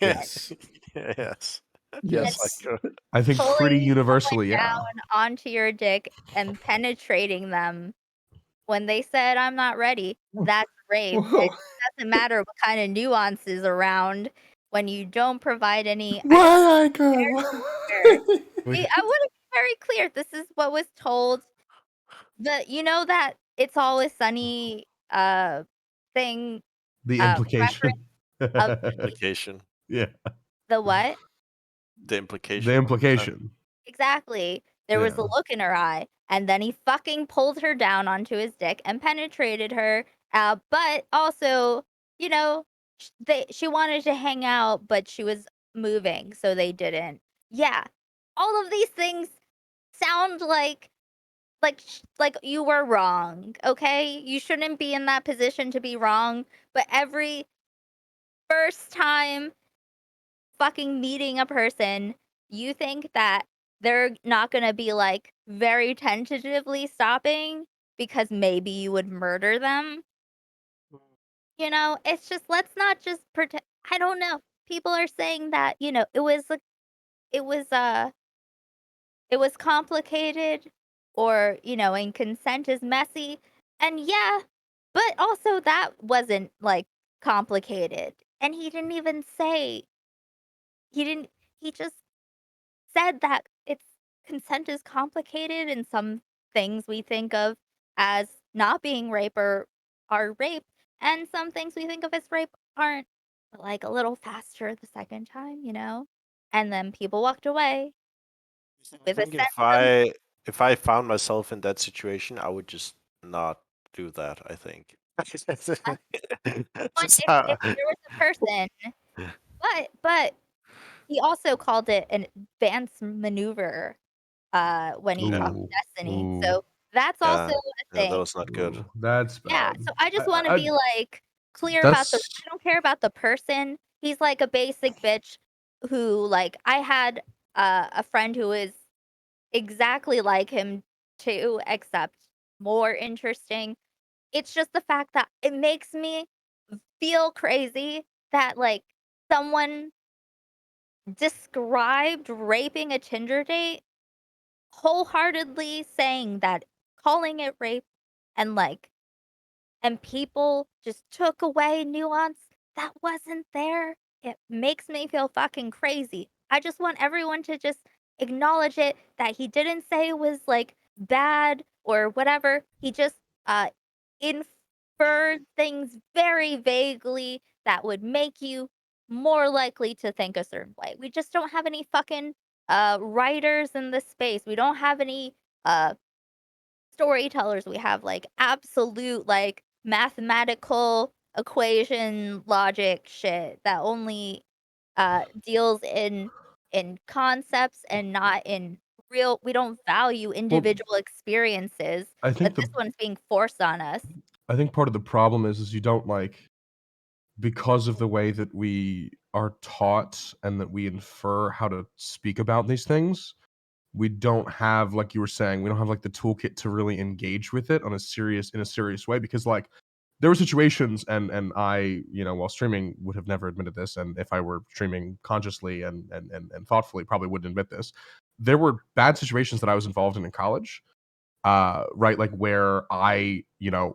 Yes. Yes. Yes. I think pretty universally, yeah. Down onto your dick and penetrating them when they said, "I'm not ready," that's rape. It doesn't matter what kind of nuances around when you don't provide any. Why, Aiko? I want to be very clear. This is what was told. You know that It's Always Sunny thing. The implication. Implication. Yeah. The what? The implication. The implication. Exactly. There was a look in her eye, and then he fucking pulled her down onto his dick and penetrated her. But also, you know, she wanted to hang out, but she was moving, so they didn't. Yeah, all of these things sound like you were wrong. Okay, you shouldn't be in that position to be wrong. But every first time fucking meeting a person, you think that they're not gonna be like very tentatively stopping because maybe you would murder them. It's just let's not just pretend. I don't know. People are saying that it was it was complicated, or and consent is messy, and yeah, but also that wasn't like complicated, and he didn't even say he didn't. He just said that it's consent is complicated, and some things we think of as not being rape are rape, and some things we think of as rape aren't. But like a little faster the second time, and then people walked away I with a think sense of if I found myself in that situation, I would just not do that. I think. one Just if there was a person, but he also called it an advanced maneuver when he talked Ooh, Destiny. ooh, So that's also yeah, a yeah, that thing. was not good. ooh, that's Yeah, bad. so I just wanna I be, like, clear about that's I don't care about the person. He's like a basic bitch who, like, I had, a friend who is exactly like him too, except more interesting. It's just the fact that it makes me feel crazy that, like, someone described raping a Tinder date wholeheartedly saying that calling it rape, and, like, and people just took away nuance that wasn't there. It makes me feel fucking crazy. I just want everyone to just acknowledge it, that he didn't say it was like bad or whatever. He just inferred things very vaguely that would make you more likely to think a certain way. We just don't have any fucking writers in this space. We don't have any uh storytellers. We have like absolute like mathematical equation logic shit that only deals in concepts and not in real. We don't value well. individual experiences, I but think the this one's being forced on us. I think part of the problem is you don't like because of the way that we are taught and that we infer how to speak about these things. We don't have, like you were saying, we don't have like the toolkit to really engage with it on in a serious way because like there were situations and I, while streaming would have never admitted this, and if I were streaming consciously and thoughtfully probably wouldn't admit this. There were bad situations that I was involved in college, right, like where I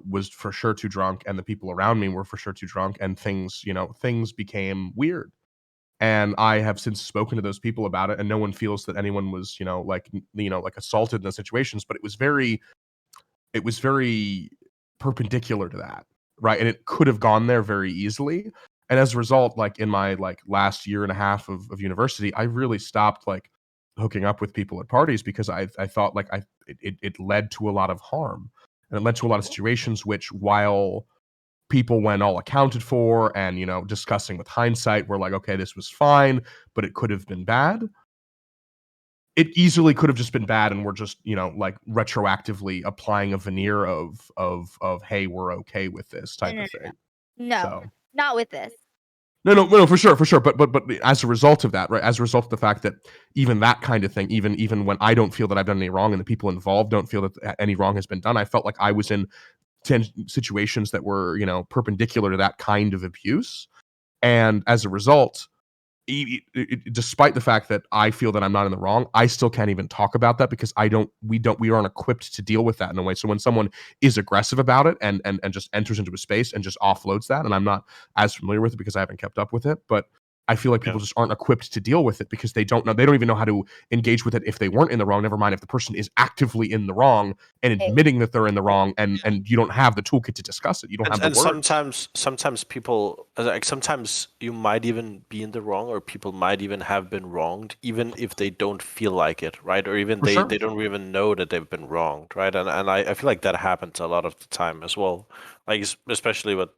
was for sure too drunk and the people around me were for sure too drunk, and things became weird. And I have since spoken to those people about it, and no one feels that anyone was like assaulted in those situations, but it was very perpendicular to that, right? And it could have gone there very easily. And as a result, like in my like last year and a half of university, I really stopped like hooking up with people at parties because I thought like it led to a lot of harm. And it led to a lot of situations which, while people went all accounted for and discussing with hindsight, were like, okay, this was fine, but it could have been bad. It easily could have just been bad, and we're just like retroactively applying a veneer of hey, we're okay with this No, type no, of no, no. thing. No, So not with this. no, for sure, but as a result of that, right, as a result of the fact that even that kind of thing, even when I don't feel that I've done any wrong and the people involved don't feel that any wrong has been done, I felt like I was in 10 situations that were perpendicular to that kind of abuse. And as a result, despite the fact that I feel that I'm not in the wrong, I still can't even talk about that because we aren't equipped to deal with that in a way. So when someone is aggressive about it and just enters into a space and just offloads that, and I'm not as familiar with it because I haven't kept up with it, but I feel like people Yeah. just aren't equipped to deal with it because they don't even know how to engage with it if they weren't in the wrong. Never mind if the person is actively in the wrong and admitting that they're in the wrong, and you don't have the toolkit to discuss it. You don't have the And words. sometimes people like sometimes you might even be in the wrong, or people might even have been wronged, even if they don't feel like it, right? Or even For they sure. they don't even know that they've been wronged, right? And I feel like that happens a lot of the time as well. Like especially with,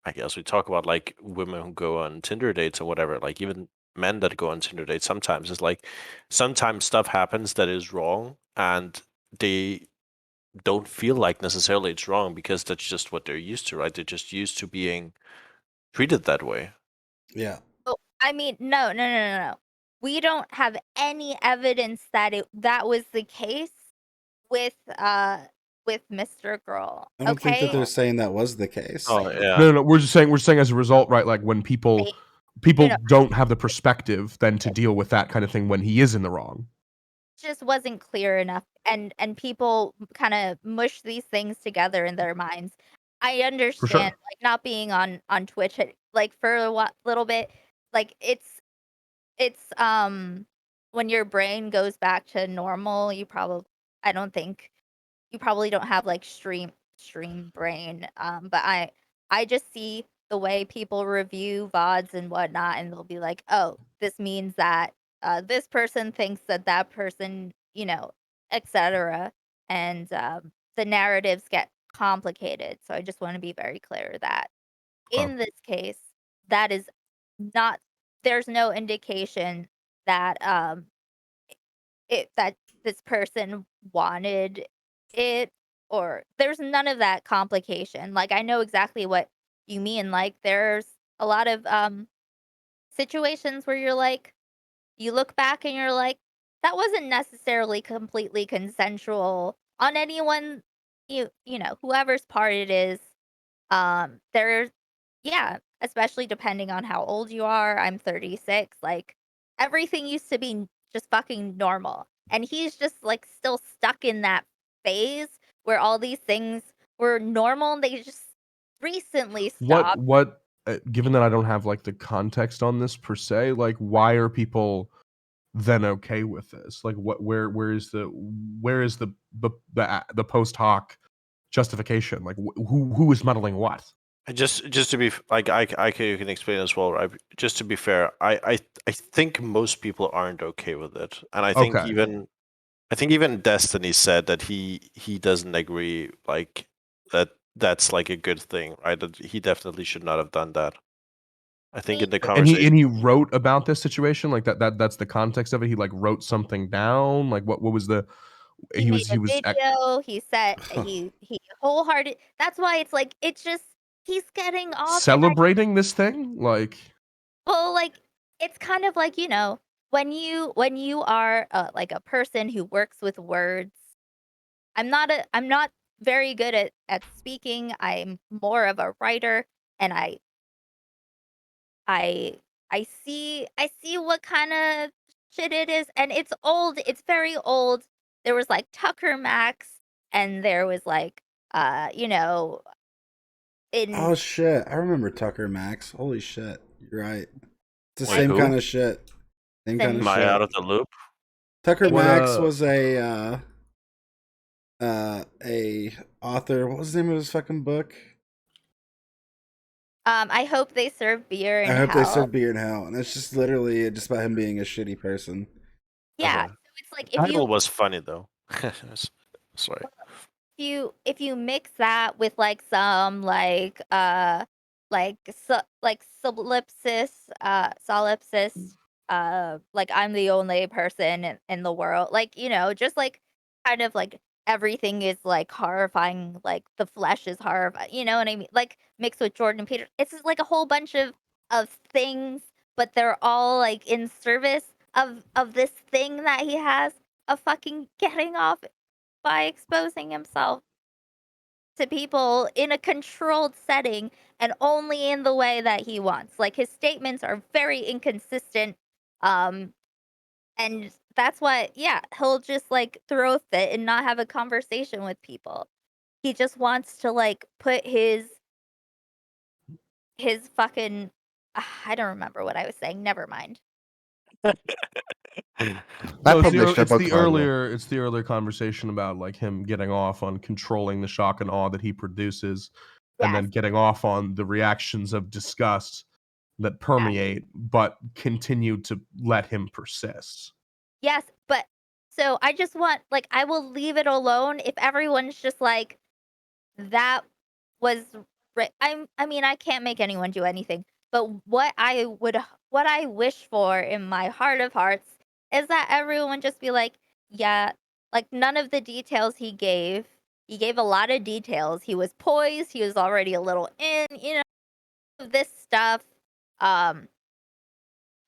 I guess we talk about like women who go on Tinder dates or whatever, like even men that go on Tinder dates sometimes it's like sometimes stuff happens that is wrong, and they don't feel like necessarily it's wrong because that's just what they're used to, right? They're just used to being treated that way. Yeah. Oh, I mean, no, no, no, no, no. We don't have any evidence that that was the case with with Mr. Girl. I don't think that Okay, they're saying that was the case. Oh yeah. No, we're saying as a result, right? Like when people no, don't have the perspective then to deal with that kind of thing when he is in the wrong. just wasn't clear enough, and people kind of mush these things together in their minds. I understand, like not being on Twitch, like for a little bit, like it's when your brain goes back to normal, I don't think you probably don't have like stream brain, but I just see the way people review VODs and whatnot, and they'll be like, oh, this means that this person thinks that that person, etc. And the narratives get complicated. So I just want to be very clear that in this case, that is not. There's no indication that that this person wanted it, or there's none of that complication. Like I know exactly what you mean. Like there's a lot of situations where you're like, you look back and you're like, that wasn't necessarily completely consensual on anyone, whoever's part it is. There's, yeah, especially depending on how old you are. I'm 36. Like everything used to be just fucking normal. And he's just like still stuck in that phase where all these things were normal and they just recently stopped. What given that I don't have like the context on this per se, like why are people then okay with this? Like where is the post hoc justification? Like who is muddling what? Just to be like, I you can explain as well, right? Just to be fair, I think most people aren't okay with it, and I think Okay. even Destiny said that he doesn't agree, like that's like a good thing, right? That he definitely should not have done that. I think in the And conversation, he wrote about this situation, like that's the context of it. He like wrote something down. Like what was the He made a was video. He said he wholehearted. That's why it's like it's just he's getting off, and celebrating this thing? Like well, like it's kind of like when you are like a person who works with words. I'm not very good at speaking. I'm more of a writer, and I I see what kind of shit it is, and it's old. It's very old. There was like Tucker Max, and there was like in Oh shit! I remember Tucker Max. Holy shit! You're right. It's the Wait, same who? kind of shit. Same kind of am I out shit. of the loop? Tucker What, Max was a author. What was the name of his fucking book? I hope they serve beer in I hope they hell. serve beer in hell, and it's just literally just about him being a shitty person. Yeah, Okay. so it's like Title was funny though. Sorry. if you mix that with like some like solipsis, like I'm the only person in the world, like just like kind of like everything is like horrifying, like the flesh is horrifying, you know what I mean, like mixed with Jordan Peterson. It's just like a whole bunch of things, but they're all like in service of this thing that he has of fucking getting off by exposing himself to people in a controlled setting and only in the way that he wants. Like his statements are very inconsistent. Um and that's why he'll just like throw a fit and not have a conversation with people. He just wants to like put his fucking I don't remember what I was saying. Never mind. So That published a book, by the way. it's the earlier conversation about like him getting off on controlling the shock and awe that he produces, and then Yes. getting off on the reactions of disgust that permeate but continue to let him persist. Yes, but so I just want like I will leave it alone if everyone's just like that was I mean I can't make anyone do anything, but what I wish for in my heart of hearts is that everyone just be like, yeah, like none of the details he gave. He gave a lot of details. He was poised, he was already a little in, this stuff. Um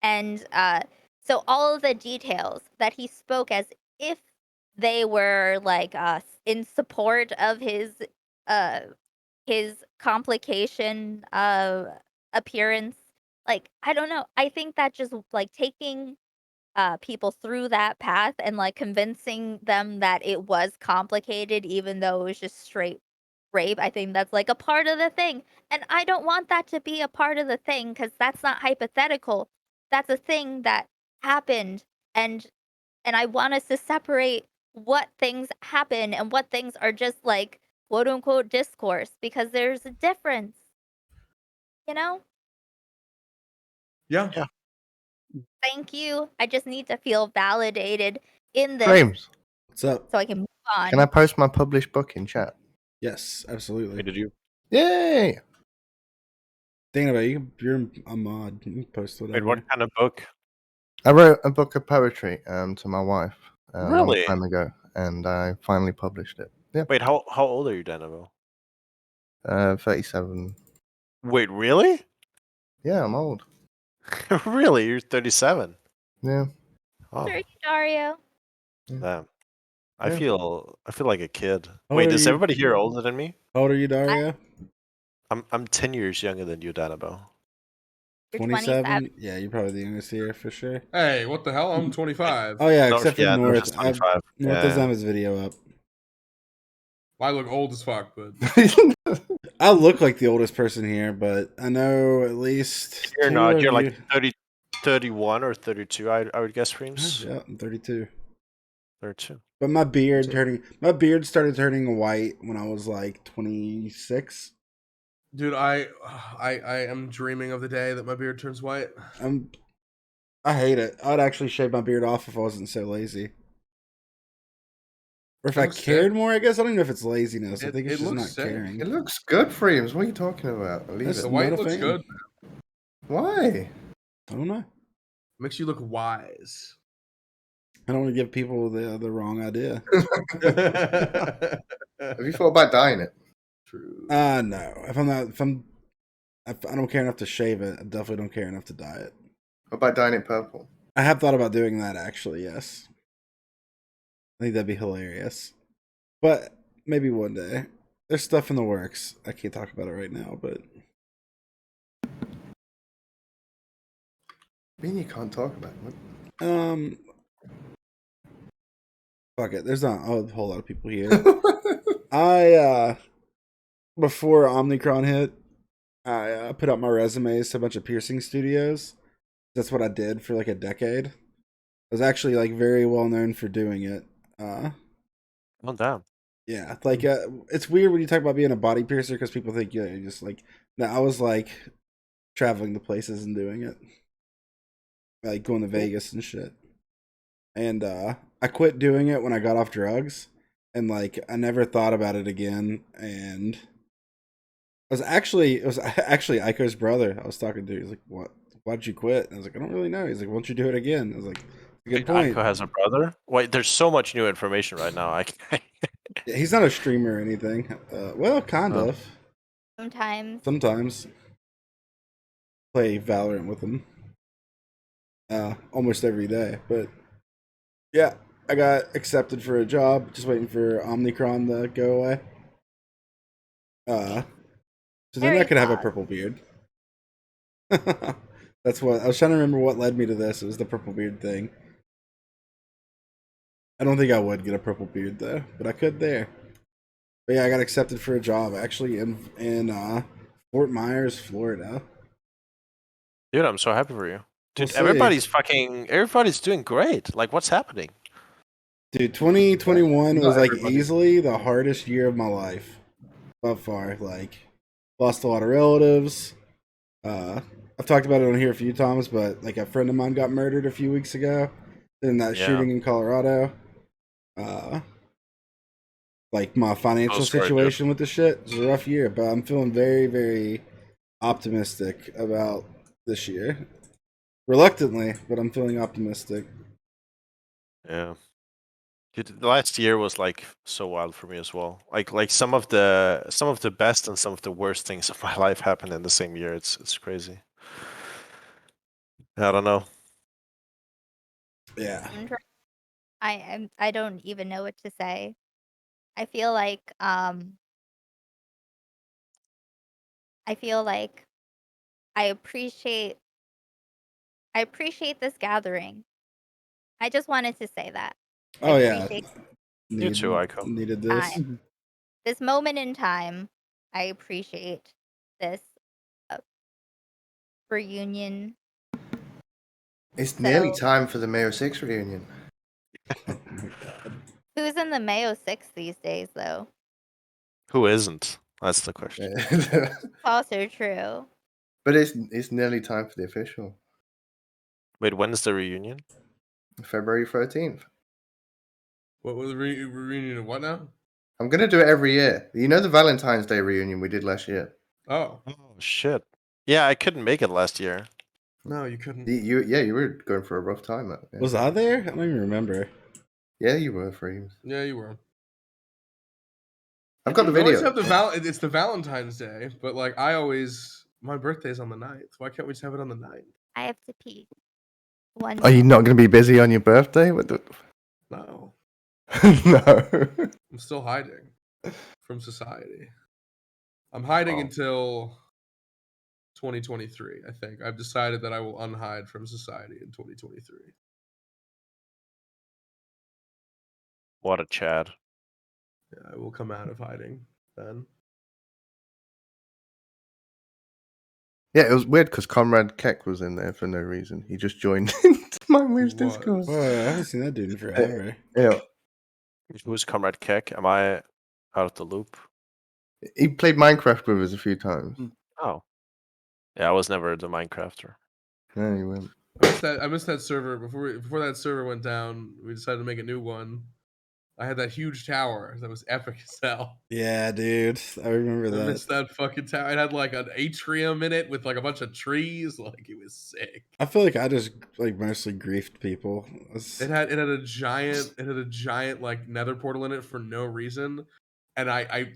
and so all of the details that he spoke as if they were like in support of his complication appearance. Like, I don't know. I think that just like taking people through that path and like convincing them that it was complicated even though it was just straight rape, I think that's like a part of the thing. And I don't want that to be a part of the thing because that's not hypothetical. That's a thing that happened. And I want us to separate what things happen and what things are just like quote unquote discourse because there's a difference. You know? Yeah. Thank you. I just need to feel validated in this Frames, What's up? so I can move on. can I post my published book in chat? Yes, absolutely. Wait, did you? Yay! Thinking about you, you're a mod. You can post whatever. Wait, what kind of book? I wrote a book of poetry to my wife a Really? long time ago, and I finally published it. Yeah, Wait, how old are you, Danilo? 37. Wait, really? Yeah, I'm old. Really? You're 37. Yeah. Oh, Sure, Dario. damn. I Yeah. feel like a kid. How Wait, old are is you? everybody here older than me? How old are you, Dario? I'm 10 years younger than you, Danabo. You're 27? Yeah, you're probably the youngest here for sure. Hey, what the hell? I'm 25. Oh yeah, North- except for yeah, North North. is 25. North Yeah. doesn't have his video up. I look old as fuck, but I look like the oldest person here, but I know at least You're two not. of You're you- like 30, 31 or 32, I would guess, Frames. Yeah, I'm 32. 32. But my beard started turning white when I was like 26. dude, I am dreaming of the day that my beard turns white. I hate it. I'd actually shave my beard off if I wasn't so lazy. Or if It I looks cared sick. more, I guess. I don't even know if it's laziness. I It- think it's it just looks not sick. caring. It looks good, Frames. What are you talking about? Leave That's The it. not white a looks fan. good. Why? I don't know. Makes you look wise. I don't want to give people the wrong idea. Have you thought about dyeing it? True. No. If I don't care enough to shave it, I definitely don't care enough to dye it. What about dyeing it purple? I have thought about doing that actually, yes. I think that'd be hilarious. But maybe one day. There's stuff in the works. I can't talk about it right now, but I mean, you can't talk about it. fuck it. There's not a whole lot of people here. I before Omnicron hit, I put out my resumes to a bunch of piercing studios. That's what I did for like a decade. I was actually like very well known for doing it. Oh, damn. Yeah, like it's weird when you talk about being a body piercer because people think you're just like. No, I was like traveling to places and doing it, like going to Vegas and shit. And I quit doing it when I got off drugs, and like I never thought about it again. And it was actually Aiko's brother I was talking to. He's like, "What? Why'd you quit?" And I was like, "I don't really know." He's like, "Why don't you do it again?" I was like, "Good point." Aiko has a brother? Wait, there's so much new information right now. I can't. Yeah, he's not a streamer or anything. Well, kind Oh. of. Sometimes. Play Valorant with him. Almost every day. But yeah, I got accepted for a job. Just waiting for Omnicron to go away. So then I Very could have a odd. purple beard. That's what I was trying to remember. What led me to this? It was the purple beard thing. I don't think I would get a purple beard though, but I could there. But yeah, I got accepted for a job actually in Fort Myers, Florida. Dude, I'm so happy for you. We'll Dude, see. everybody's doing great. Like, what's happening? Dude, 2021 was Not like everybody. easily the hardest year of my life. By far. Like, lost a lot of relatives. I've talked about it on here a few times, but like a friend of mine got murdered a few weeks ago in that Yeah. shooting in Colorado. Like my financial sorry, dude. situation with the shit was a rough year, but I'm feeling very, very optimistic about this year. Reluctantly, but I'm feeling optimistic. Yeah. Dude, the last year was like so wild for me as well. Like some of the best and some of the worst things of my life happened in the same year. It's crazy. I don't know. Yeah. I don't even know what to say. I feel like I appreciate this gathering. I just wanted to say that. Oh I yeah, appreciate You too, Aiko. needed this. time. This moment in time. I appreciate this reunion. It's nearly So- time for the Mayo 6 reunion. Who's in the Mayo 6 these days, though? Who isn't? That's the question. It's also true. But it's nearly time for the official. Wait, when's the reunion? February 13th. What was the reunion of what now? I'm gonna do it every year. You know the Valentine's Day reunion we did last year? Oh Oh shit. Yeah, I couldn't make it last year. no, you couldn't. You were going for a rough time. Yeah. Was I there? I don't even remember. Yeah, you were, Freems. Yeah, you were. I've got the You always video. have it's the Valentine's Day, but like my birthday's on the 9th. Why can't we just have it on the 9th? I have to pee. One. Are you not going to be busy on your birthday? What the... No, No. I'm still hiding from society. I'm hiding Oh. until 2023. I think I've decided that I will unhide from society in 2023. What a Chad. Yeah, I will come out of hiding then. Yeah, it was weird because Comrade Keck was in there for no reason. He just joined into my Moose He was. Discord. Boy, I haven't seen that dude in forever. Yeah, Who's Comrade Keck? Am I out of the loop? he played Minecraft with us a few times. Oh. Yeah, I was never the Minecrafter. Yeah, he went. I missed that server before that server went down. We decided to make a new one. I had that huge tower that was epic as hell. Yeah, dude, I remember I that. missed that fucking tower. It had like an atrium in it with like a bunch of trees. Like it was sick. I feel like I just like mostly griefed people. It had a giant like nether portal in it for no reason. And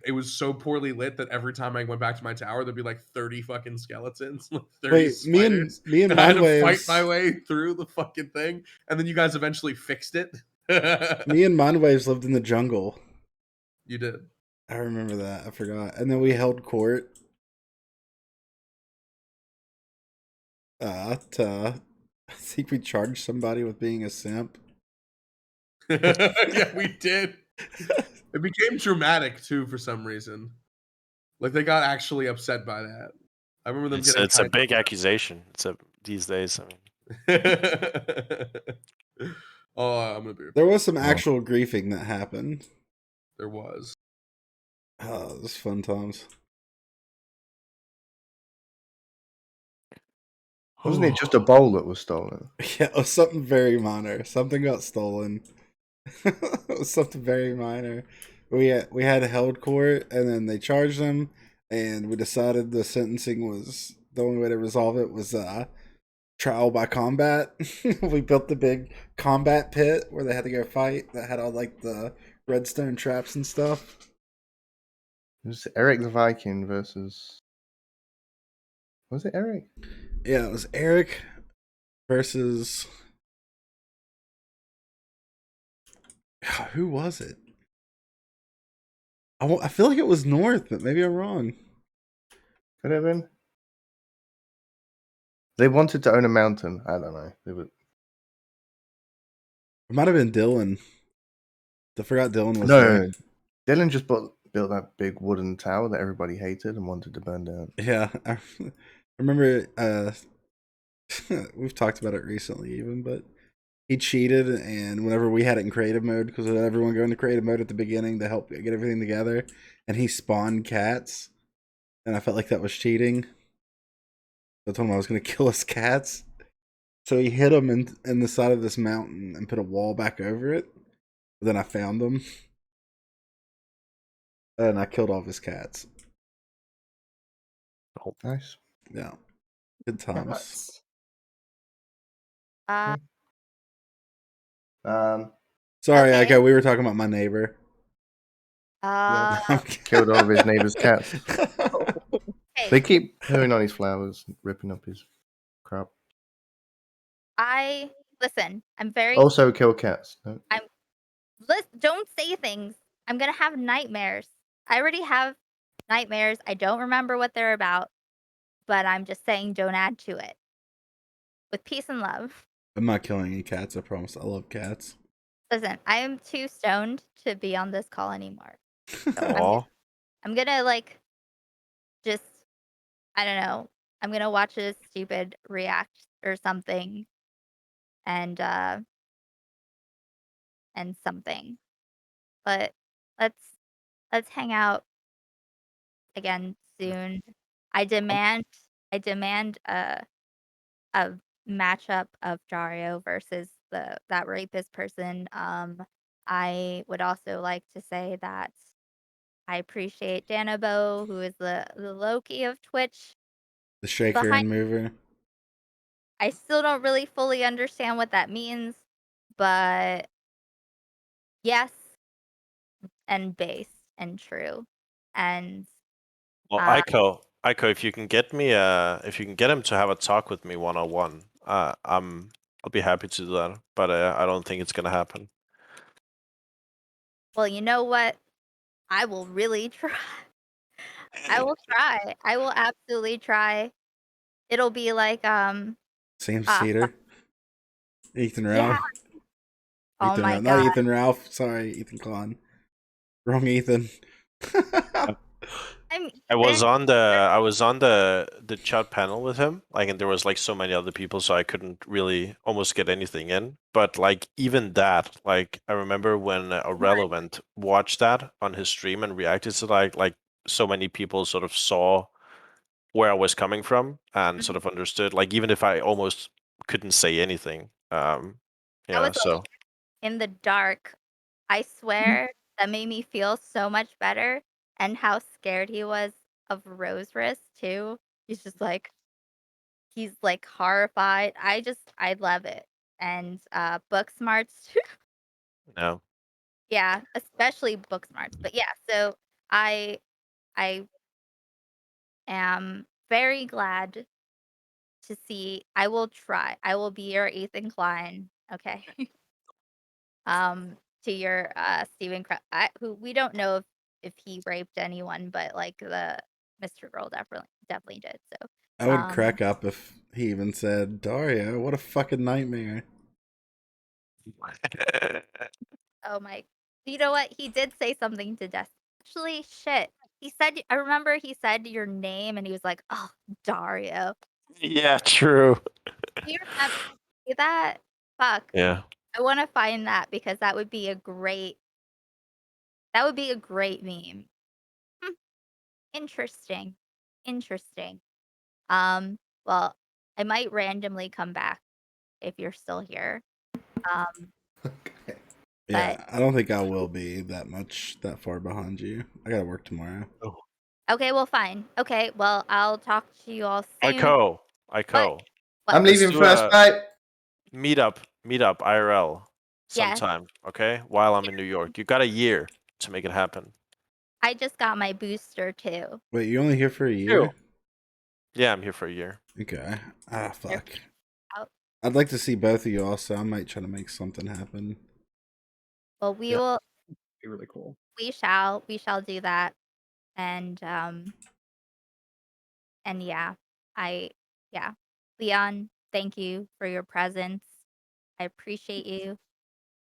it was so poorly lit that every time I went back to my tower, there'd be like 30 fucking skeletons, like 30 Wait, spiders. me and And I had to fight Mindwaves, my way through the fucking thing. And then you guys eventually fixed it. me and Mindwaves lived in the jungle. You did. I remember that. I forgot. And then we held court. I think we charged somebody with being a simp. Yeah, we did. It became dramatic too for some reason. Like they got actually upset by that. I remember them getting. It's a big accusation. These days. I mean. Oh, I'm gonna be. There was some actual griefing that happened. There was. Oh, it was fun times. Wasn't it just a bowl that was stolen? Yeah, it was something very minor. Something got stolen. It was something very minor. We had held court, and then they charged them, and we decided the sentencing was the only way to resolve it was trial by combat. We built the big combat pit where they had to go fight. That had all like the redstone traps and stuff. It was Eric the Viking versus. Was it Eric? Yeah, it was Eric versus. Who was it? I feel like it was North, but maybe I'm wrong. Could have been. They wanted to own a mountain. I don't know. They would. It might have been Dylan. I forgot Dylan was No, there. Dylan just built that big wooden tower that everybody hated and wanted to burn down. Yeah, I remember. We've talked about it recently, even, but he cheated, and whenever we had it in creative mode, because everyone go into creative mode at the beginning to help get everything together, and he spawned cats, and I felt like that was cheating. I told him I was going to kill his cats, so he hid them in the side of this mountain and put a wall back over it. But then I found them, and I killed all of his cats. Oh, nice. Yeah, good times. Sorry, Okay. Aiko, we were talking about my neighbor. Killed all of his neighbor's cats. Okay. They keep pooing on his flowers, ripping up his crap. Listen. I'm very. Also, kill cats. No? Don't say things. I'm gonna have nightmares. I already have nightmares. I don't remember what they're about, but I'm just saying don't add to it. With peace and love. I'm not killing any cats, I promise. I love cats. Listen, I am too stoned to be on this call anymore. So Aw. I'm gonna like just I don't know. I'm gonna watch a stupid react or something and something. But let's hang out again soon. I demand a matchup of Dario versus that rapist person. I would also like to say that I appreciate Danabo, who is the Loki of Twitch. The shaker Behind and mover. I still don't really fully understand what that means, but yes, and based and true. And Well, Aiko, if you can get me if you can get him to have a talk with me 1-on-1, I'll be happy to do that. But I don't think it's gonna happen. well, you know what? I will really try. I will try. I will absolutely try. It'll be like Sam ah Cedar. Ethan yeah. Ralph. Oh Ethan my Ralph. Not god. Ethan Ralph. Sorry, Ethan Khan. Wrong Ethan. I was on the chat panel with him, like, and there was like so many other people, so I couldn't really almost get anything in. But like even that, like I remember when Irrelevant watched that on his stream and reacted to like so many people sort of saw where I was coming from and sort of understood. Like even if I almost couldn't say anything, I yeah. was So like in the dark. I swear that made me feel so much better. And how scared he was of Rose Wrist too. He's like horrified. I love it. And book smarts too. no, Yeah, especially book smarts. But yeah, so I I am very glad to see. I will try. I will be your Ethan Klein. Okay. To your Stephen who we don't know if he raped anyone, but like the Mr. Girl definitely did. So I would crack up if he even said, Dario, what a fucking nightmare. oh my, you know what? He did say something to Des. Actually, shit. He said I remember he said your name and he was like, "Oh, Dario." yeah, true. Do you remember that? Fuck. Yeah. I want to find that because that would be a great meme. Hmm, interesting. Interesting. Well, I might randomly come back if you're still here. Okay. Yeah, I don't think I will be that far behind you. I gotta work tomorrow. Okay, well, fine. Okay, well, I'll talk to you all soon. Aiko. What? I'm Let's leaving do first, a mate. meetup IRL Yeah. sometime, okay? While I'm in New York. You got a year to make it happen. I just got my booster too. Wait, you're only here for a year? Yeah, I'm here for a year. Okay. Ah, fuck. Out. I'd like to see both of you also. I might try to make something happen. Well, we Yeah. will. Be really cool. We shall do that, and yeah, Leon, thank you for your presence. I appreciate you.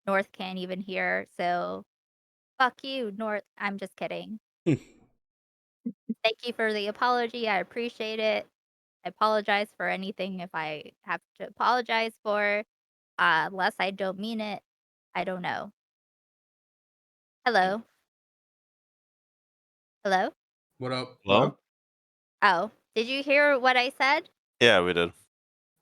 North can't even hear, so fuck you, North. I'm just kidding. Thank you for the apology. I appreciate it. I apologize for anything if I have to apologize for. Unless I don't mean it. I don't know. Hello? Hello? What up? Hello? Oh, did you hear what I said? Yeah, we did.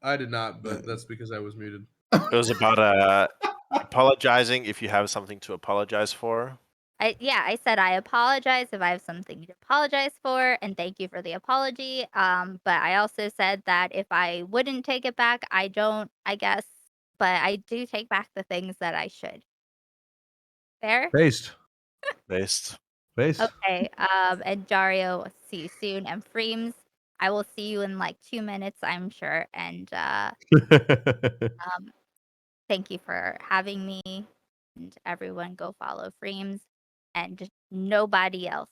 I did not, but that's because I was muted. It was about apologizing if you have something to apologize for. I said I apologize if I have something to apologize for, and thank you for the apology. But I also said that if I wouldn't take it back, I don't, I guess, but I do take back the things that I should. Fair? Based. Based. Okay. And Dario, see you soon. And Freems, I will see you in like 2 minutes, I'm sure. And thank you for having me. everyone go follow Freems and just nobody else.